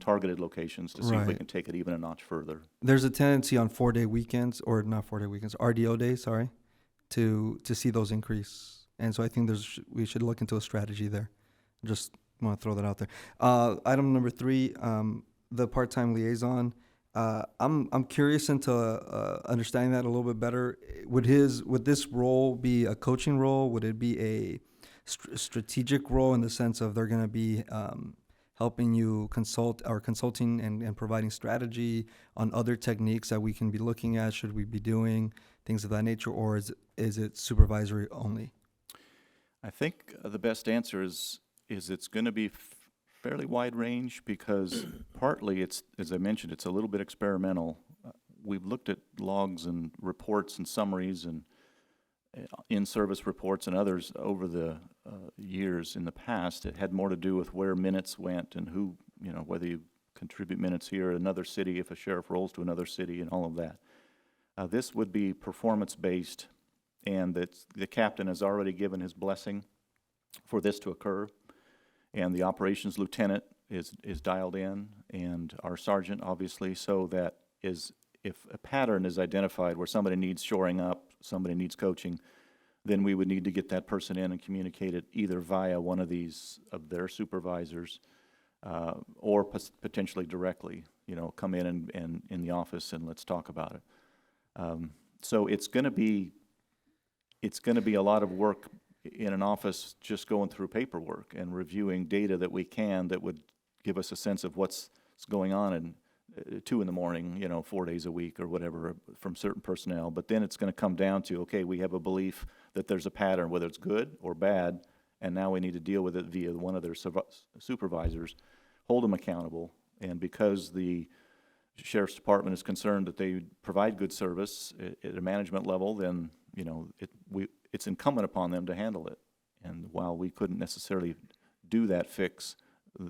targeted locations to see if we Right. can take it even a notch further. There's a tendency on 4-day weekends, or not 4-day weekends, RDO days, sorry, to see those increase. And so I think we should look into a strategy there. Just want to throw that out there. Item number 3, the part-time liaison. I'm curious into understanding that a little bit better. Would this role be a coaching role? Would it be a strategic role in the sense of they're going to be helping you consulting and providing strategy on other techniques that we can be looking at? Should we be doing things of that nature, or is it supervisory only? I think the best answer is it's going to be fairly wide range because partly it's, as I mentioned, it's a little bit experimental. We've looked at logs and reports and summaries and in-service reports and others over the years in the past. It had more to do with where minutes went and who, whether you contribute minutes here or another city, if a sheriff rolls to another city and all of that. This would be performance-based, and the captain has already given his blessing for this to occur. And the operations lieutenant is dialed in, and our sergeant, obviously, so that if a pattern is identified where somebody needs shoring up, somebody needs coaching, then we would need to get that person in and communicate it either via one of their supervisors or potentially directly, come in and in the office and let's talk about it. So it's going to be a lot of work in an office just going through paperwork and reviewing data that we can that would give us a sense of what's going on in 2 in the morning, 4 days a week or whatever from certain personnel. But then it's going to come down to, okay, we have a belief that there's a pattern, whether it's good or bad, and now we need to deal with it via one of their supervisors, hold them accountable. And because the Sheriff's Department is concerned that they provide good service at a management level, then, it's incumbent upon them to handle it. And while we couldn't necessarily do that fix,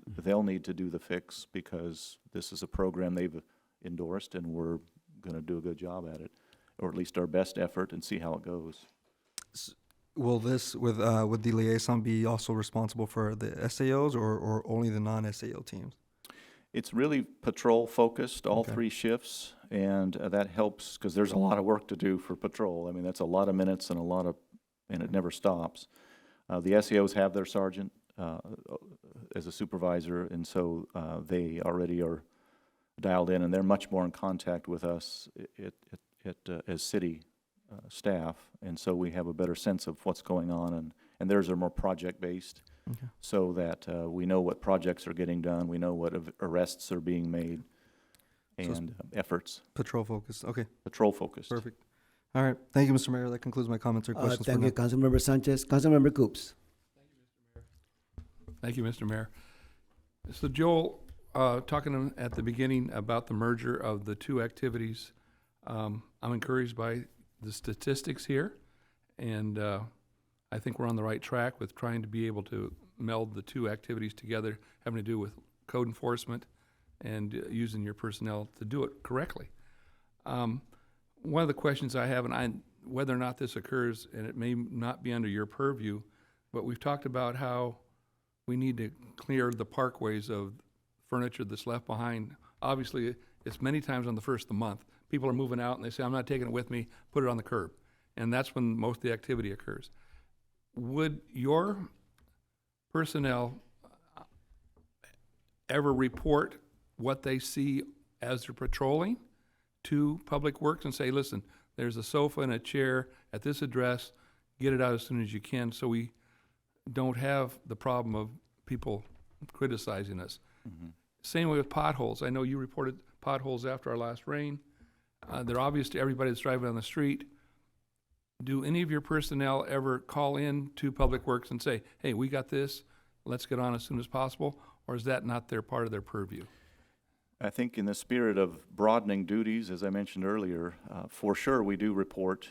they'll need to do the fix because this is a program they've endorsed and we're going to do a good job at it, or at least our best effort, and see how it goes. Will this, with the liaison, be also responsible for the SAOs or only the non-SAO teams? It's really patrol focused, all Okay. 3 shifts, and that helps because there's a lot of work to do for patrol. I mean, that's a lot of minutes and it never stops. The SAOs have their sergeant as a supervisor, and so they already are dialed in, and they're much more in contact with us as city staff, and so we have a better sense of what's going on, and theirs are more project-based, Okay. so that we know what projects are getting done, we know what arrests are being made, So and efforts, Patrol focus. Okay, patrol-focused. perfect. All right. Thank you, Mr. Mayor. That concludes my comments or questions for Thank now. you, Councilmember Sanchez. Councilmember Coops. Thank you, Mr. Mayor. So Joel, talking at the beginning about the merger of the 2 activities, I'm encouraged by the statistics here, and I think we're on the right track with trying to be able to meld the 2 activities together, having to do with code enforcement and using your personnel to do it correctly. One of the questions I have, and whether or not this occurs, and it may not be under your purview, but we've talked about how we need to clear the parkways of furniture that's left behind. Obviously, it's many times on the first of the month. People are moving out and they say, I'm not taking it with me, put it on the curb. And that's when most of the activity occurs. Would your personnel ever report what they see as they're patrolling to Public Works and say, listen, there's a sofa and a chair at this address, get it out as soon as you can, so we don't have the problem of people criticizing us? Mm-hmm. Same way with potholes. I know you reported potholes after our last rain. They're obvious to everybody that's driving on the street. Do any of your personnel ever call in to Public Works and say, hey, we got this, let's get on as soon as possible? Or is that not their part of their purview? I think in the spirit of broadening duties, as I mentioned earlier, for sure we do report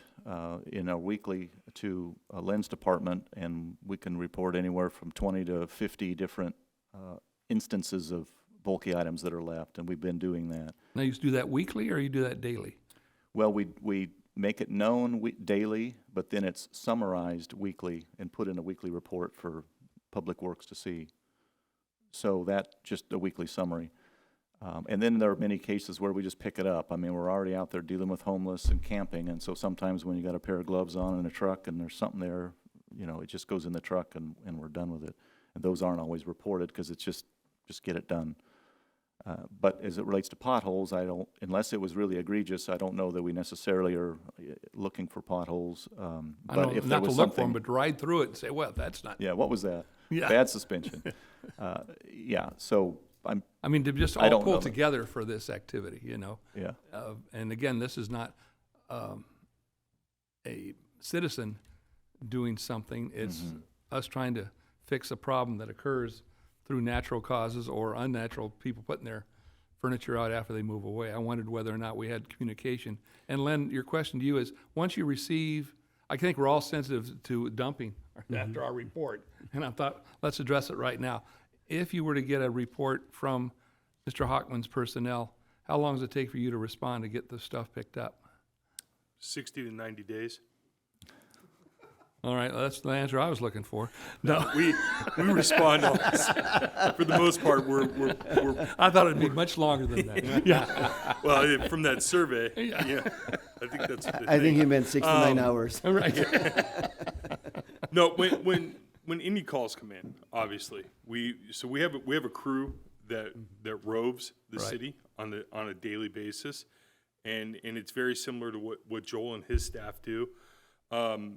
in our weekly to Len's department, and we can report anywhere from 20 to 50 different instances of bulky items that are left, and we've been doing that. Now, you do that weekly or you do that daily? Well, we make it known daily, but then it's summarized weekly and put in a weekly report for Public Works to see. So that's just a weekly summary. And then there are many cases where we just pick it up. I mean, we're already out there dealing with homeless and camping, and so sometimes when you got a pair of gloves on in a truck and there's something there, you know, it just goes in the truck and we're done with it. And those aren't always reported because it's just get it done. But as it relates to potholes, unless it was really egregious, I don't know that we necessarily are looking for potholes. I But don't, if there not to was look for them, something, but to ride through it and say, well, that's not. yeah, what was that? Yeah. Bad suspension. Yeah, so I mean, to just I all don't pull know that. together for this activity, you know? yeah. And again, this is not a citizen doing something. It's Mhm. us trying to fix a problem that occurs through natural causes or unnatural people putting their furniture out after they move away. I wondered whether or not we had communication. And Len, your question to you is, once you receive, I think we're all sensitive to dumping after our report, and I thought, let's address it right now. If you were to get a report from Mr. Hockman's personnel, how long does it take for you to respond to get the stuff picked up? 60 to 90 days. All right, that's the answer I was looking for. No, We respond on this. For the most part, we're I thought it'd be much longer than that. Yeah, well, from that survey, yeah. I think that's the I think thing. he meant 6 to 9 hours. all right. No, when any calls come in, obviously, we have a crew that roves the Right. city on a daily basis, and it's very similar to what Joel and his staff do.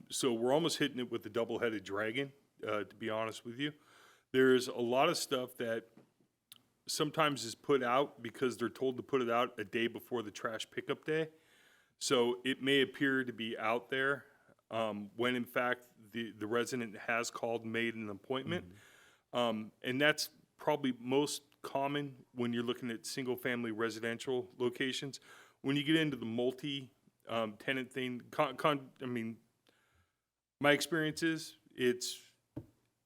So we're almost hitting it with the double-headed dragon, to be honest with you. There's a lot of stuff that sometimes is put out because they're told to put it out a day before the trash pickup day. So it may appear to be out there when in fact the resident has called and made an appointment. And that's probably most common when you're looking at single-family residential locations. When you get into the multi-tenant thing, I mean, my experience is it's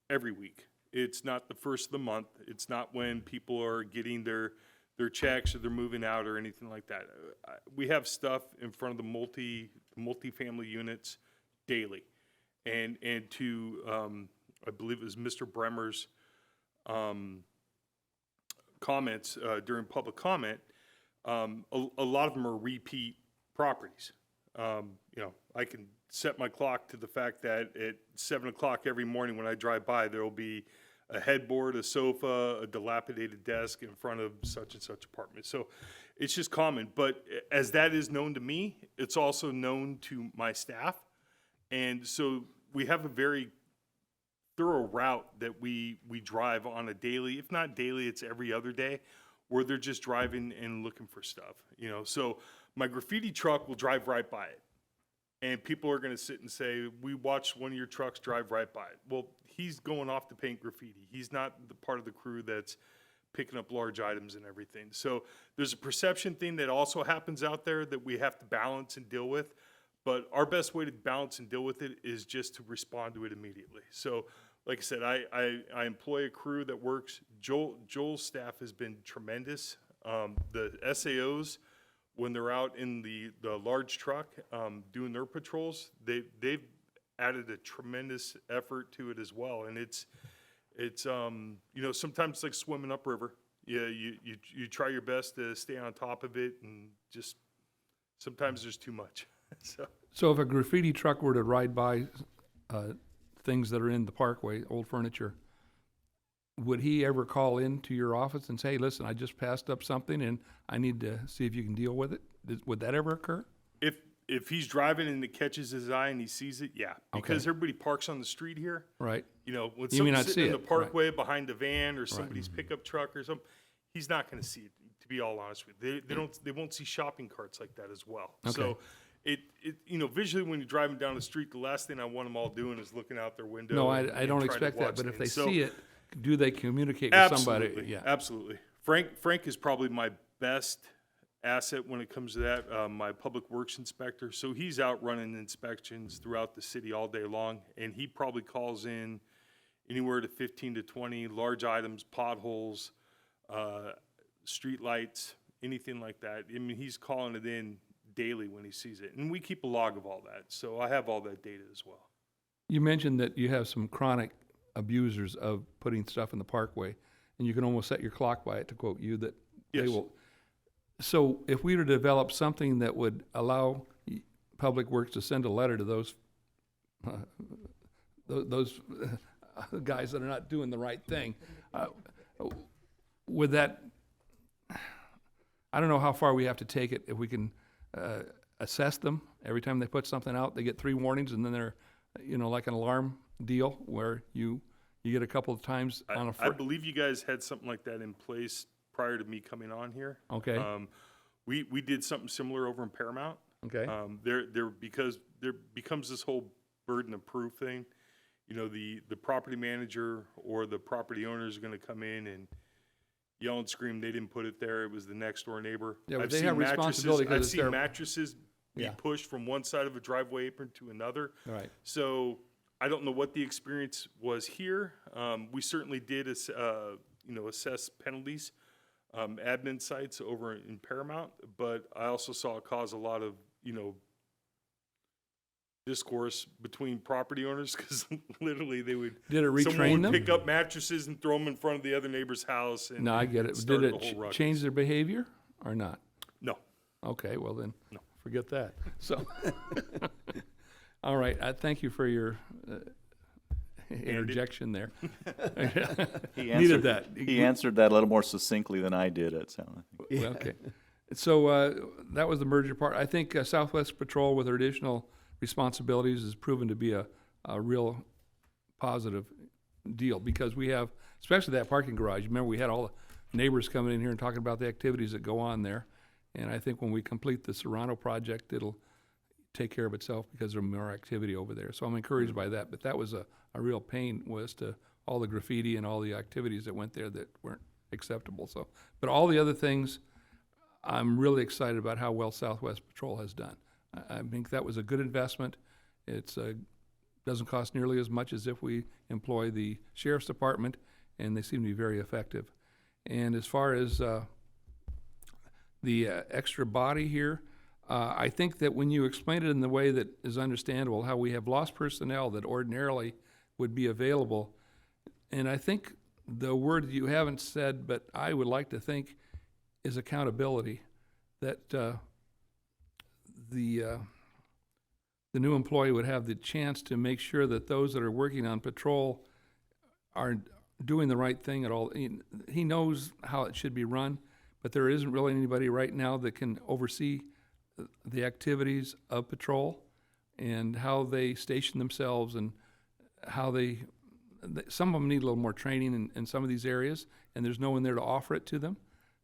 every week. It's not the first of the month. It's not when people are getting their checks or they're moving out or anything like that. We have stuff in front of the multi-family units daily. And to, I believe it was Mr. Bremer's comments during public comment, a lot of them are repeat properties. I can set my clock to the fact that at 7 o'clock every morning when I drive by, there will be a headboard, a sofa, a dilapidated desk in front of such and such apartment. So it's just common. But as that is known to me, it's also known to my staff. And so we have a very thorough route that we drive on a daily, if not daily, it's every other day, where they're just driving and looking for stuff. So my graffiti truck will drive right by it. And people are going to sit and say, we watched one of your trucks drive right by it. Well, he's going off to paint graffiti. He's not the part of the crew that's picking up large items and everything. So there's a perception thing that also happens out there that we have to balance and deal with. But our best way to balance and deal with it is just to respond to it immediately. So like I said, I employ a crew that works. Joel's staff has been tremendous. The SAOs, when they're out in the large truck doing their patrols, they've added a tremendous effort to it as well. And it's sometimes it's like swimming upriver. Yeah, you try your best to stay on top of it, and just sometimes there's too much. So if a graffiti truck were to ride by things that are in the parkway, old furniture, would he ever call into your office and say, listen, I just passed up something and I need to see if you can deal with it? Would that ever occur? If he's driving and it catches his eye and he sees it, yeah. Because everybody parks on the street here. Right. When You may not someone's see sitting in it, the parkway behind a van or somebody's Right. pickup truck or something, he's not going to see it, to be all honest with you. They won't see shopping carts like that as well. Okay. So visually when you're driving down the street, the last thing I want them all doing is looking out their window. No, I and don't trying to expect that, watch but if they things. So- see it, do they communicate with somebody? Absolutely, Yeah. absolutely. Frank is probably my best asset when it comes to that, my public works inspector. So he's out running inspections throughout the city all day long, and he probably calls in anywhere to 15 to 20 large items, potholes, street lights, anything like that. I mean, he's calling it in daily when he sees it. And we keep a log of all that. So I have all that data as well. You mentioned that you have some chronic abusers of putting stuff in the parkway, and you can almost set your clock by it, to quote you, that they Yes. will. So if we were to develop something that would allow Public Works to send a letter to those guys that are not doing the right thing, would that, I don't know how far we have to take it. If we can assess them every time they put something out, they get 3 warnings, and then they're, like an alarm deal where you get a couple of times on a I believe you guys had something like that in place prior to me coming on here. Okay. We did something similar over in Paramount. Okay. Because there becomes this whole burden of proof thing. The property manager or the property owner is going to come in and yell and scream they didn't put it there. It was the next door neighbor. Yeah, but I've they seen have responsibility 'cause I've it's seen their- mattresses be Yeah. pushed from one side of a driveway apron to another. Right. So I don't know what the experience was here. We certainly did assess penalties, admin sites over in Paramount, but I also saw it cause a lot of discourse between property owners, because literally they would Did it retrain someone them? would pick up mattresses and throw them in front of the other neighbor's house. And No, I get it. Did start it the whole ruckus. change their behavior or not? No. Okay, well then, No. forget that. So, all right, thank you for your interjection there. He Needed that. He answered that a little more succinctly than I did, it sounded like. Well, okay. So that was the merger part. I think Southwest Patrol with their additional responsibilities has proven to be a real positive deal, because we have, especially that parking garage. Remember, we had all the neighbors coming in here and talking about the activities that go on there. And I think when we complete the Serrano project, it'll take care of itself because there's more activity over there. So I'm encouraged by that. But that was a real pain, was to all the graffiti and all the activities that went there that weren't acceptable. So, but all the other things, I'm really excited about how well Southwest Patrol has done. I think that was a good investment. It's done doesn't cost nearly as much as if we employ the sheriff's department, and they seem to be very effective. And as far as the extra body here, I think that when you explain it in the way that is understandable, how we have lost personnel that ordinarily would be available, and I think the word you haven't said, but I would like to think, is accountability. That the new employee would have the chance to make sure that those that are working on patrol are doing the right thing at all. He knows how it should be run, but there isn't really anybody right now that can oversee the activities of patrol and how they station themselves and how some of them need a little more training in some of these areas, and there's no one there to offer it to them.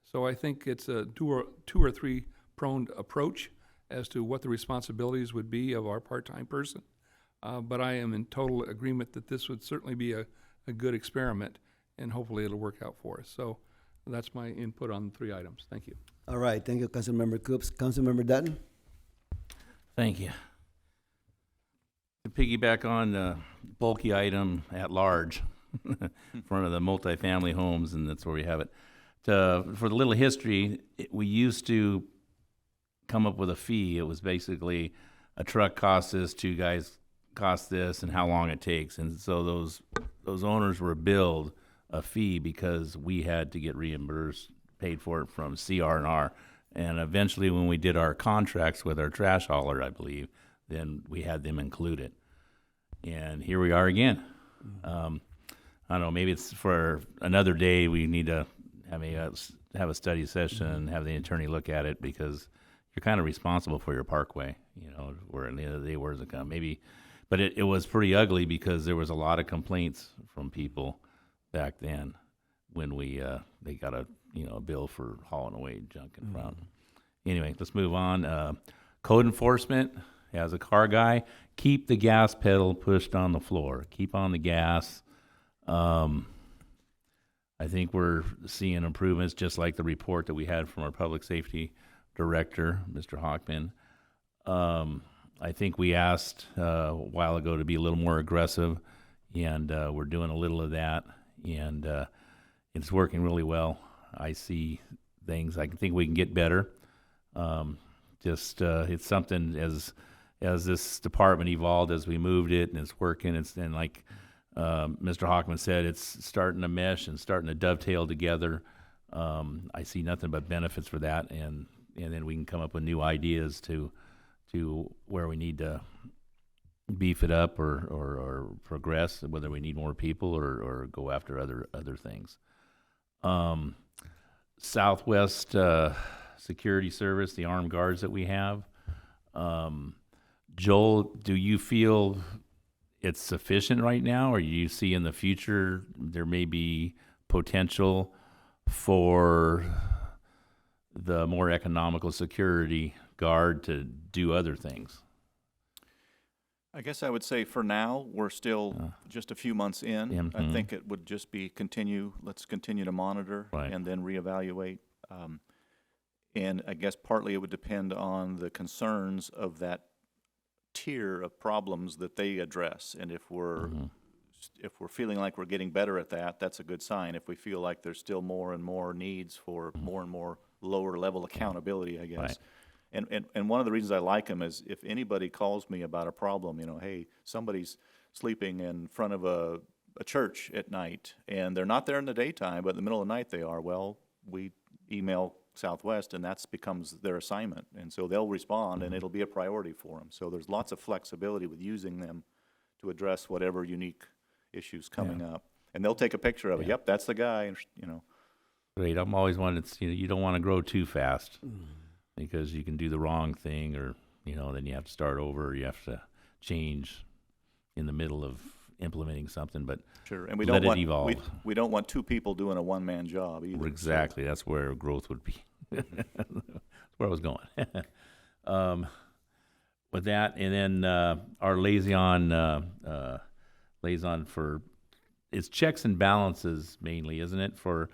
So I think it's a two or three pronged approach as to what the responsibilities would be of our part-time person. But I am in total agreement that this would certainly be a good experiment, and hopefully it'll work out for us. So that's my input on the 3 items. Thank you. All right, thank you, Councilmember Coops. Councilmember Dutton? Thank you. To piggyback on the bulky item at large, in front of the multifamily homes, and that's where we have it. For the little history, we used to come up with a fee. It was basically a truck costs this, 2 guys cost this, and how long it takes. And so those owners were billed a fee because we had to get reimbursed, paid for it from CR&R. And eventually, when we did our contracts with our trash hauler, I believe, then we had them include it. And here we are again. I don't know, maybe it's for another day. We need to have a study session, have the attorney look at it, because you're kind of responsible for your parkway, where at the end of the day, where does it come? Maybe, but it was pretty ugly because there was a lot of complaints from people back then when they got a bill for hauling away junk in front. Anyway, let's move on. Code enforcement, as a car guy, keep the gas pedal pushed on the floor. Keep on the gas. I think we're seeing improvements, just like the report that we had from our public safety director, Mr. Hockman. I think we asked a while ago to be a little more aggressive, and we're doing a little of that, and it's working really well. I see things. I think we can get better. It's something as this department evolved, as we moved it, and it's working. And like Mr. Hockman said, it's starting to mesh and starting to dovetail together. I see nothing but benefits for that, and then we can come up with new ideas to where we need to beef it up or progress, whether we need more people or go after other things. Southwest Security Service, the armed guards that we have. Joel, do you feel it's sufficient right now, or you see in the future there may be potential for the more economical security guard to do other things? I guess I would say for now, we're still just a few months in. I think it would just be let's continue to monitor and then reevaluate. And I guess partly it would depend on the concerns of that tier of problems that they address. And if we're feeling like we're getting better at that, that's a good sign. If we feel like there's still more and more needs for more and more lower level accountability, I guess. Right. And one of the reasons I like them is if anybody calls me about a problem, hey, somebody's sleeping in front of a church at night, and they're not there in the daytime, but in the middle of the night they are. Well, we email Southwest, and that becomes their assignment. And so they'll respond, and it'll be a priority for them. So there's lots of flexibility with using them to address whatever unique issues coming up. And they'll take a picture of it. Yep, that's the guy, Great. I'm always wanting to, you don't want to grow too fast. Because you can do the wrong thing, or then you have to start over, or you have to change in the middle of implementing something. But sure, and we let don't it evolve. We don't want 2 people doing a one-man job either. Exactly, so that's where growth would be. That's where I was going. With that, and then our liaison for it's checks and balances mainly, isn't it? For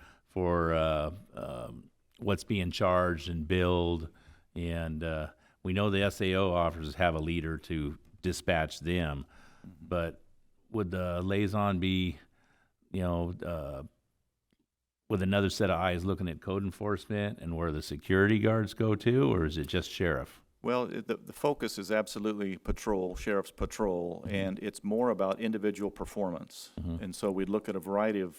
what's being charged and billed, and we know the SAO officers have a leader to dispatch them, but would the liaison be, with another set of eyes looking at code enforcement and where the security guards go to, or is it just sheriff? Well, the focus is absolutely patrol, sheriff's patrol, and it's more about individual performance. And so we'd look at a variety of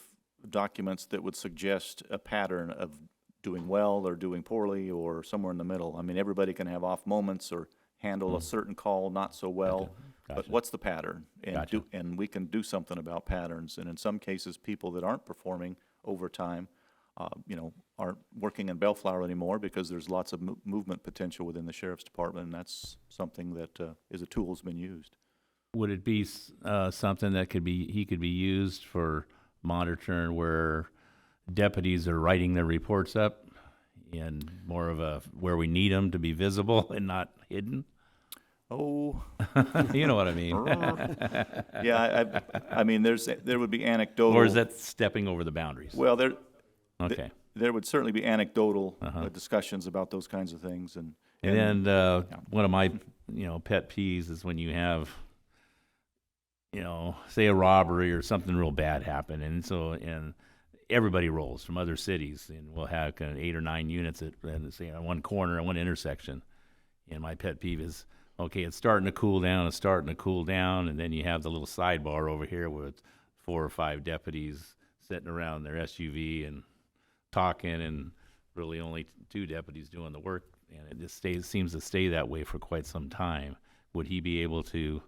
documents that would suggest a pattern of doing well or doing poorly or somewhere in the middle. I mean, everybody can have off moments or handle a certain call not so well, but what's the pattern? And and we can do something about patterns. And in some cases, people that aren't performing over time, aren't working in Bellflower anymore because there's lots of movement potential within the sheriff's department, and that's something that is a tool that's been used. Would it be something that could be used for monitoring where deputies are writing their reports up and more of a where we need them to be visible and not hidden? Oh, you know what I mean. Yeah, I mean, there would be anecdotal. Or is that stepping over the boundaries? Well, okay. There would certainly be anecdotal discussions about those kinds of things, and one of my pet peeves is when you have say a robbery or something real bad happen, and everybody rolls from other cities, and we'll have kind of 8 or 9 units at say on one corner at one intersection, and my pet peeve is, okay, it's starting to cool down, and then you have the little sidebar over here with 4 or 5 deputies sitting around their SUV and talking, and really only 2 deputies doing the work, and it just seems to stay that way for quite some time. Would he be able to,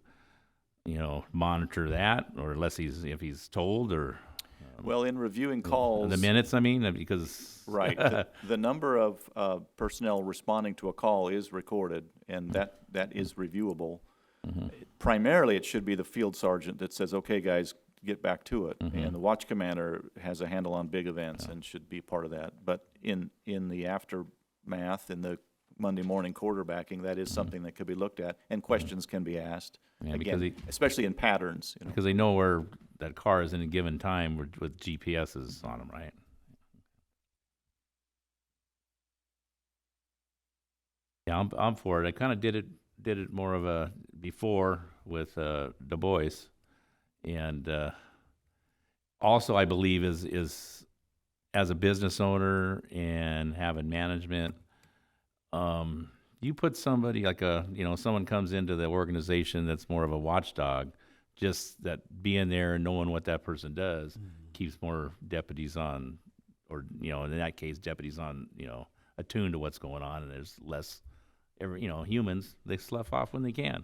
monitor that, or if he's told, or? Well, in reviewing calls, the minutes, I mean, because right, the number of personnel responding to a call is recorded, and that is reviewable. Primarily, it should be the field sergeant that says, "Okay, guys, get back to it," and the watch commander has a handle on big events and should be part of that. But in the aftermath, in the Monday morning quarterbacking, that is something that could be looked at, and questions can be asked. Again, especially in patterns. Because they know where that car is in a given time with GPSs on them, right? Yeah, I'm for it. I kind of did it more of a before with Du Bois, and also I believe is as a business owner and having management, you put somebody like someone comes into the organization that's more of a watchdog, just that being there and knowing what that person does keeps more deputies on, or in that case deputies on, attuned to what's going on, and there's less humans, they slough off when they can.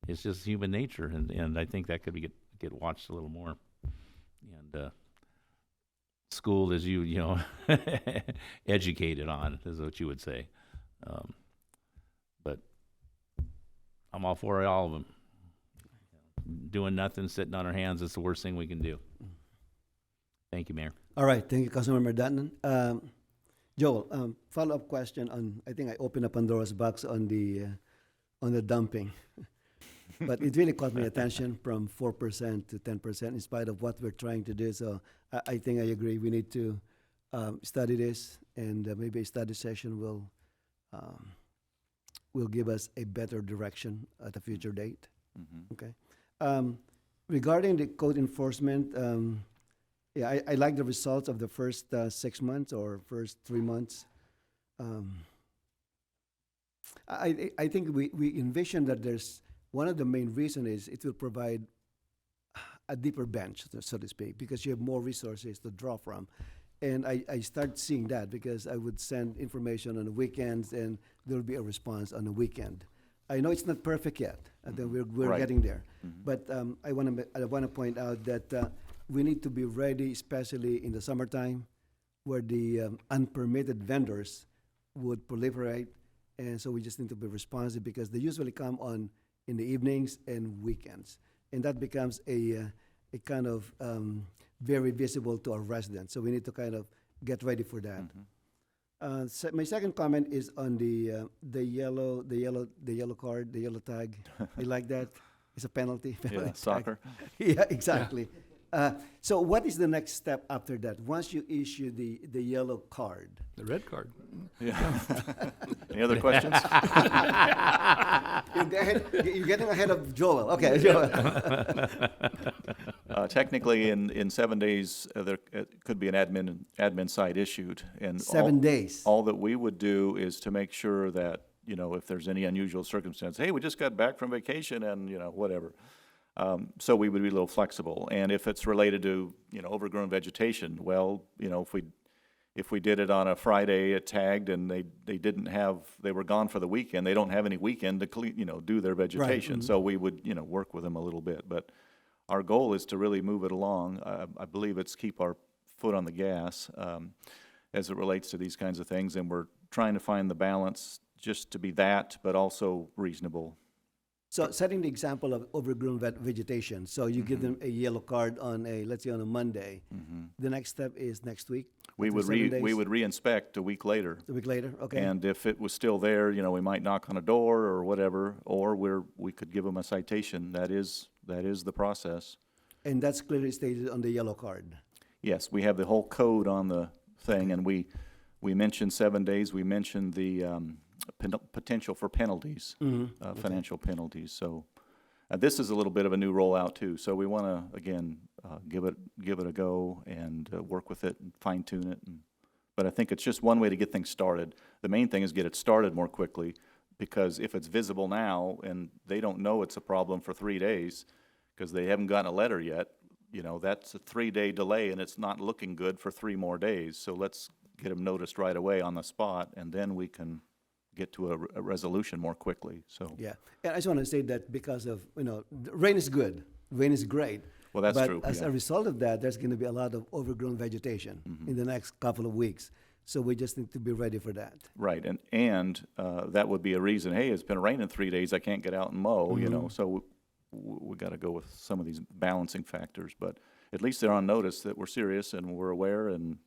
It's just human nature, and I think that could get watched a little more, and schooled, as you educated on, is what you would say. But I'm all for all of them. Doing nothing, sitting on our hands, is the worst thing we can do. Thank you, Mayor. All right, thank you, Councilmember Dutton. Joel, follow-up question on, I think I opened up Pandora's box on the dumping. But it really caught my attention from 4% to 10% in spite of what we're trying to do. So I think I agree. We need to study this, and maybe a study session will give us a better direction at a future date. Okay. Regarding the code enforcement, I like the results of the first 6 months or first 3 months. I think we envision that there's one of the main reasons is it will provide a deeper bench, so to speak, because you have more resources to draw from. And I start seeing that because I would send information on the weekends, and there will be a response on the weekend. I know it's not perfect yet, and then we're getting there. But I want to point out that we need to be ready, especially in the summertime, where the unpermitted vendors would proliferate, and so we just need to be responsive because they usually come on in the evenings and weekends, and that becomes a kind of very visible to our residents. So we need to kind of get ready for that. My second comment is on the yellow card, the yellow tag. I like that. It's a penalty. Yeah, soccer. Yeah, exactly. So what is the next step after that? Once you issue the yellow card, The red card. Yeah. Any other questions? You're getting ahead of Joel. Okay, Joel. Technically, in 7 days, there could be an admin site issued. And 7 days. All that we would do is to make sure that, you know, if there's any unusual circumstance, hey, we just got back from vacation and, you know, whatever. So we would be a little flexible. And if it's related to, you know, overgrown vegetation, well, you know, if we did it on a Friday, it tagged, and they were gone for the weekend, they don't have any weekend to clean, you know, do their vegetation. Right. So we would, you know, work with them a little bit. But our goal is to really move it along. I believe it's keep our foot on the gas as it relates to these kinds of things, and we're trying to find the balance just to be that, but also reasonable. So setting the example of overgrown vegetation, so you give them a yellow card on let's say on a Monday. The next step is next week? We after would 7 days? we would re-inspect a week later. A week later, okay. And if it was still there, you know, we might knock on a door or whatever, or we could give them a citation. That is the process. And that's clearly stated on the yellow card. Yes, we have the whole code on the thing, and we mentioned 7 days. We mentioned the potential for penalties, financial penalties. So this is a little bit of a new rollout too. So we want to again give it a go and work with it and fine tune it. But I think it's just one way to get things started. The main thing is get it started more quickly, because if it's visible now and they don't know it's a problem for 3 days because they haven't gotten a letter yet, you know, that's a 3-day delay and it's not looking good for 3 more days. So let's get them noticed right away on the spot, and then we can get to a resolution more quickly. So Yeah, and I just want to say that because of, you know, rain is good, rain is great. Well, that's but true, as yeah. a result of that, there's going to be a lot of overgrown vegetation in the next couple of weeks. So we just need to be ready for that. right, and that would be a reason. Hey, it's been raining 3 days. I can't get out and mow. You know, so we got to go with some of these balancing factors. But at least they're on notice that we're serious and we're aware, and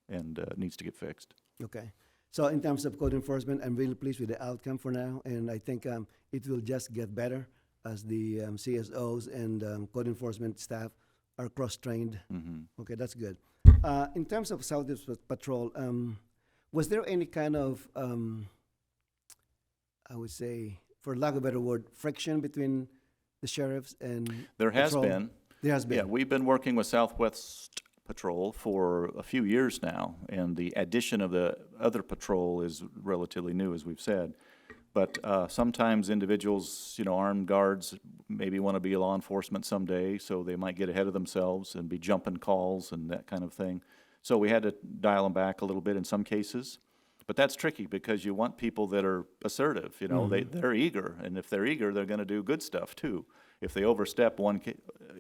it needs to get fixed. Okay. So in terms of code enforcement, I'm really pleased with the outcome for now, and I think it will just get better as the CSOs and code enforcement staff are cross-trained. Okay, that's good. In terms of Southeast Patrol, was there any kind of, I would say, for lack of a better word, friction between the sheriffs and There has Patrol? been. There has been. Yeah, we've been working with Southwest Patrol for a few years now, and the addition of the other patrol is relatively new, as we've said. But sometimes individuals, you know, armed guards, maybe want to be law enforcement someday, so they might get ahead of themselves and be jumping calls and that kind of thing. So we had to dial them back a little bit in some cases. But that's tricky because you want people that are assertive, you know, they're eager, and if they're eager, they're going to do good stuff too. If they overstep one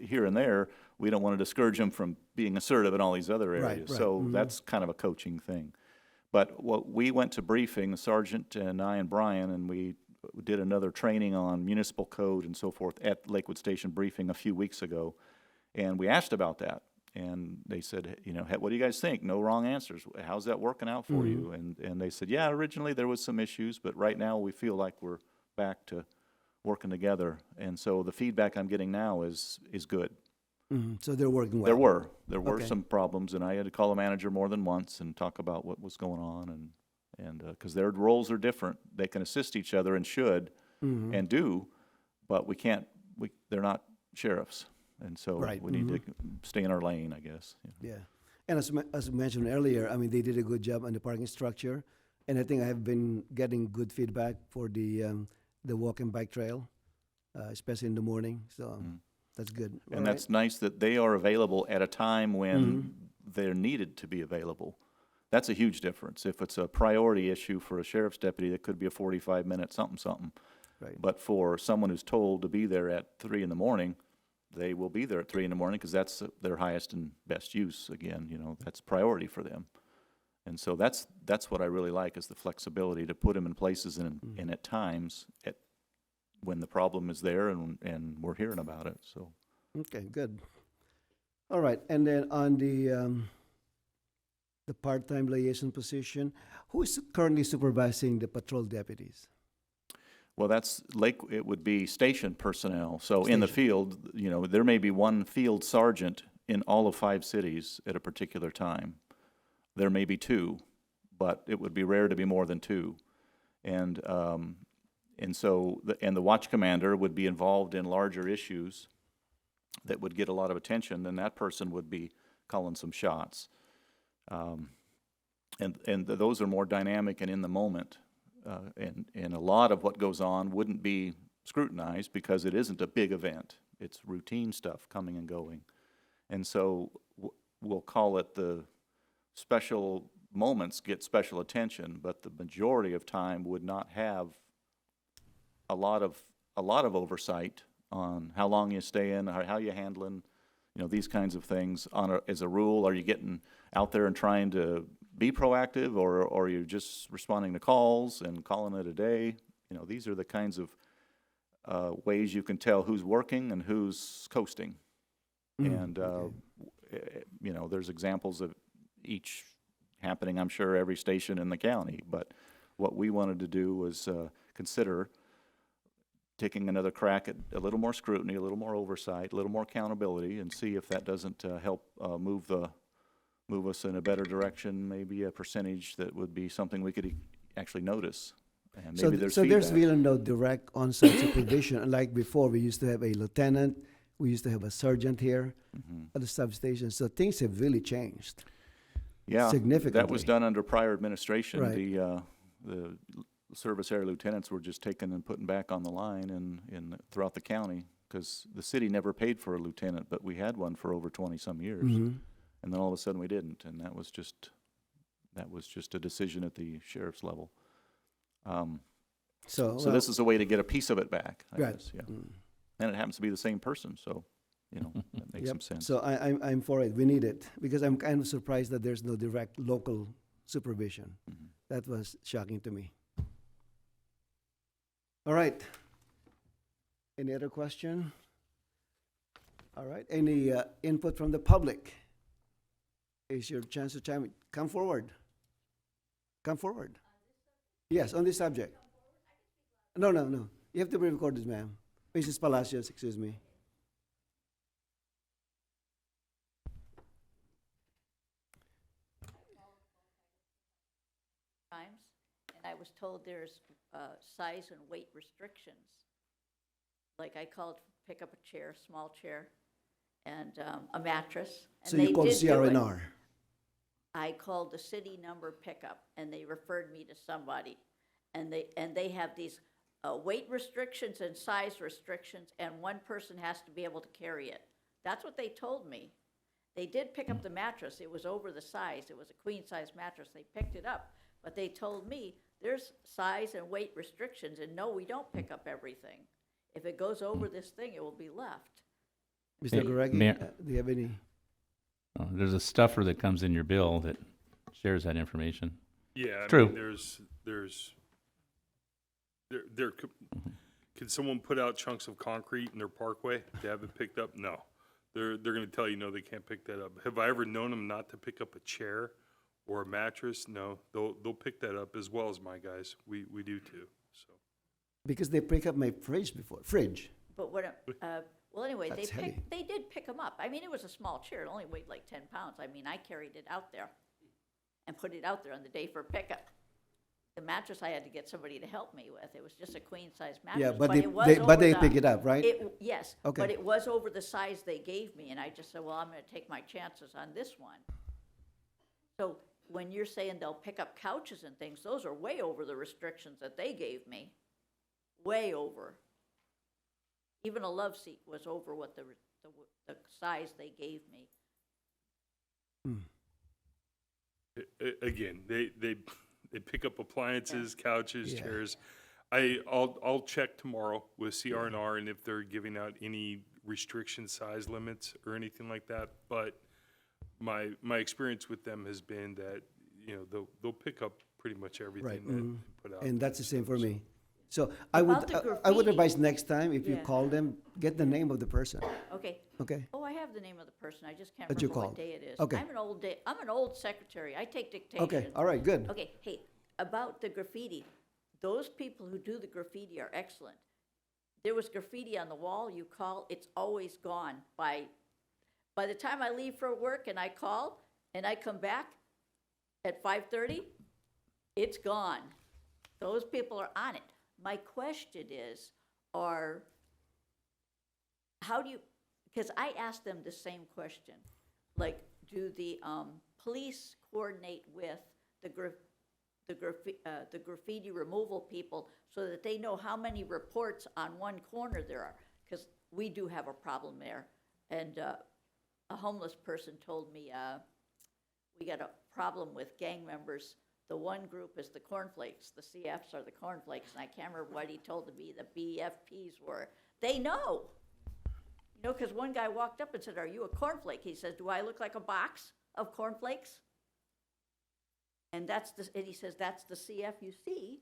here and there, we don't want to discourage them from being assertive in all these other areas. right. So that's kind of a coaching thing. But we went to briefing, the sergeant and I and Brian, and we did another training on municipal code and so forth at Lakewood Station briefing a few weeks ago, and we asked about that. And they said, you know, what do you guys think? No wrong answers. How's that working out for you? And they said, yeah, originally there was some issues, but right now we feel like we're back to working together. And so the feedback I'm getting now is good. So they're working well. There were Okay. some problems, and I had to call the manager more than once and talk about what was going on, and because their roles are different. They can assist each other and should and do, but we can't. They're not sheriffs, and so Right. we need to stay in our lane, I guess. Yeah. And as mentioned earlier, I mean, they did a good job on the parking structure, and I think I have been getting good feedback for the walk and bike trail, especially in the morning. So that's good. All And right. that's nice that they are available at a time when they're needed to be available. That's a huge difference. If it's a priority issue for a sheriff's deputy, that could be a 45-minute something. Right. But for someone who's told to be there at 3 in the morning, they will be there at 3 in the morning because that's their highest and best use. Again, you know, that's priority for them. And so that's what I really like, is the flexibility to put them in places and at times when the problem is there and we're hearing about it. So. Okay, good. All right, and then on the part-time liaison position, who is currently supervising the patrol deputies? Well, it would be station personnel. So in the field, you know, there may be one field sergeant in all of 5 cities at a particular time. There may be 2, but it would be rare to be more than 2. And, and so, and the watch commander would be involved in larger issues that would get a lot of attention, then that person would be calling some shots. And those are more dynamic and in the moment. And a lot of what goes on wouldn't be scrutinized because it isn't a big event. It's routine stuff coming and going. And so we'll call it the special moments get special attention, but the majority of time would not have a lot of oversight on how long you stay in, how you handling, these kinds of things. As a rule, are you getting out there and trying to be proactive, or are you just responding to calls and calling it a day? These are the kinds of ways you can tell who's working and who's coasting. And, there's examples of each happening, I'm sure, every station in the county. But what we wanted to do was consider taking another crack at a little more scrutiny, a little more oversight, a little more accountability, and see if that doesn't help move us in a better direction, maybe a percentage that would be something we could actually notice. And maybe there's really no direct on-site supervision. Unlike before, we used to have a lieutenant, we used to have a sergeant here at the substation. So things have really changed. Yeah, significantly. that was done under prior administration. Right. The service area lieutenants were just taken and putting back on the line throughout the county, because the city never paid for a lieutenant, but we had one for over 20-some years. Mm-hmm. And then all of a sudden we didn't, and that was just a decision at the sheriff's level. So this is a way to get a piece of it back, I Right. guess, yeah. And it happens to be the same person, so, that makes some sense. So I'm for it. We need it, because I'm kind of surprised that there's no direct local supervision. Mhm. That was shocking to me. All right. Any other question? All right. Any input from the public? Is your chance to chime in. Come forward. Come forward. Yes, on this subject. No. You have to be recorded, ma'am. Mrs. Palacios, excuse me. Times, and I was told there's size and weight restrictions. Like I called, pick up a chair, small chair, and a mattress. And So you call did do it. CRNR. I called the city number pickup, and they referred me to somebody. And they have these weight restrictions and size restrictions, and one person has to be able to carry it. That's what they told me. They did pick up the mattress. It was over the size. It was a queen-size mattress. They picked it up. But they told me there's size and weight restrictions, and no, we don't pick up everything. If it goes over this thing, it will be left. Mr. Garegi, do you have any? There's a stuffer that comes in your bill that shares that information. Yeah, True. Can someone put out chunks of concrete in their parkway to have it picked up? No. They're going to tell you, no, they can't pick that up. Have I ever known them not to pick up a chair or a mattress? No, they'll pick that up, as well as my guys. We do too, so. Because they pick up my fridge before. Fridge. But what, well, anyway, That's heavy. they did pick them up. I mean, it was a small chair. It only weighed like 10 pounds. I mean, I carried it out there and put it out there on the day for pickup. The mattress I had to get somebody to help me with. It was just a queen-size mattress. Yeah, but it was they over pick it up, right? Yes, Okay. but it was over the size they gave me, and I just said, well, I'm going to take my chances on this one. So when you're saying they'll pick up couches and things, those are way over the restrictions that they gave me. Way over. Even a love seat was over what the size they gave me. Again, they pick up appliances, couches, chairs. I'll check tomorrow with CRNR and if they're giving out any restriction size limits or anything like that. But my experience with them has been that they'll pick up pretty much everything Right. that they put out. And that's the same for me. So I About would the I would graffiti. advise next time if you Yeah. call them, get the name of the person. Okay. Okay. Oh, I have the name of the person. I just can't That you remember what called. day it is. Okay. I'm an old secretary. I take dictation. Okay. All right. Good. Okay, hey, about the graffiti, those people who do the graffiti are excellent. There was graffiti on the wall, you call, it's always gone. By the time I leave for work and I call, and I come back at 5:30, it's gone. Those people are on it. My question is, how do you, because I asked them the same question, like, do the police coordinate with the graffiti removal people so that they know how many reports on one corner there are? Because we do have a problem there. And a homeless person told me we got a problem with gang members. The one group is the cornflakes. The CFs are the cornflakes. And I can't remember what he told me the BFPs were. They know. You know, because one guy walked up and said, "Are you a cornflake?" He says, "Do I look like a box of cornflakes?" And he says, "That's the CF you see."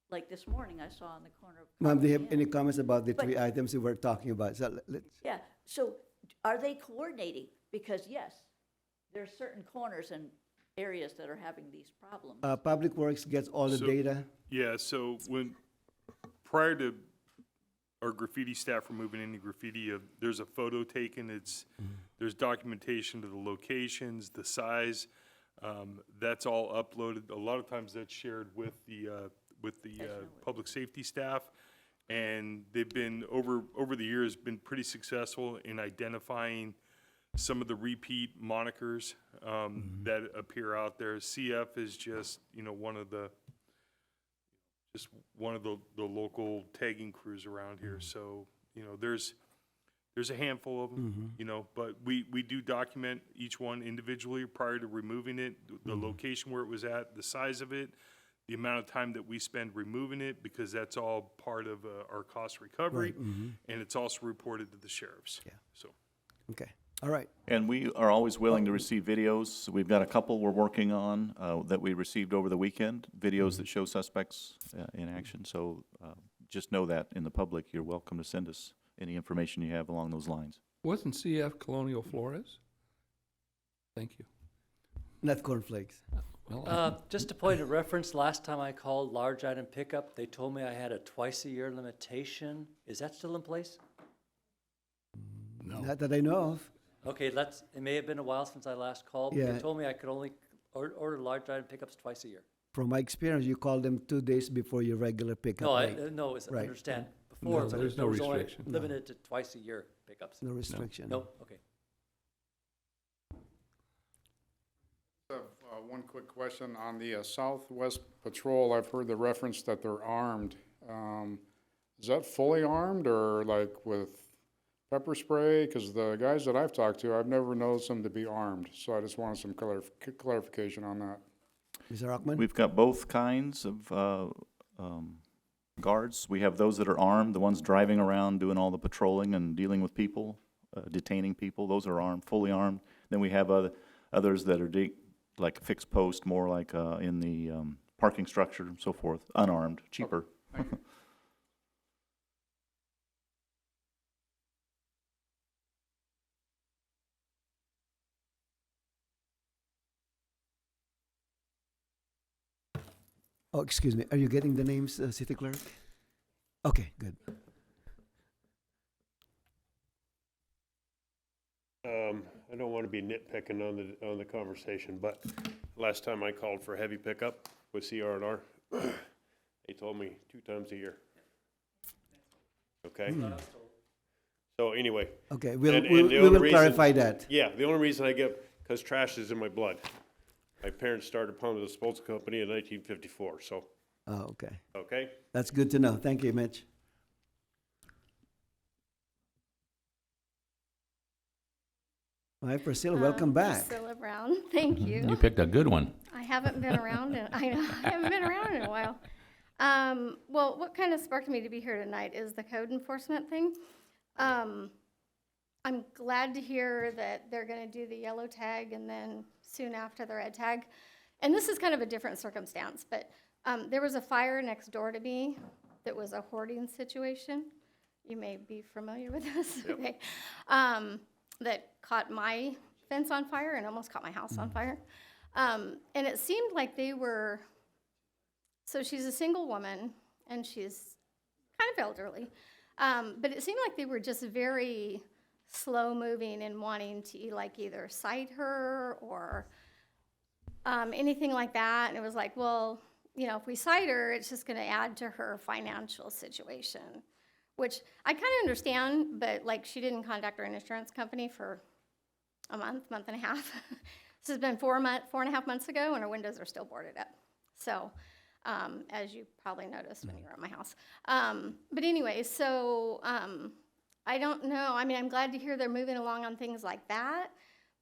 Like this morning, I saw on the corner of. Ma'am, do you have Colony any comments about the But- three items we were talking about? So let's, Yeah, so are they coordinating? Because yes, there are certain corners and areas that are having these problems. Public Works gets all the So- data. Yeah, so prior to our graffiti staff removing any graffiti, there's a photo taken, there's documentation to the locations, the size, that's all uploaded. A lot of times that's shared with the public safety staff, and they've been, over the years, been pretty successful in identifying some of the repeat monikers that appear out there. CF is just, one of the local tagging crews around here. So, there's a handful of them, but we do document each one individually prior to removing it, the location where it was at, the size of it, the amount of time that we spend removing it, because that's all part of our cost recovery, and it's also reported to the sheriffs. Yeah. So. Okay, all right. And we are always willing to receive videos. We've got a couple we're working on that we received over the weekend, videos that show suspects in action. So just know that in the public, you're welcome to send us any information you have along those lines. Wasn't CF Colonial Flores? Thank you. Not cornflakes. Well, Just a point of reference, last time I called large item pickup, they told me I had a twice-a-year limitation. Is that still in place? no. Not that I know of. Okay, it may have been a while since I last called, but Yeah. they told me I could only order large item pickups twice a year. From my experience, you call them 2 days before your regular pickup. No, Right? no, it's, Right. understand, before, No, but there's it no was only restriction. limited to twice a year pickups. No restriction. No, okay. One quick question on the Southwest Patrol. I've heard the reference that they're armed. Is that fully armed or like with pepper spray? Because the guys that I've talked to, I've never noticed them to be armed. So I just wanted some clarification on that. Mr. Rockman? We've got both kinds of guards. We have those that are armed, the ones driving around doing all the patrolling and dealing with people, detaining people. Those are armed, fully armed. Then we have others that are like a fixed post, more like in the parking structure and so forth, unarmed, cheaper. Thank you. Oh, excuse me. Are you getting the names, City Clerk? Okay, good. I don't want to be nitpicking on the conversation, but last time I called for heavy pickup with CR&R, they told me 2 times a year. Okay? So anyway. Okay, and we the will only reason- clarify that. Yeah, the only reason I get, because trash is in my blood. My parents started Palm Disposal Company in 1954, so, Oh, okay. okay? That's good to know. Thank you, Mitch. Hi, Priscilla, welcome back. Priscilla Brown, thank you. You picked a good one. I haven't been around, I know, I haven't been around in a while. Well, what kind of sparked me to be here tonight is the code enforcement thing. I'm glad to hear that they're gonna do the yellow tag and then soon after the red tag. And this is kind of a different circumstance, but there was a fire next door to me that was a hoarding situation. You may be familiar with this, okay? That caught my fence on fire and almost caught my house on fire. And it seemed like they were, so she's a single woman and she's kind of elderly. But it seemed like they were just very slow moving and wanting to like either cite her or anything like that. And it was like, well, you know, if we cite her, it's just going to add to her financial situation, which I kind of understand, but like she didn't contact her insurance company for a month and a half. This has been 4.5 months ago, and her windows are still boarded up. So, as you probably noticed when you were at my house. But anyway, so I don't know. I mean, I'm glad to hear they're moving along on things like that,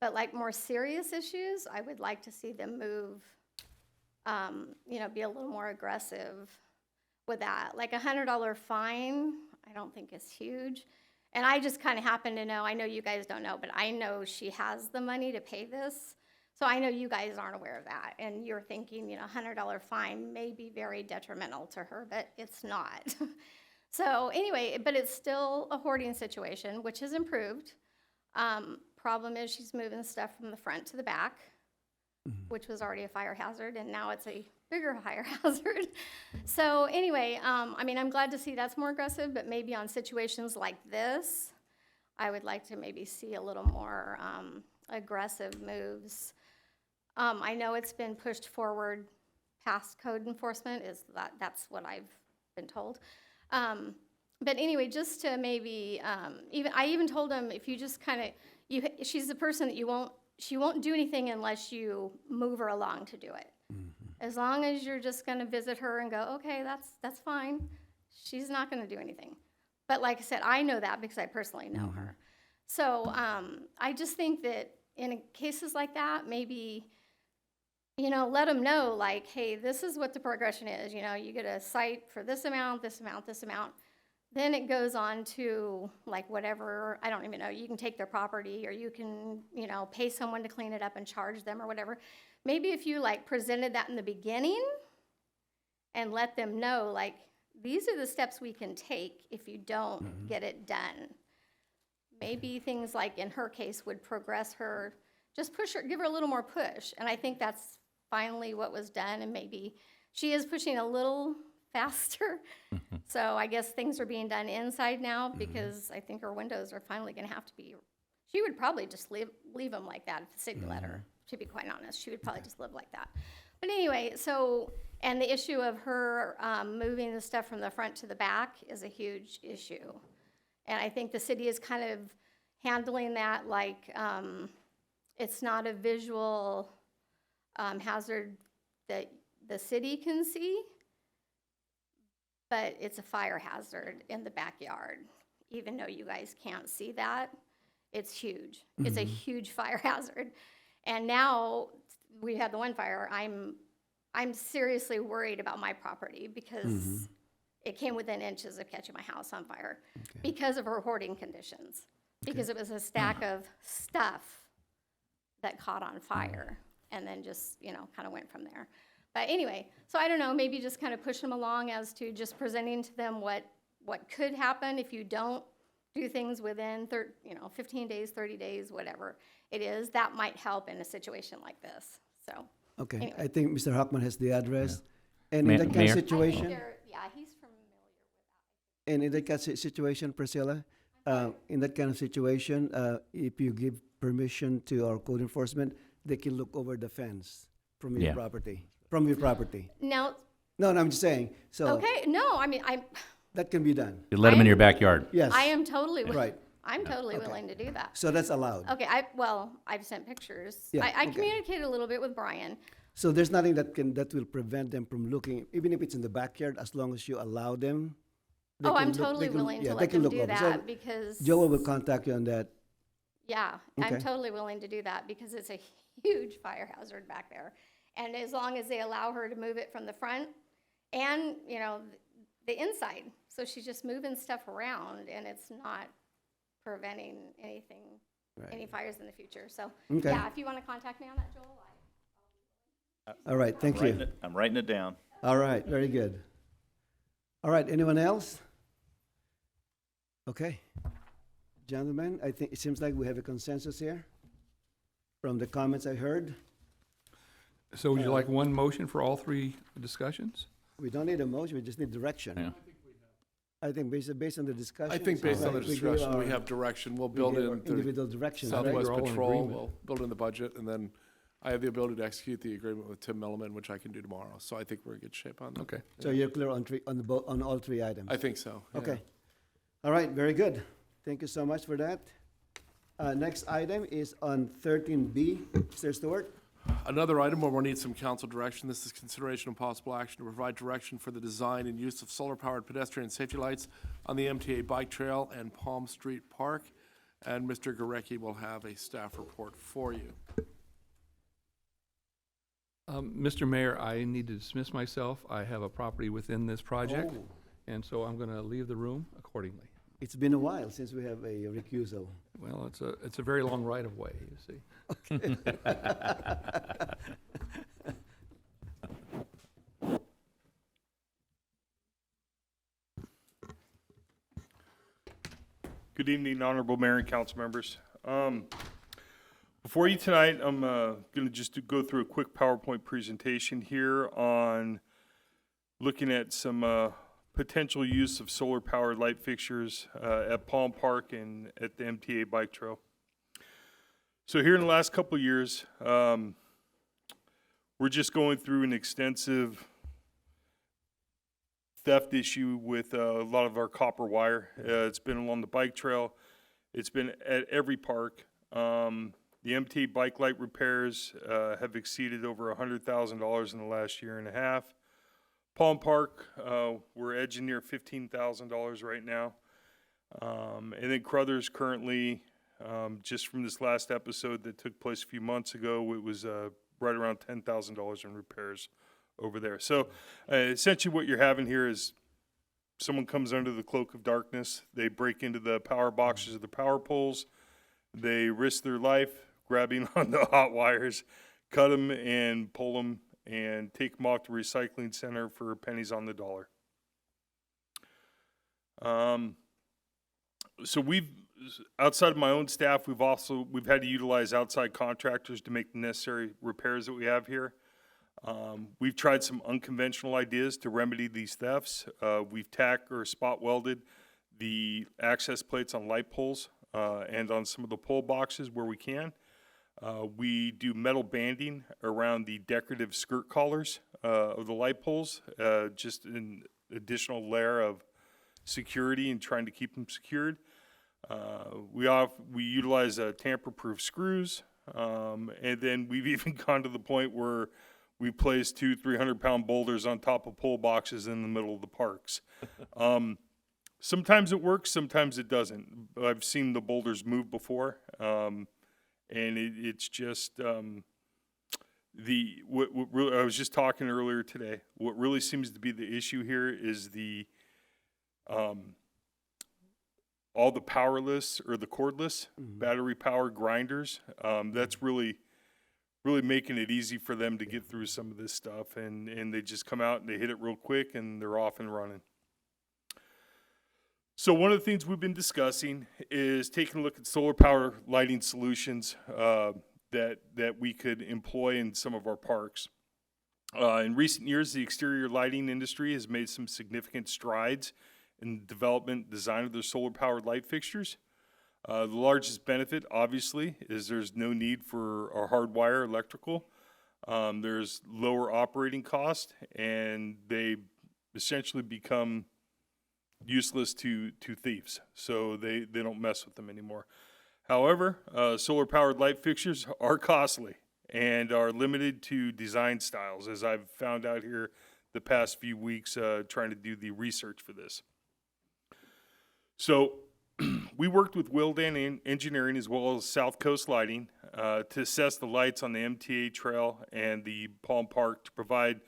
but like more serious issues, I would like to see them move, you know, be a little more aggressive with that. Like $100 fine, I don't think is huge. And I just kind of happen to know, I know you guys don't know, but I know she has the money to pay this. So I know you guys aren't aware of that. And you're thinking, you know, $100 fine may be very detrimental to her, but it's not. So anyway, but it's still a hoarding situation, which has improved. Problem is she's moving stuff from the front to the back, which was already a fire hazard, and now it's a bigger fire hazard. So anyway, I mean, I'm glad to see that's more aggressive, but maybe on situations like this, I would like to maybe see a little more aggressive moves. I know it's been pushed forward past code enforcement, that's what I've been told. But anyway, just to maybe, I even told him if you just kind of, she's the person that she won't do anything unless you move her along to do it. As long as you're just gonna visit her and go, okay, that's fine. She's not gonna do anything. But like I said, I know that because I personally know her. So I just think that in cases like that, maybe, you know, let them know, like, hey, this is what the progression is. You know, you get a cite for this amount, this amount, this amount. Then it goes on to, like, whatever, I don't even know, you can take their property or you can, you know, pay someone to clean it up and charge them or whatever. Maybe if you, like, presented that in the beginning and let them know, like, these are the steps we can take if you don't get it done. Maybe things like, in her case, would progress her, just push her, give her a little more push. And I think that's finally what was done, and maybe she is pushing a little faster. So I guess things are being done inside now because I think her windows are finally going to have to be, she would probably just leave them like that if the city let her, to be quite honest. She would probably just live like that. But anyway, so, and the issue of her moving the stuff from the front to the back is a huge issue. And I think the city is kind of handling that like it's not a visual hazard that the city can see, but it's a fire hazard in the backyard. Even though you guys can't see that, it's huge. It's a huge fire hazard. And now we had the one fire, I'm seriously worried about my property because it came within inches of catching my house on fire because of her hoarding conditions. Because it was a stack of stuff that caught on fire and then just, you know, kind of went from there. But anyway, so I don't know, maybe just kind of push them along as to just presenting to them what could happen if you don't do things within 15 days, 30 days, whatever it is. That might help in a situation like this. So Okay, anyway. I think Mr. Hockman has the address. And in that kind of I think situation, he's familiar with that. and in that kind of situation, Priscilla, in that kind of situation, if you give permission to our code enforcement, they can look over the fence from your property. From your property. Now, No, I'm just saying. So okay, no, I mean, that can be done. You let them in your backyard. Yes. I am totally Right. I'm totally willing to do that. So that's allowed. Okay, I've sent pictures. Yeah, I okay. communicated a little bit with Brian. So there's nothing that will prevent them from looking, even if it's in the backyard, as long as you allow them. they Oh, can I'm look- totally they can- willing yeah, to they let can them look do over. So that because, Joel will contact you on that. yeah, Okay. I'm totally willing to do that because it's a huge fire hazard back there. And as long as they allow her to move it from the front and, you know, the inside. So she's just moving stuff around and it's not preventing anything, any fires in the future. So, Okay. yeah, if you want to contact me on that, Joel, All right, thank you. I'm writing it down. All right, very good. All right, anyone else? Okay. Gentlemen, I think it seems like we have a consensus here from the comments I heard. So would you like one motion for all three discussions? We don't need a motion, we just need direction. Yeah. I think based on the discussion. I think based on the we give discussion, we our- have direction. We'll we build give our in the individual directions. Sounds like right? Southwest we're all in Patrol, agreement. we'll build in the budget, and then I have the ability to execute the agreement with Tim Milliman, which I can do tomorrow. So I think we're in good shape on that. Okay. So you're clear on all three items? I think so. yeah. Okay. All right, very good. Thank you so much for that. Next item is on 13B. Mr. Stewart? Another item where we'll need some council direction. This is consideration of possible action to provide direction for the design and use of solar-powered pedestrian safety lights on the MTA Bike Trail and Palm Street Park. And Mr. Gurecki will have a staff report for you. Mr. Mayor, I need to dismiss myself. I have a property within this project, and so I'm going to leave the room accordingly. It's been a while since we have a recusal. Well, it's a very long right-of-way, you see. Okay. Good evening, Honorable Mayor and council members. Before you tonight, I'm going to just go through a quick PowerPoint presentation here on looking at some potential use of solar-powered light fixtures at Palm Park and at the MTA Bike Trail. So here in the last couple of years, we're just going through an extensive theft issue with a lot of our copper wire. It's been along the bike trail. It's been at every park. The MTA bike light repairs have exceeded over $100,000 in the last year and a half. Palm Park, we're edging near $15,000 right now. And then Crothers currently, just from this last episode that took place a few months ago, it was right around $10,000 in repairs over there. So essentially what you're having here is someone comes under the cloak of darkness. They break into the power boxes of the power poles. They risk their life grabbing on the hot wires, cut them and pull them and take them off to recycling center for pennies on the dollar. So we've, outside of my own staff, we've had to utilize outside contractors to make the necessary repairs that we have here. We've tried some unconventional ideas to remedy these thefts. We've tacked or spot welded the access plates on light poles and on some of the pole boxes where we can. We do metal banding around the decorative skirt collars of the light poles, just an additional layer of security and trying to keep them secured. We utilize tamper-proof screws, and then we've even gone to the point where we place 300-pound boulders on top of pole boxes in the middle of the parks. Sometimes it works, sometimes it doesn't. I've seen the boulders move before, and it's just I was just talking earlier today. What really seems to be the issue here is the all the powerless or the cordless battery-powered grinders. That's really making it easy for them to get through some of this stuff, and they just come out and they hit it real quick and they're off and running. So one of the things we've been discussing is taking a look at solar power lighting solutions that we could employ in some of our parks. In recent years, the exterior lighting industry has made some significant strides in the development and design of their solar powered light fixtures. The largest benefit, obviously, is there's no need for a hardwire electrical. There's lower operating cost, and they essentially become useless to thieves, so they don't mess with them anymore. However, solar-powered light fixtures are costly and are limited to design styles, as I've found out here the past few weeks trying to do the research for this. So we worked with Willdan Engineering as well as South Coast Lighting to assess the lights on the MTA Trail and the Palm Park to provide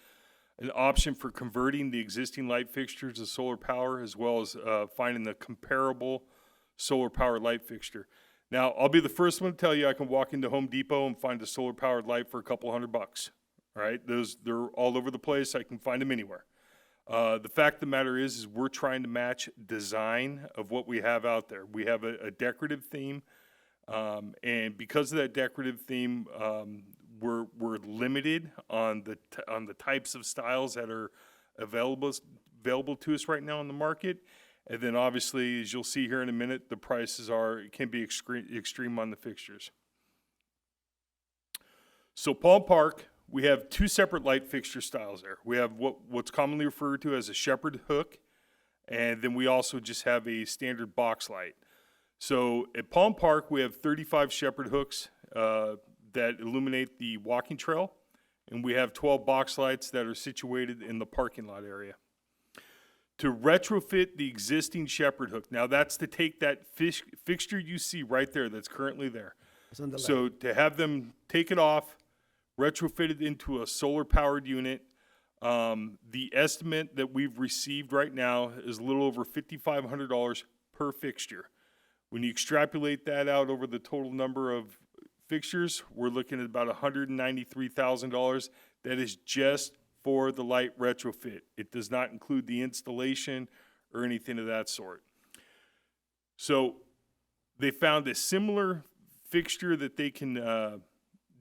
an option for converting the existing light fixtures to solar power, as well as finding the comparable solar powered light fixture. Now, I'll be the first one to tell you I can walk into Home Depot and find a solar powered light for a couple $100. All right, they're all over the place. I can find them anywhere. The fact of the matter is we're trying to match design of what we have out there. We have a decorative theme, and because of that decorative theme, we're limited on the types of styles that are available to us right now in the market. And then obviously, as you'll see here in a minute, the prices can be extreme on the fixtures. So Palm Park, we have two separate light fixture styles there. We have what's commonly referred to as a shepherd hook, and then we also just have a standard box light. So at Palm Park, we have 35 shepherd hooks that illuminate the walking trail, and we have 12 box lights that are situated in the parking lot area. To retrofit the existing shepherd hook, now that's to take that fixture you see right there that's currently there. It's on the So to have them take it off, retrofit it into a solar-powered unit, the estimate that we've received right now is a little over $5,500 per fixture. When you extrapolate that out over the total number of fixtures, we're looking at about $193,000. That is just for the light retrofit. It does not include the installation or anything of that sort. So they found a similar fixture that they can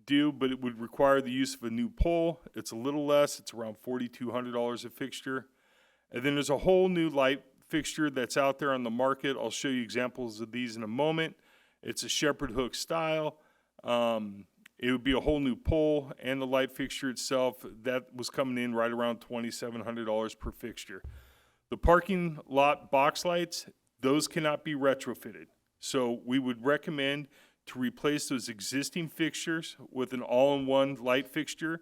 do, but it would require the use of a new pole. It's a little less. It's around $4,200 a fixture. And then there's a whole new light fixture that's out there on the market. I'll show you examples of these in a moment. It's a shepherd hook style. It would be a whole new pole and the light fixture itself. That was coming in right around $2,700 per fixture. The parking lot box lights, those cannot be retrofitted. So we would recommend to replace those existing fixtures with an all-in-one light fixture,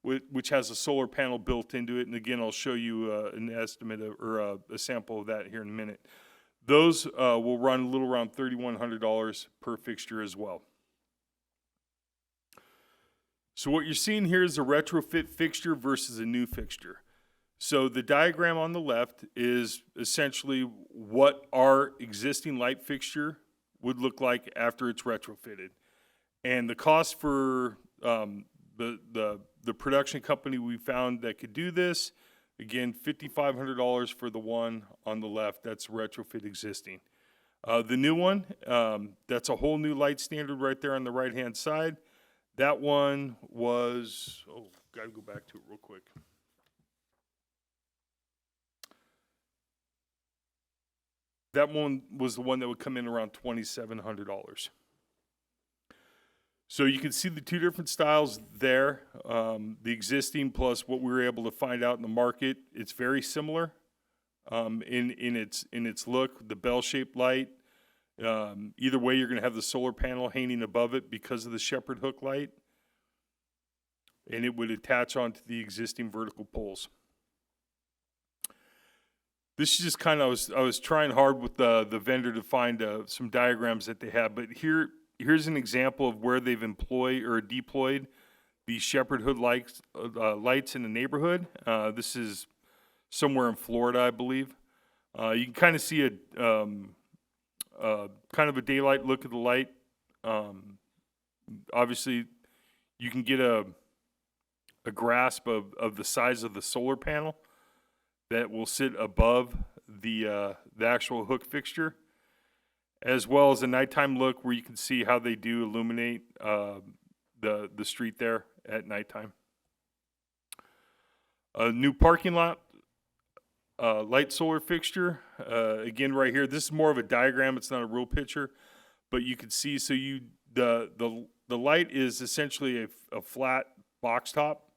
which has a solar panel built into it. And again, I'll show you an estimate or a sample of that here in a minute. Those will run a little around $3,100 per fixture as well. So what you're seeing here is a retrofit fixture versus a new fixture. So the diagram on the left is essentially what our existing light fixture would look like after it's retrofitted. And the cost for the production company we found that could do this, again, $5,500 for the one on the left, that's retrofit existing. The new one, that's a whole new light standard right there on the right-hand side. That one was, gotta go back to it real quick. That one was the one that would come in around $2,700. So you can see the two different styles there, the existing plus what we were able to find out in the market. It's very similar in its look, the bell-shaped light. Either way, you're going to have the solar panel hanging above it because of the shepherd hook light, and it would attach onto the existing vertical poles. This is just kind of, I was trying hard with the vendor to find some diagrams that they have, but here's an example of where they've employed or deployed the shepherd hook lights in the neighborhood. This is somewhere in Florida, I believe. You can kind of see kind of a daylight look at the light. Obviously, you can get a grasp of the size of the solar panel that will sit above the actual hook fixture, as well as a nighttime look where you can see how they do illuminate the street there at nighttime. A new parking lot light solar fixture. Again, right here, this is more of a diagram. It's not a real picture, but you can see. So the light is essentially a flat box top.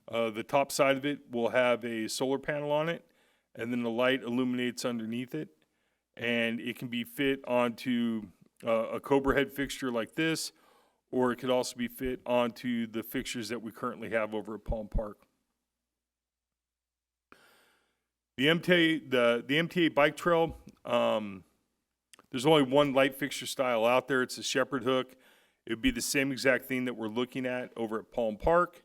The top side of it will have a solar panel on it, and then the light illuminates underneath it, and it can be fit onto a Cobra head fixture like this, or it could also be fit onto the fixtures that we currently have over at Palm Park. The MTA bike trail, there's only one light fixture style out there. It's a shepherd hook. It would be the same exact thing that we're looking at over at Palm Park.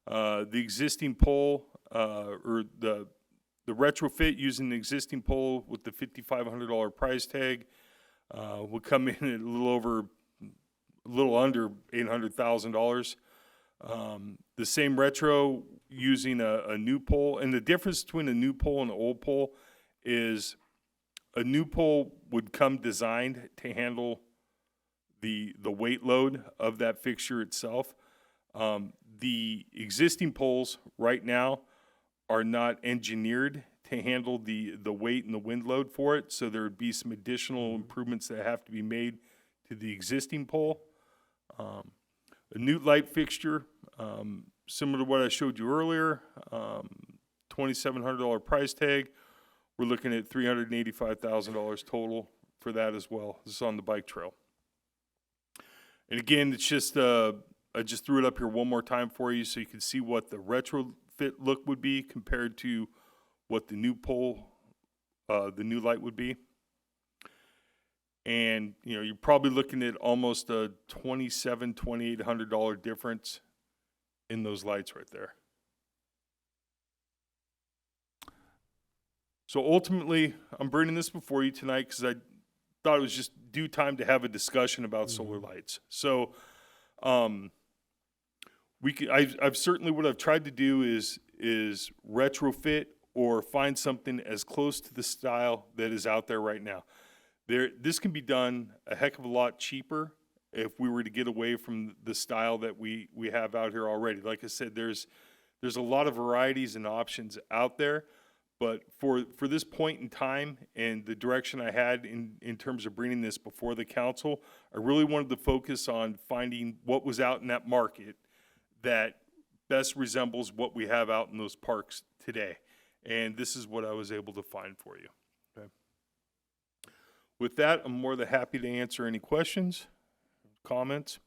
The existing pole, or the retrofit using the existing pole with the $5,500 price tag, would come in at a little under $800,000. The same retro using a new pole, and the difference between a new pole and an old pole is a new pole would come designed to handle the weight load of that fixture itself. The existing poles right now are not engineered to handle the weight and the wind load for it, so there would be some additional improvements that have to be made to the existing pole. A new light fixture, similar to what I showed you earlier, $2,700 price tag. We're looking at $385,000 total for that as well. This is on the bike trail. And again, it's just, I just threw it up here one more time for you so you can see what the retrofit look would be compared to what the new pole, the new light would be. And, you know, you're probably looking at almost a $2,800 difference in those lights right there. So ultimately, I'm bringing this before you tonight because I thought it was just due time to have a discussion about solar lights. So, I've certainly, what I've tried to do is retrofit or find something as close to the style that is out there right now. This can be done a heck of a lot cheaper if we were to get away from the style that we have out here already. Like I said, there's a lot of varieties and options out there, but for this point in time and the direction I had in terms of bringing this before the council, I really wanted to focus on finding what was out in that market that best resembles what we have out in those parks today. And this is what I was able to find for you. Okay. With that, I'm more than happy to answer any questions, comments.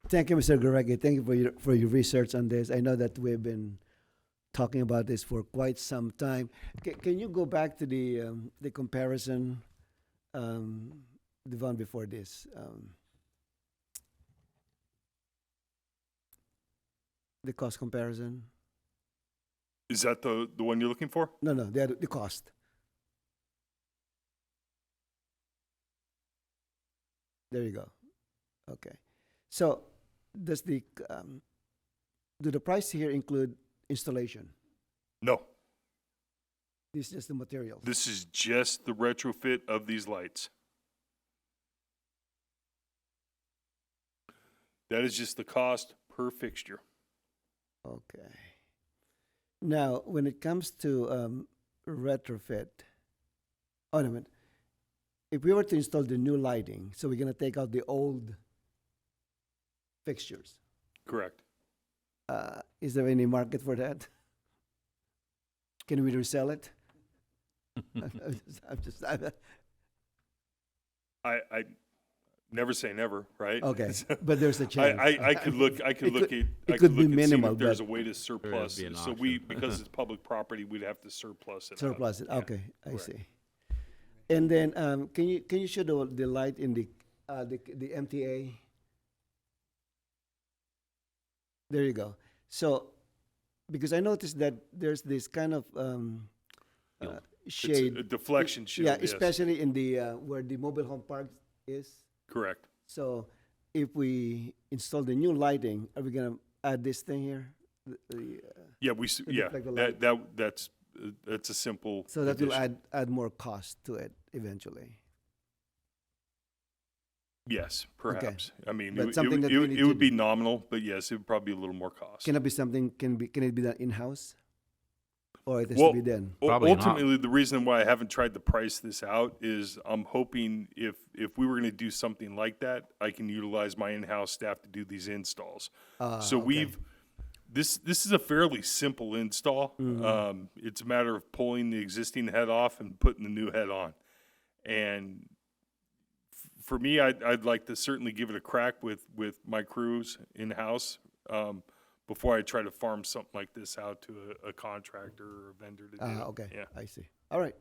Thank you, Mr. Garecki. Thank you for your research on this. I know that we've been talking about this for quite some time. Can you go back to the comparison, the one before this? The cost comparison? Is that the one you're looking for? No, the cost. There you go. Okay. So does do the price here include installation? No. This is just the materials. This is just the retrofit of these lights. That is just the cost per fixture. Okay. Now, when it comes to retrofit, oh, no, wait. If we were to install the new lighting, so we're going to take out the old fixtures. Correct. Is there any market for that? Can we resell it? I never say never, right? Okay, but there's a chance. I could look. I could look at. It could be and see minimal, if there's a but way to surplus. be an So because it's public property, we'd have to surplus it. surplus it. Yeah. Okay, I Correct. see. And then can you show the light in the MTA? There you go. So because I noticed that there's this kind of shade. It's a deflection shield. Yeah, yes. especially in the where the mobile home park is. Correct. So if we install the new lighting, are we gonna add this thing here? Yeah, to yeah. deflect the light? That's a simple. So that will addition. add more cost to it eventually. Yes, perhaps. I mean, But it, something that we need it would to be nominal, but yes, it would probably be a little more cost. Can it be something? Can it be done in house, or it has Well, to be done? Probably not. ultimately, the reason why I haven't tried to price this out is I'm hoping if we were going to do something like that, I can utilize my in-house staff to do these installs. So Okay. this is a fairly simple install. Mm-hmm. It's a matter of pulling the existing head off and putting the new head on. And for me, I'd like to certainly give it a crack with my crews in-house before I try to farm something like this out to a contractor or a vendor to do. Okay, Yeah. I see. All right,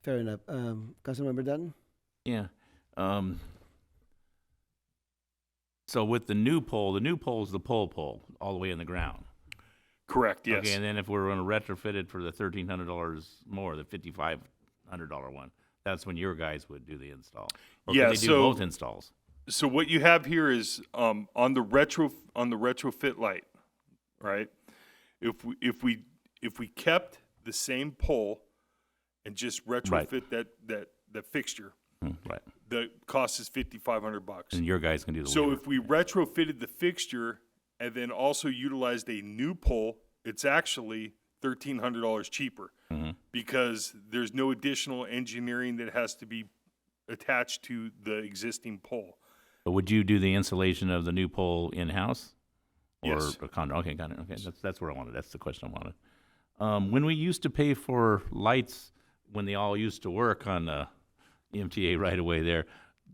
fair enough. Councilmember Dutton? Yeah. So with the new pole is the pole all the way in the ground. Correct, yes. Okay, and then if we're going to retrofit it for the $1,300 more, the $5,500 one, that's when your guys would do the install. Or Yeah, could they do so- both installs? So what you have here is on the retrofit light, right? If we kept the same pole and just retrofit that fixture, Right. the cost is $5,500. And your guys can do the So labor. if we retrofitted the fixture and then also utilized a new pole, it's actually $1,300 cheaper because there's no additional engineering that has to be attached to the existing pole. But would you do the installation of the new pole in-house? Or Yes. a condo? Okay, got it. Okay, that's where I wanted. That's the question I wanted. When we used to pay for lights, when they all used to work on the MTA right away there,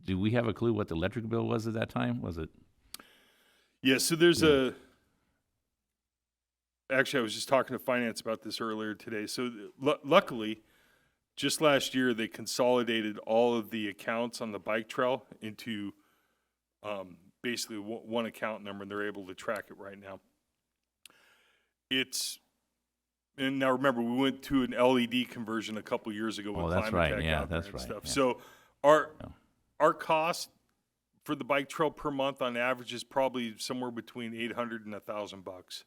do we have a clue what the electric bill was at that time? Was it? Yeah, so there's actually, I was just talking to finance about this earlier today. So luckily, just last year, they consolidated all of the accounts on the bike trail into basically one account number, and they're able to track it right now. And now remember, we went to an LED conversion a couple years ago with that's Climate right. Tech Yeah, out there that's and right. stuff. Yeah. So our cost for the bike trail per month on average is probably somewhere between $800 and $1,000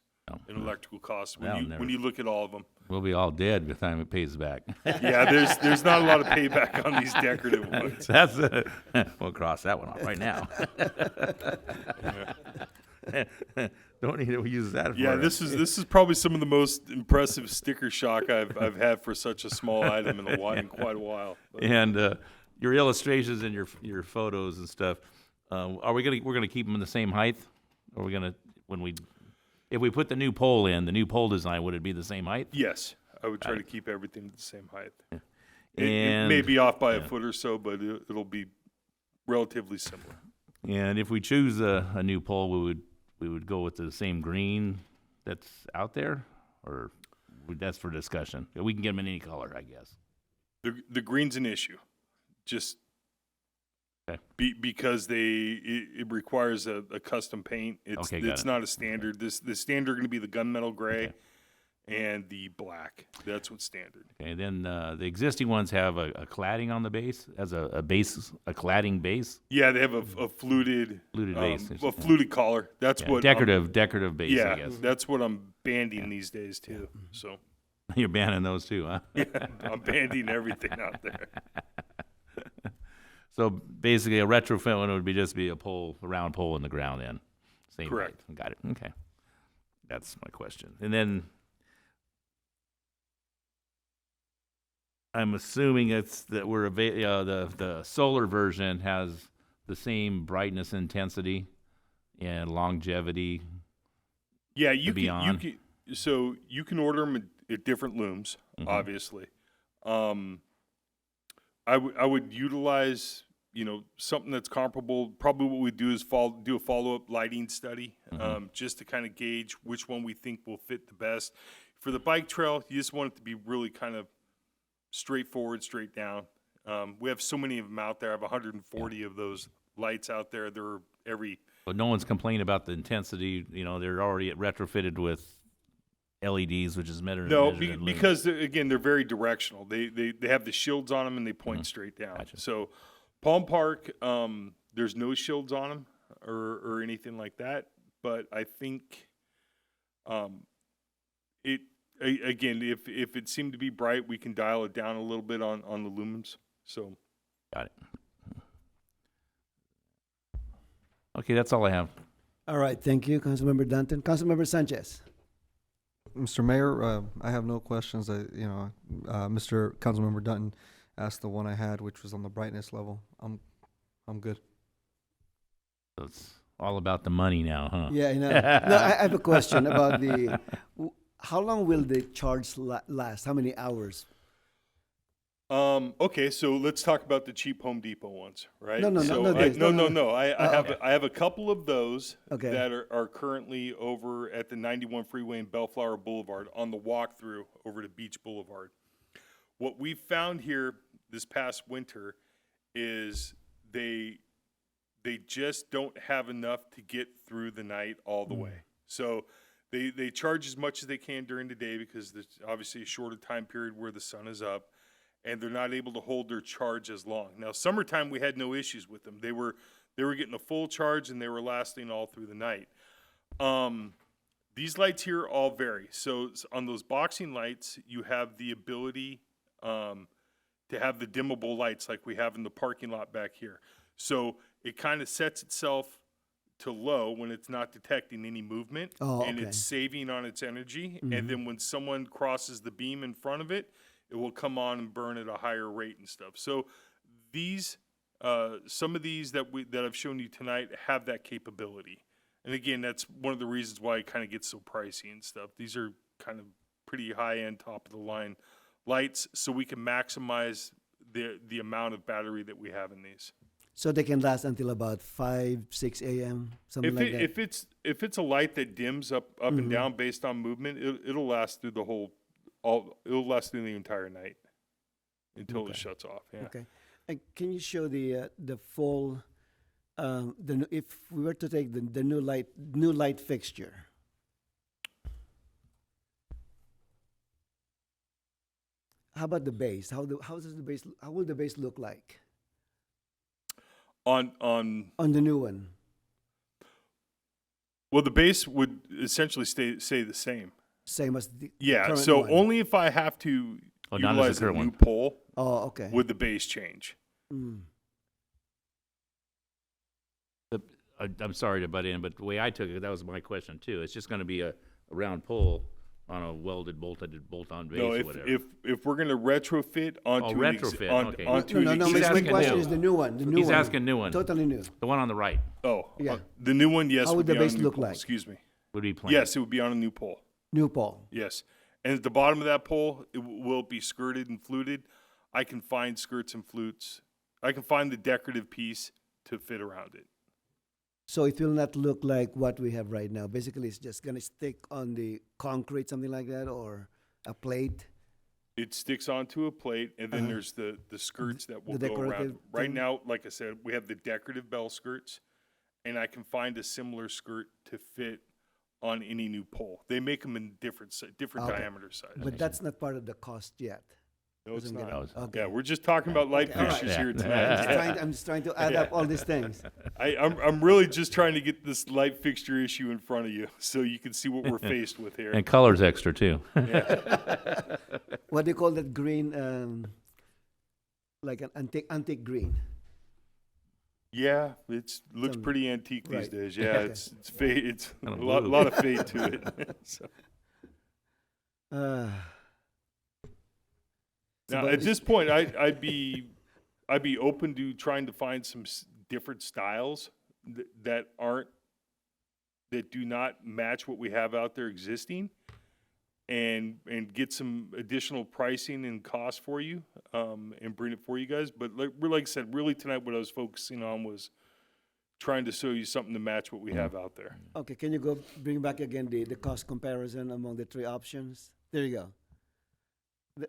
in electrical costs when you look at all of them. We'll be all dead by the time it pays back. Yeah, there's not a lot of payback on these decorative ones. We'll cross that one off right now. Don't need to use that. For Yeah, this is probably some of the most impressive sticker shock I've had for such a small item in quite a while. But. And your illustrations and your photos and stuff. We're gonna keep them in the same height? Or are we gonna if we put the new pole in, the new pole design, would it be the same height? Yes, I would try to keep everything the same height. Yeah. It may be off by a foot or so, but it'll be relatively similar. And if we choose a new pole, we would go with the same green that's out there, or that's for discussion. We can get them in any color, I guess. The green's an issue, just because it requires a custom paint. It's not a standard. The standard going to be the gunmetal gray and the black. That's what's standard. Okay, then the existing ones have a cladding on the base as a cladding base. Yeah, they have a fluted base. Fluted collar. That's what decorative base. Yeah, I guess that's what I'm banding these days too. So you're banning those too, huh? Yeah, I'm banding everything out there. So basically, a retrofit one would just be a round pole in the ground. Then, same correct. height. Got it. Okay, that's my question. And then I'm assuming it's that the solar version has the same brightness intensity and longevity. Yeah, you can. So you can order them at different looms, obviously. I would utilize something that's comparable. Probably what we do is do a follow-up lighting study, just to kind of gauge which one we think will fit the best. For the bike trail, you just want it to be really kind of straightforward, straight down. We have so many of them out there. I have 140 of those lights out there. They're every. But no one's complaining about the intensity. They're already retrofitted with LEDs, which is measured. Because again, they're very directional. They have the shields on them and they point straight down. Gotcha. So Palm Park, there's no shields on them or anything like that. But I think again, if it seemed to be bright, we can dial it down a little bit on the lumens. So got it. Okay, that's all I have. All right, thank you, Councilmember Danton. Councilmember Sanchez. Mr. Mayor, I have no questions. Mr. Councilmember Dutton asked the one I had, which was on the brightness level. I'm good. So it's all about the money now, huh? Yeah, I know. No, I have a question about how long will the charge last? How many hours? Okay, so let's talk about the cheap Home Depot ones, right? No. I have a couple of those Okay. that are currently over at the 91 freeway in Bellflower Boulevard on the walkthrough over to Beach Boulevard. What we found here this past winter is they just don't have enough to get through the night all the way. So they charge as much as they can during the day because there's obviously a shorter time period where the sun is up, and they're not able to hold their charge as long. Now, summertime, we had no issues with them. They were getting a full charge, and they were lasting all through the night. These lights here all vary. So on those boxing lights, you have the ability to have the dimmable lights like we have in the parking lot back here. So it kind of sets itself to low when it's not detecting any movement, and it's saving on its energy. And then when someone crosses the beam in front of it, it will come on and burn at a higher rate and stuff. So these Some of these that I've shown you tonight have that capability. And again, that's one of the reasons why it kind of gets so pricey and stuff. These are kind of pretty high-end, top-of-the-line lights, so we can maximize the amount of battery that we have in these. So they can last until about 5, 6 a.m., something like that? If it's a light that dims up and down based on movement, it'll last through it'll last through the entire night until it shuts off. Yeah. Okay. And can you show the full, if we were to take the new light fixture? How about the base? How will the base look like On the new one? Well, the base would essentially stay the same. Same as the Yeah. current So one. only if I have to Oh, not as utilize the a current new one. pole Oh, okay. would the base change. Mm. I'm sorry to butt in, but the way I took it, that was my question too. It's just gonna be a round pole on a welded, bolt-on base No, or whatever. if we're gonna retrofit onto retrofit, okay. onto No, an my existing question pole- is the new one. The new He's one. asking new one. Totally new. The one on the right Yeah. The new one, yes. How would be the on a base new look pole. like? Excuse me. would be plain. Yes, it would be on a new pole. New pole. Yes, and at the bottom of that pole, it will be skirted and fluted. I can find skirts and flutes. I can find the decorative piece to fit around it. So it will not look like what we have right now. Basically, it's just gonna stick on the concrete, something like that, or a plate. It sticks onto a plate, and then there's the skirts that will The go around. decorative Right thing? now, like I said, we have the decorative bell skirts, and I can find a similar skirt to fit on any new pole. They make them in different Okay. diameter sizes. But that's not part of the cost yet. No, it's Doesn't get not. it. Okay. Yeah, we're just talking about light Okay, all right. fixtures Yeah. here I'm tonight. just trying to add up all these things. I'm really just trying to get this light fixture issue in front of you so you can see what we're faced with here. And color's extra too. What do you call that green? Like an antique green. Yeah, it looks Some- pretty antique these right. days. Yeah, Okay. it's fade. It's a Kinda lot, blue. lot of fade to it. So, now, but at this point, I'd be open to trying to find some different styles that do not match what we have out there existing, and get some additional pricing and cost for you, and bring it for you guys. But like I said, really tonight, what I was focusing on was trying to show you something to match what we have out there. Okay, can you bring back again the cost comparison among the three options? There you go.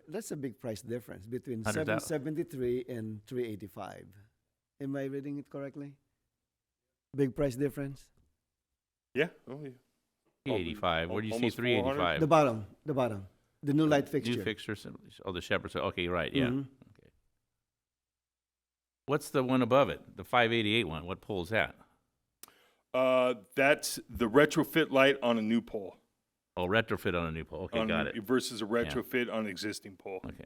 That's a big price difference between 100,000. 773 and 385. Am I reading it correctly? Big price difference? Yeah. Oh, yeah. 385. Where do you see Almost 400? 385? The bottom, the new light fixture. New fixtures. Oh, the Shepherd's. Okay, you're right. Yeah. Mhm. Okay. What's the one above it? The 588 one. What pole is that? That's the retrofit light on a new pole. Oh, retrofit on a new pole. Okay, got it. Versus a retrofit on an existing pole. Okay.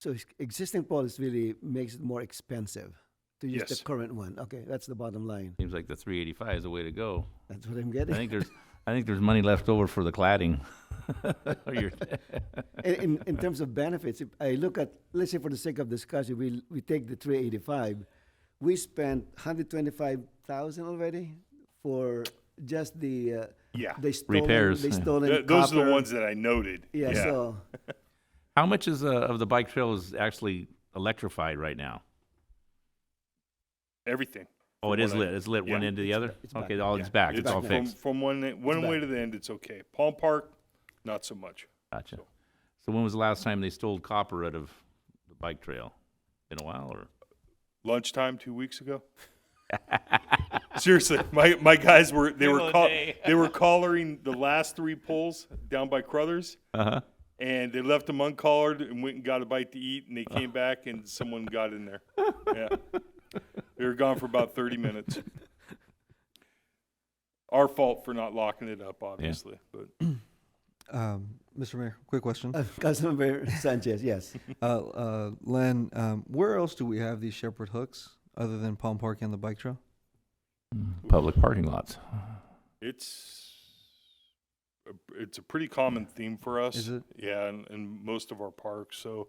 So existing poles really makes it more expensive to use Yes. the current one. Okay, that's the bottom line. Seems like the 385 is the way to go. That's what I'm I getting. think there's money left over for the cladding. Or you're- in terms of benefits, if I look at, let's say for the sake of discussion, we take the 385, we spent 125,000 already for just the Yeah. the stolen, Repairs. the stolen Those are the copper. ones that I noted. Yeah, so How much of the bike trail is actually electrified right now? Everything. Oh, it From is what I- lit. It's lit one yeah. end to the other? it's back. Okay, all it's back. It's all back from, fixed. from one way back. to the end, it's okay. Palm Park, not so much. Gotcha. So when was the last time they stole copper out of the bike trail? Been a while, or? Lunchtime 2 weeks ago. Seriously, my guys were collaring the last 3 poles down by Crothers, Uh-huh. and they left them uncollared and went and got a bite to eat, and they came back and someone got in there. Yeah, they were gone for about 30 minutes. Our fault for not locking it up, obviously, but. Mr. Mayor, quick question. Councilmember Sanchez, yes. Len, where else do we have these shepherd hooks other than Palm Park and the bike trail? Public parking lots. It's a pretty common theme for us. Is it? Yeah, in most of our parks. So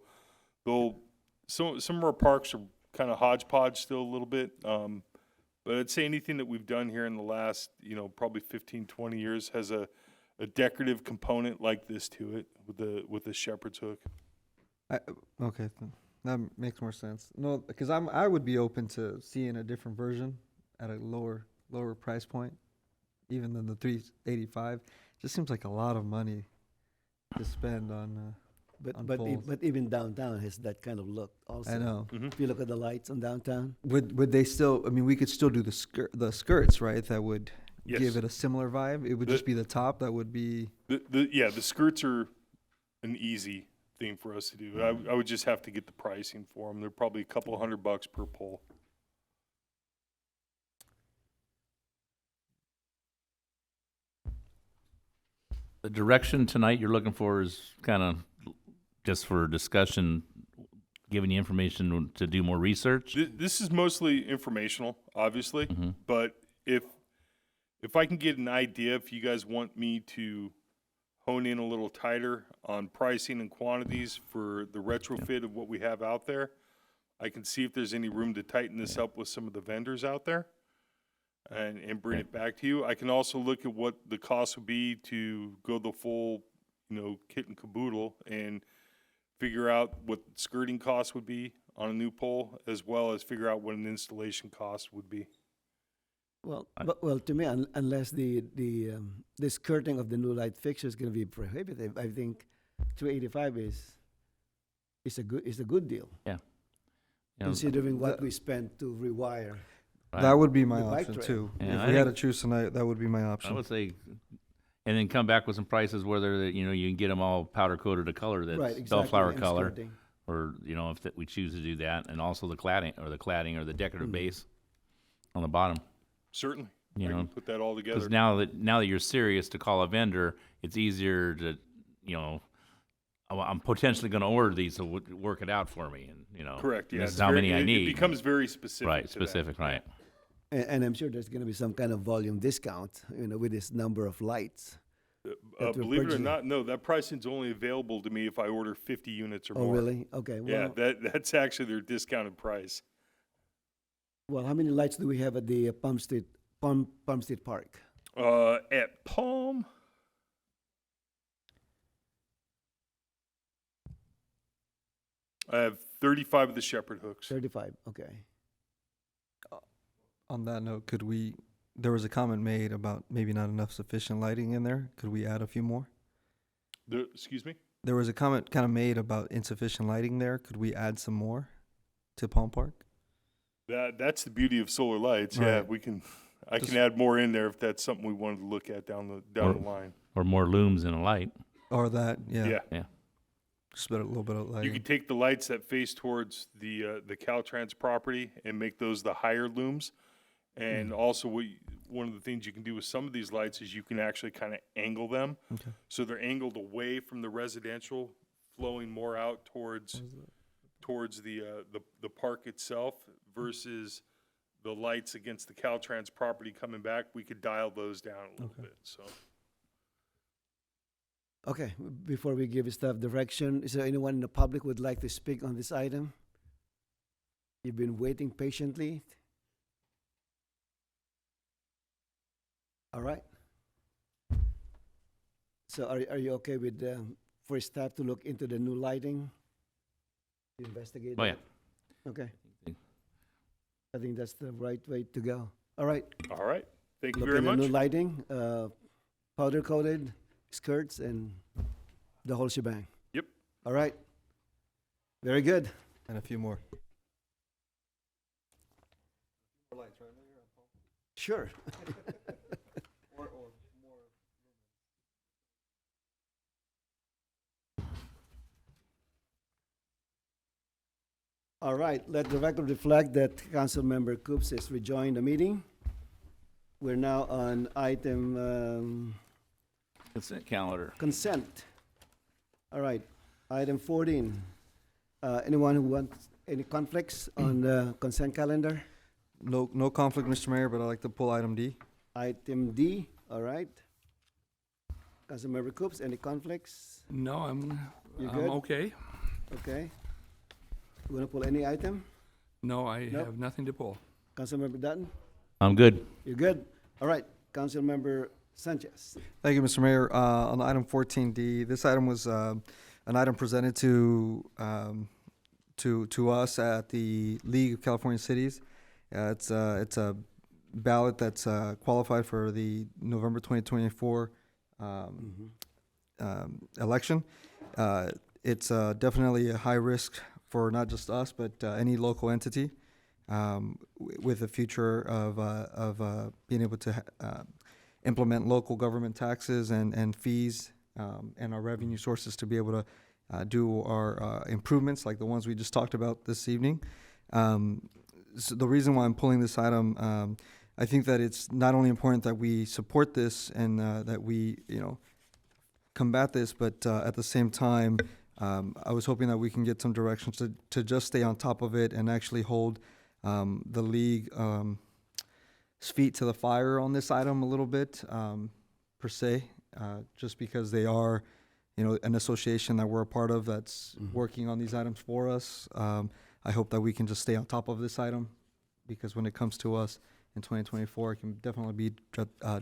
some of our parks are kind of hodgepodge still a little bit. But I'd say anything that we've done here in the last, probably 15, 20 years has a decorative component like this to it with the shepherd's hook. Okay, that makes more sense. No, because I would be open to seeing a different version at a lower price point, even than the 385. Just seems like a lot of money to spend on. But even downtown has that kind of look also. I know. If you look at the lights on downtown. Would they still? I mean, we could still do the skirts, right? That would Yes. give it a similar vibe. It would just be the top that would be. The skirts are an easy thing for us to do. I would just have to get the pricing for them. They're probably a couple $100 per pole. The direction tonight you're looking for is kind of just for discussion, giving you information to do more research? This is mostly informational, obviously, but if I can get an idea, if you guys want me to hone in a little tighter on pricing and quantities for the retrofit of what we have out there, I can see if there's any room to tighten this up with some of the vendors out there and bring it back to you. I can also look at what the cost would be to go the full, kit and caboodle and figure out what skirting costs would be on a new pole, as well as figure out what an installation cost would be. Well, to me, unless the skirting of the new light fixture is going to be prohibitive, I think 285 is a good deal. Yeah. Considering what we spent to rewire. Right. That would be my The bike option trail. too. Yeah, If we had to choose tonight, that would be my option. I would say, and then come back with some prices whether you can get them all powder coated a color that's Right, exactly, Bellflower and color, skirting. or if we choose to do that, and also the cladding or the decorative base on the bottom. Certainly. You I know, can put that all together. Because now that you're serious to call a vendor, it's easier to I'm potentially going to order these, so work it out for me, and Correct. Yeah. this it's is how many I need. It becomes very specific. Right, to that. specific, right. And I'm sure there's going to be some kind of volume discount, with this number of lights. that we're Believe it or purchasing. not, no, that pricing's only available to me if I order 50 units or Oh, more. really? Okay. Well, Yeah, that's actually their discounted price. well, how many lights do we have at the Palm Street Park? At Palm, I have 35 of the shepherd hooks. 35. Okay. On that note, there was a comment made about maybe not enough sufficient lighting in there. Could we add a few more? Excuse me? There was a comment kind of made about insufficient lighting there. Could we add some more to Palm Park? That's the beauty of solar lights. Yeah, Right. we can. I can add more in there if that's something we wanted to look at down the line. Or more looms in a light. Or that, yeah. Yeah. Just a little bit of lighting. You could take the lights that face towards the Caltrans property and make those the higher looms. And also, one of the things you can do with some of these lights is you can actually kind of angle them. Okay. So they're angled away from the residential, flowing more out towards the park itself versus the lights against the Caltrans property coming back. We could dial those down a little bit. So. Okay. Before we give staff direction, is there anyone in the public who would like to speak on this item? You've been waiting patiently. All right. So are you okay with for staff to look into the new lighting? To investigate Oh, yeah. that? Okay. I think that's the right way to go. All right. All right. Thank you Look very at the much. new lighting, powder coated skirts, and the whole shebang. Yep. All right. Very good. And a few more. Sure. All right, let the record reflect that Councilmember Coops has rejoined the meeting. We're now on item Consent calendar. consent. All right, item 14. Anyone who wants any conflicts on the consent calendar? No conflict, Mr. Mayor, but I'd like to pull item D. Item D, all right. Councilmember Coops, any conflicts? No, I'm You good? okay. Okay. You want to pull any item? No, I Nope. have nothing to pull. Councilmember Dutton? I'm good. You're good? All right, Councilmember Sanchez. Thank you, Mr. Mayor. On item 14D, this item was an item presented to us at the League of California Cities. It's a ballot that's qualified for the November 2024 election. It's definitely a high risk for not just us, but any local entity with the future of being able to implement local government taxes and fees and our revenue sources to be able to do our improvements like the ones we just talked about this evening. So the reason why I'm pulling this item, I think that it's not only important that we support this and that we, combat this, but at the same time, I was hoping that we can get some directions to just stay on top of it and actually hold the league feet to the fire on this item a little bit, per se, just because they are, an association that we're a part of that's working on these items for us. I hope that we can just stay on top of this item, because when it comes to us in 2024, it can definitely be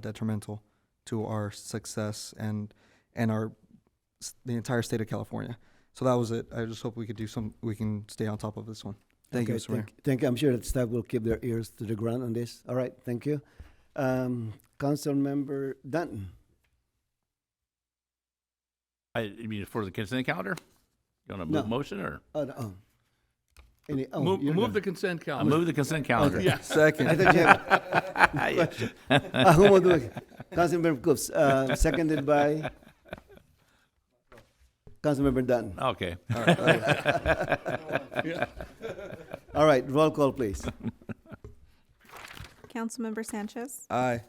detrimental to our success and the entire state of California. So that was it. I just hope we can stay on top of this one. Thank you, Mr. Mayor. Thank you. I'm sure that staff will keep their ears to the ground on this. All right, thank you. Councilmember Dutton. I mean, for the consent calendar? You want to move motion or? No. Move the consent I calendar. move the consent calendar. Okay. Yeah. Second. I thought you had a question. Who will do it? Councilmember Coops, seconded by Councilmember Dutton. Okay. All right, roll call, please. Councilmember Sanchez, Aye.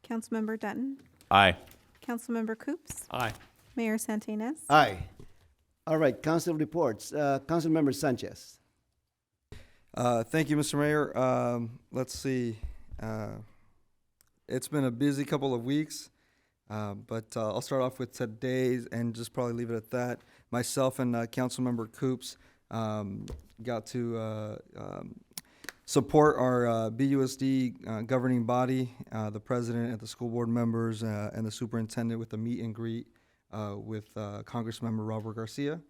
Councilmember Dutton, Aye. Councilmember Coops, Aye. Mayor Santinez. Aye. All right, council reports. Councilmember Sanchez. Thank you, Mr. Mayor. Let's see. It's been a busy couple of weeks, but I'll start off with today and just probably leave it at that. Myself and Councilmember Coops got to support our BUSD governing body, the president and the school board members, and the superintendent with a meet and greet with Congressmember Robert Garcia.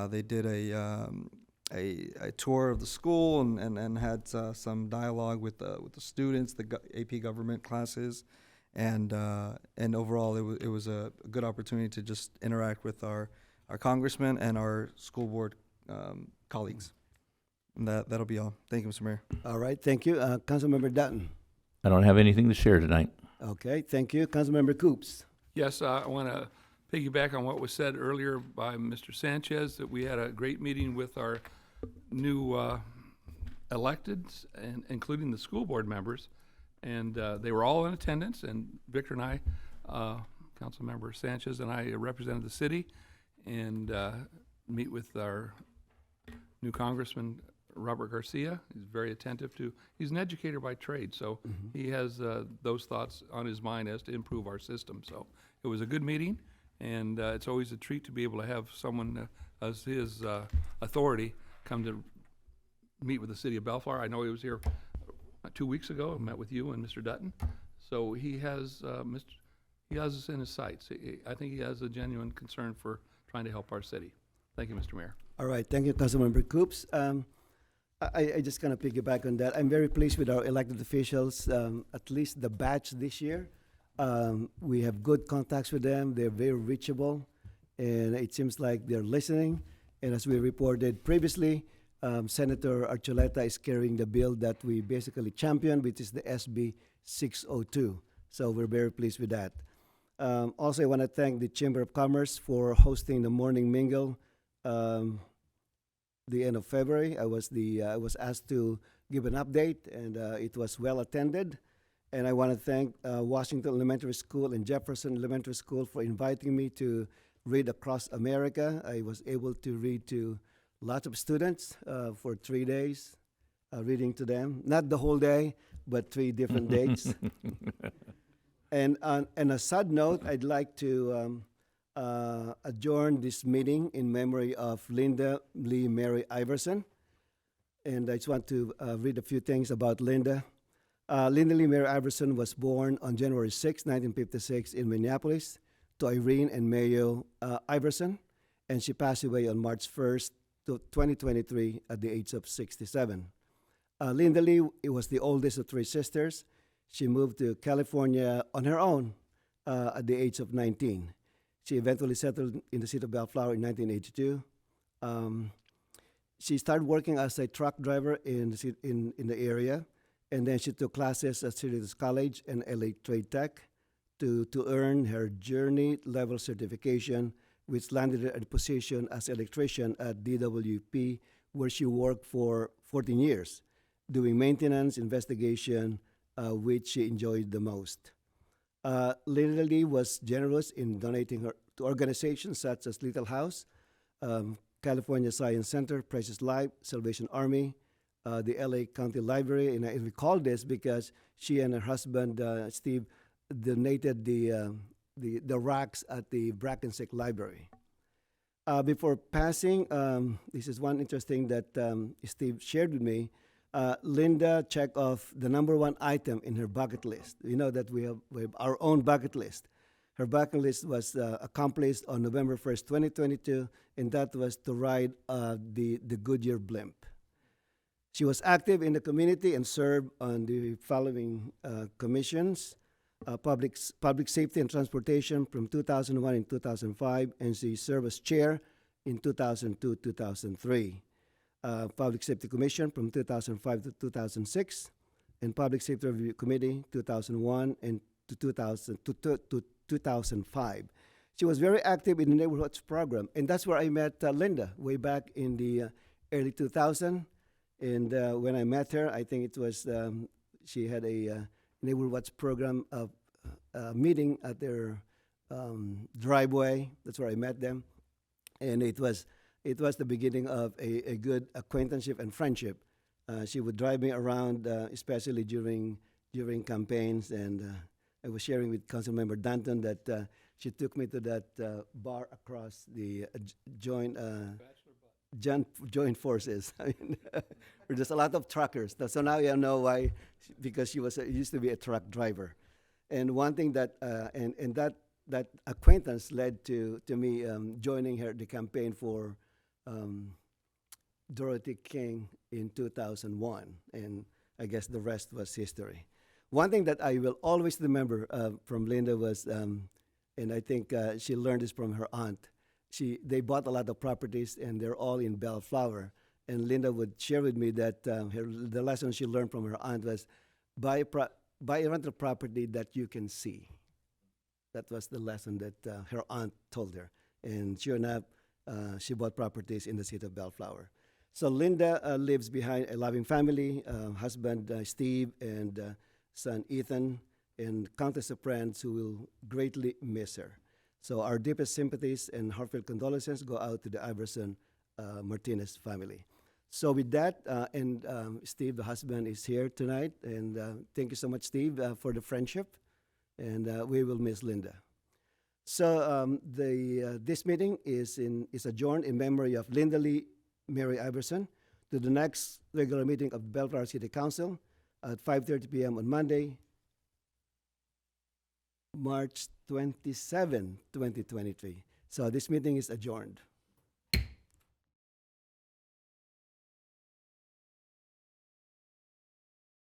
They did a tour of the school and had some dialogue with the students, the AP government classes, and overall it was a good opportunity to just interact with our congressmen and our school board colleagues. And that'll be all. Thank you, Mr. Mayor. All right, thank you. Councilmember Dutton. I don't have anything to share tonight. Okay, thank you. Councilmember Coops. Yes, I want to piggyback on what was said earlier by Mr. Sanchez, that we had a great meeting with our new electeds, and including the school board members, and they were all in attendance, and Victor and I, Councilmember Sanchez and I represented the city, and meet with our new Congressman Robert Garcia. He's very attentive he's an educator by trade, so he has those thoughts on his mind as to improve our system. So it was a good meeting, and it's always a treat to be able to have someone as his authority come to meet with the city of Bellflower. I know he was here 2 weeks ago, met with you and Mr. Dutton. So he has us in his sights. I think he has a genuine concern for trying to help our city. Thank you, Mr. Mayor. All right, thank you, Councilmember Coops. I just kind of piggyback on that. I'm very pleased with our elected officials, at least the batch this year. We have good contacts with them. They're very reachable, and it seems like they're listening. And as we reported previously, Senator Archuleta is carrying the bill that we basically championed, which is the SB 602. So we're very pleased with that. Also, I want to thank the Chamber of Commerce for hosting the morning mingle the end of February. I was asked to give an update, and it was well attended. And I want to thank Washington Elementary School and Jefferson Elementary School for inviting me to read across America. I was able to read to lots of students for 3 days, reading to them. Not the whole day, but 3 different dates. And on a sad note, I'd like to adjourn this meeting in memory of Linda Lee Mary Iverson. and I just want to read a few things about Linda. Linda Lee Mary Iverson was born on January 6, 1956 in Minneapolis to Irene and Mayo Iverson, and she passed away on March 1st, 2023 at the age of 67. Linda Lee was the oldest of three sisters. She moved to California on her own at the age of 19. She eventually settled in the city of Bellflower in 1982. She started working as a truck driver in the area, and then she took classes at Syracuse College and LA Trade Tech to earn her journey level certification, which landed her a position as electrician at DWP, where she worked for 14 years, doing maintenance, investigation, which she enjoyed the most. Linda Lee was generous in donating her to organizations such as Little House, California Science Center, Precious Life, Salvation Army, the LA County Library, and I recall this because she and her husband, Steve, donated the racks at the Brackensack Library. Before passing, this is one interesting that Steve shared with me. Linda checked off the #1 item in her bucket list. You know that we have our own bucket list. Her bucket list was accomplished on November 1st, 2022, and that was to ride the Goodyear blimp. She was active in the community and served on the following commissions: Public Safety and Transportation from 2001 and 2005, and she served as chair in 2002-2003. Public Safety Commission from 2005 to 2006, and Public Safety Review Committee 2001 and to 2005. She was very active in the Neighborhoods program, and that's where I met Linda way back in the early 2000s. And when I met her, I think it was she had a Neighborhoods program meeting at their driveway. That's where I met them, and it was the beginning of a good acquaintanceship and friendship. She would drive me around, especially during campaigns, and I was sharing with Councilmember Danton that she took me to that bar across the joint forces. I mean, there's just a lot of truckers. So now you know why, because she used to be a truck driver. And one thing that and that acquaintance led to me joining the campaign for Dorothy King in 2001, and I guess the rest was history. One thing that I will always remember from Linda was, and I think she learned this from her aunt. They bought a lot of properties, and they're all in Bellflower. And Linda would share with me that the lesson she learned from her aunt was, buy a rental property that you can see. That was the lesson that her aunt told her. And sure enough, she bought properties in the city of Bellflower. So Linda lives behind a loving family, husband Steve and son Ethan, and countless of friends who will greatly miss her. So our deepest sympathies and heartfelt condolences go out to the Iverson Martinez family. So with that, and Steve, the husband, is here tonight, and thank you so much, Steve, for the friendship, and we will miss Linda. So this meeting is adjourned in memory of Linda Lee Mary Iverson to the next regular meeting of Bellflower City Council at 5:30 p.m. on Monday, March 27, 2023. So this meeting is adjourned.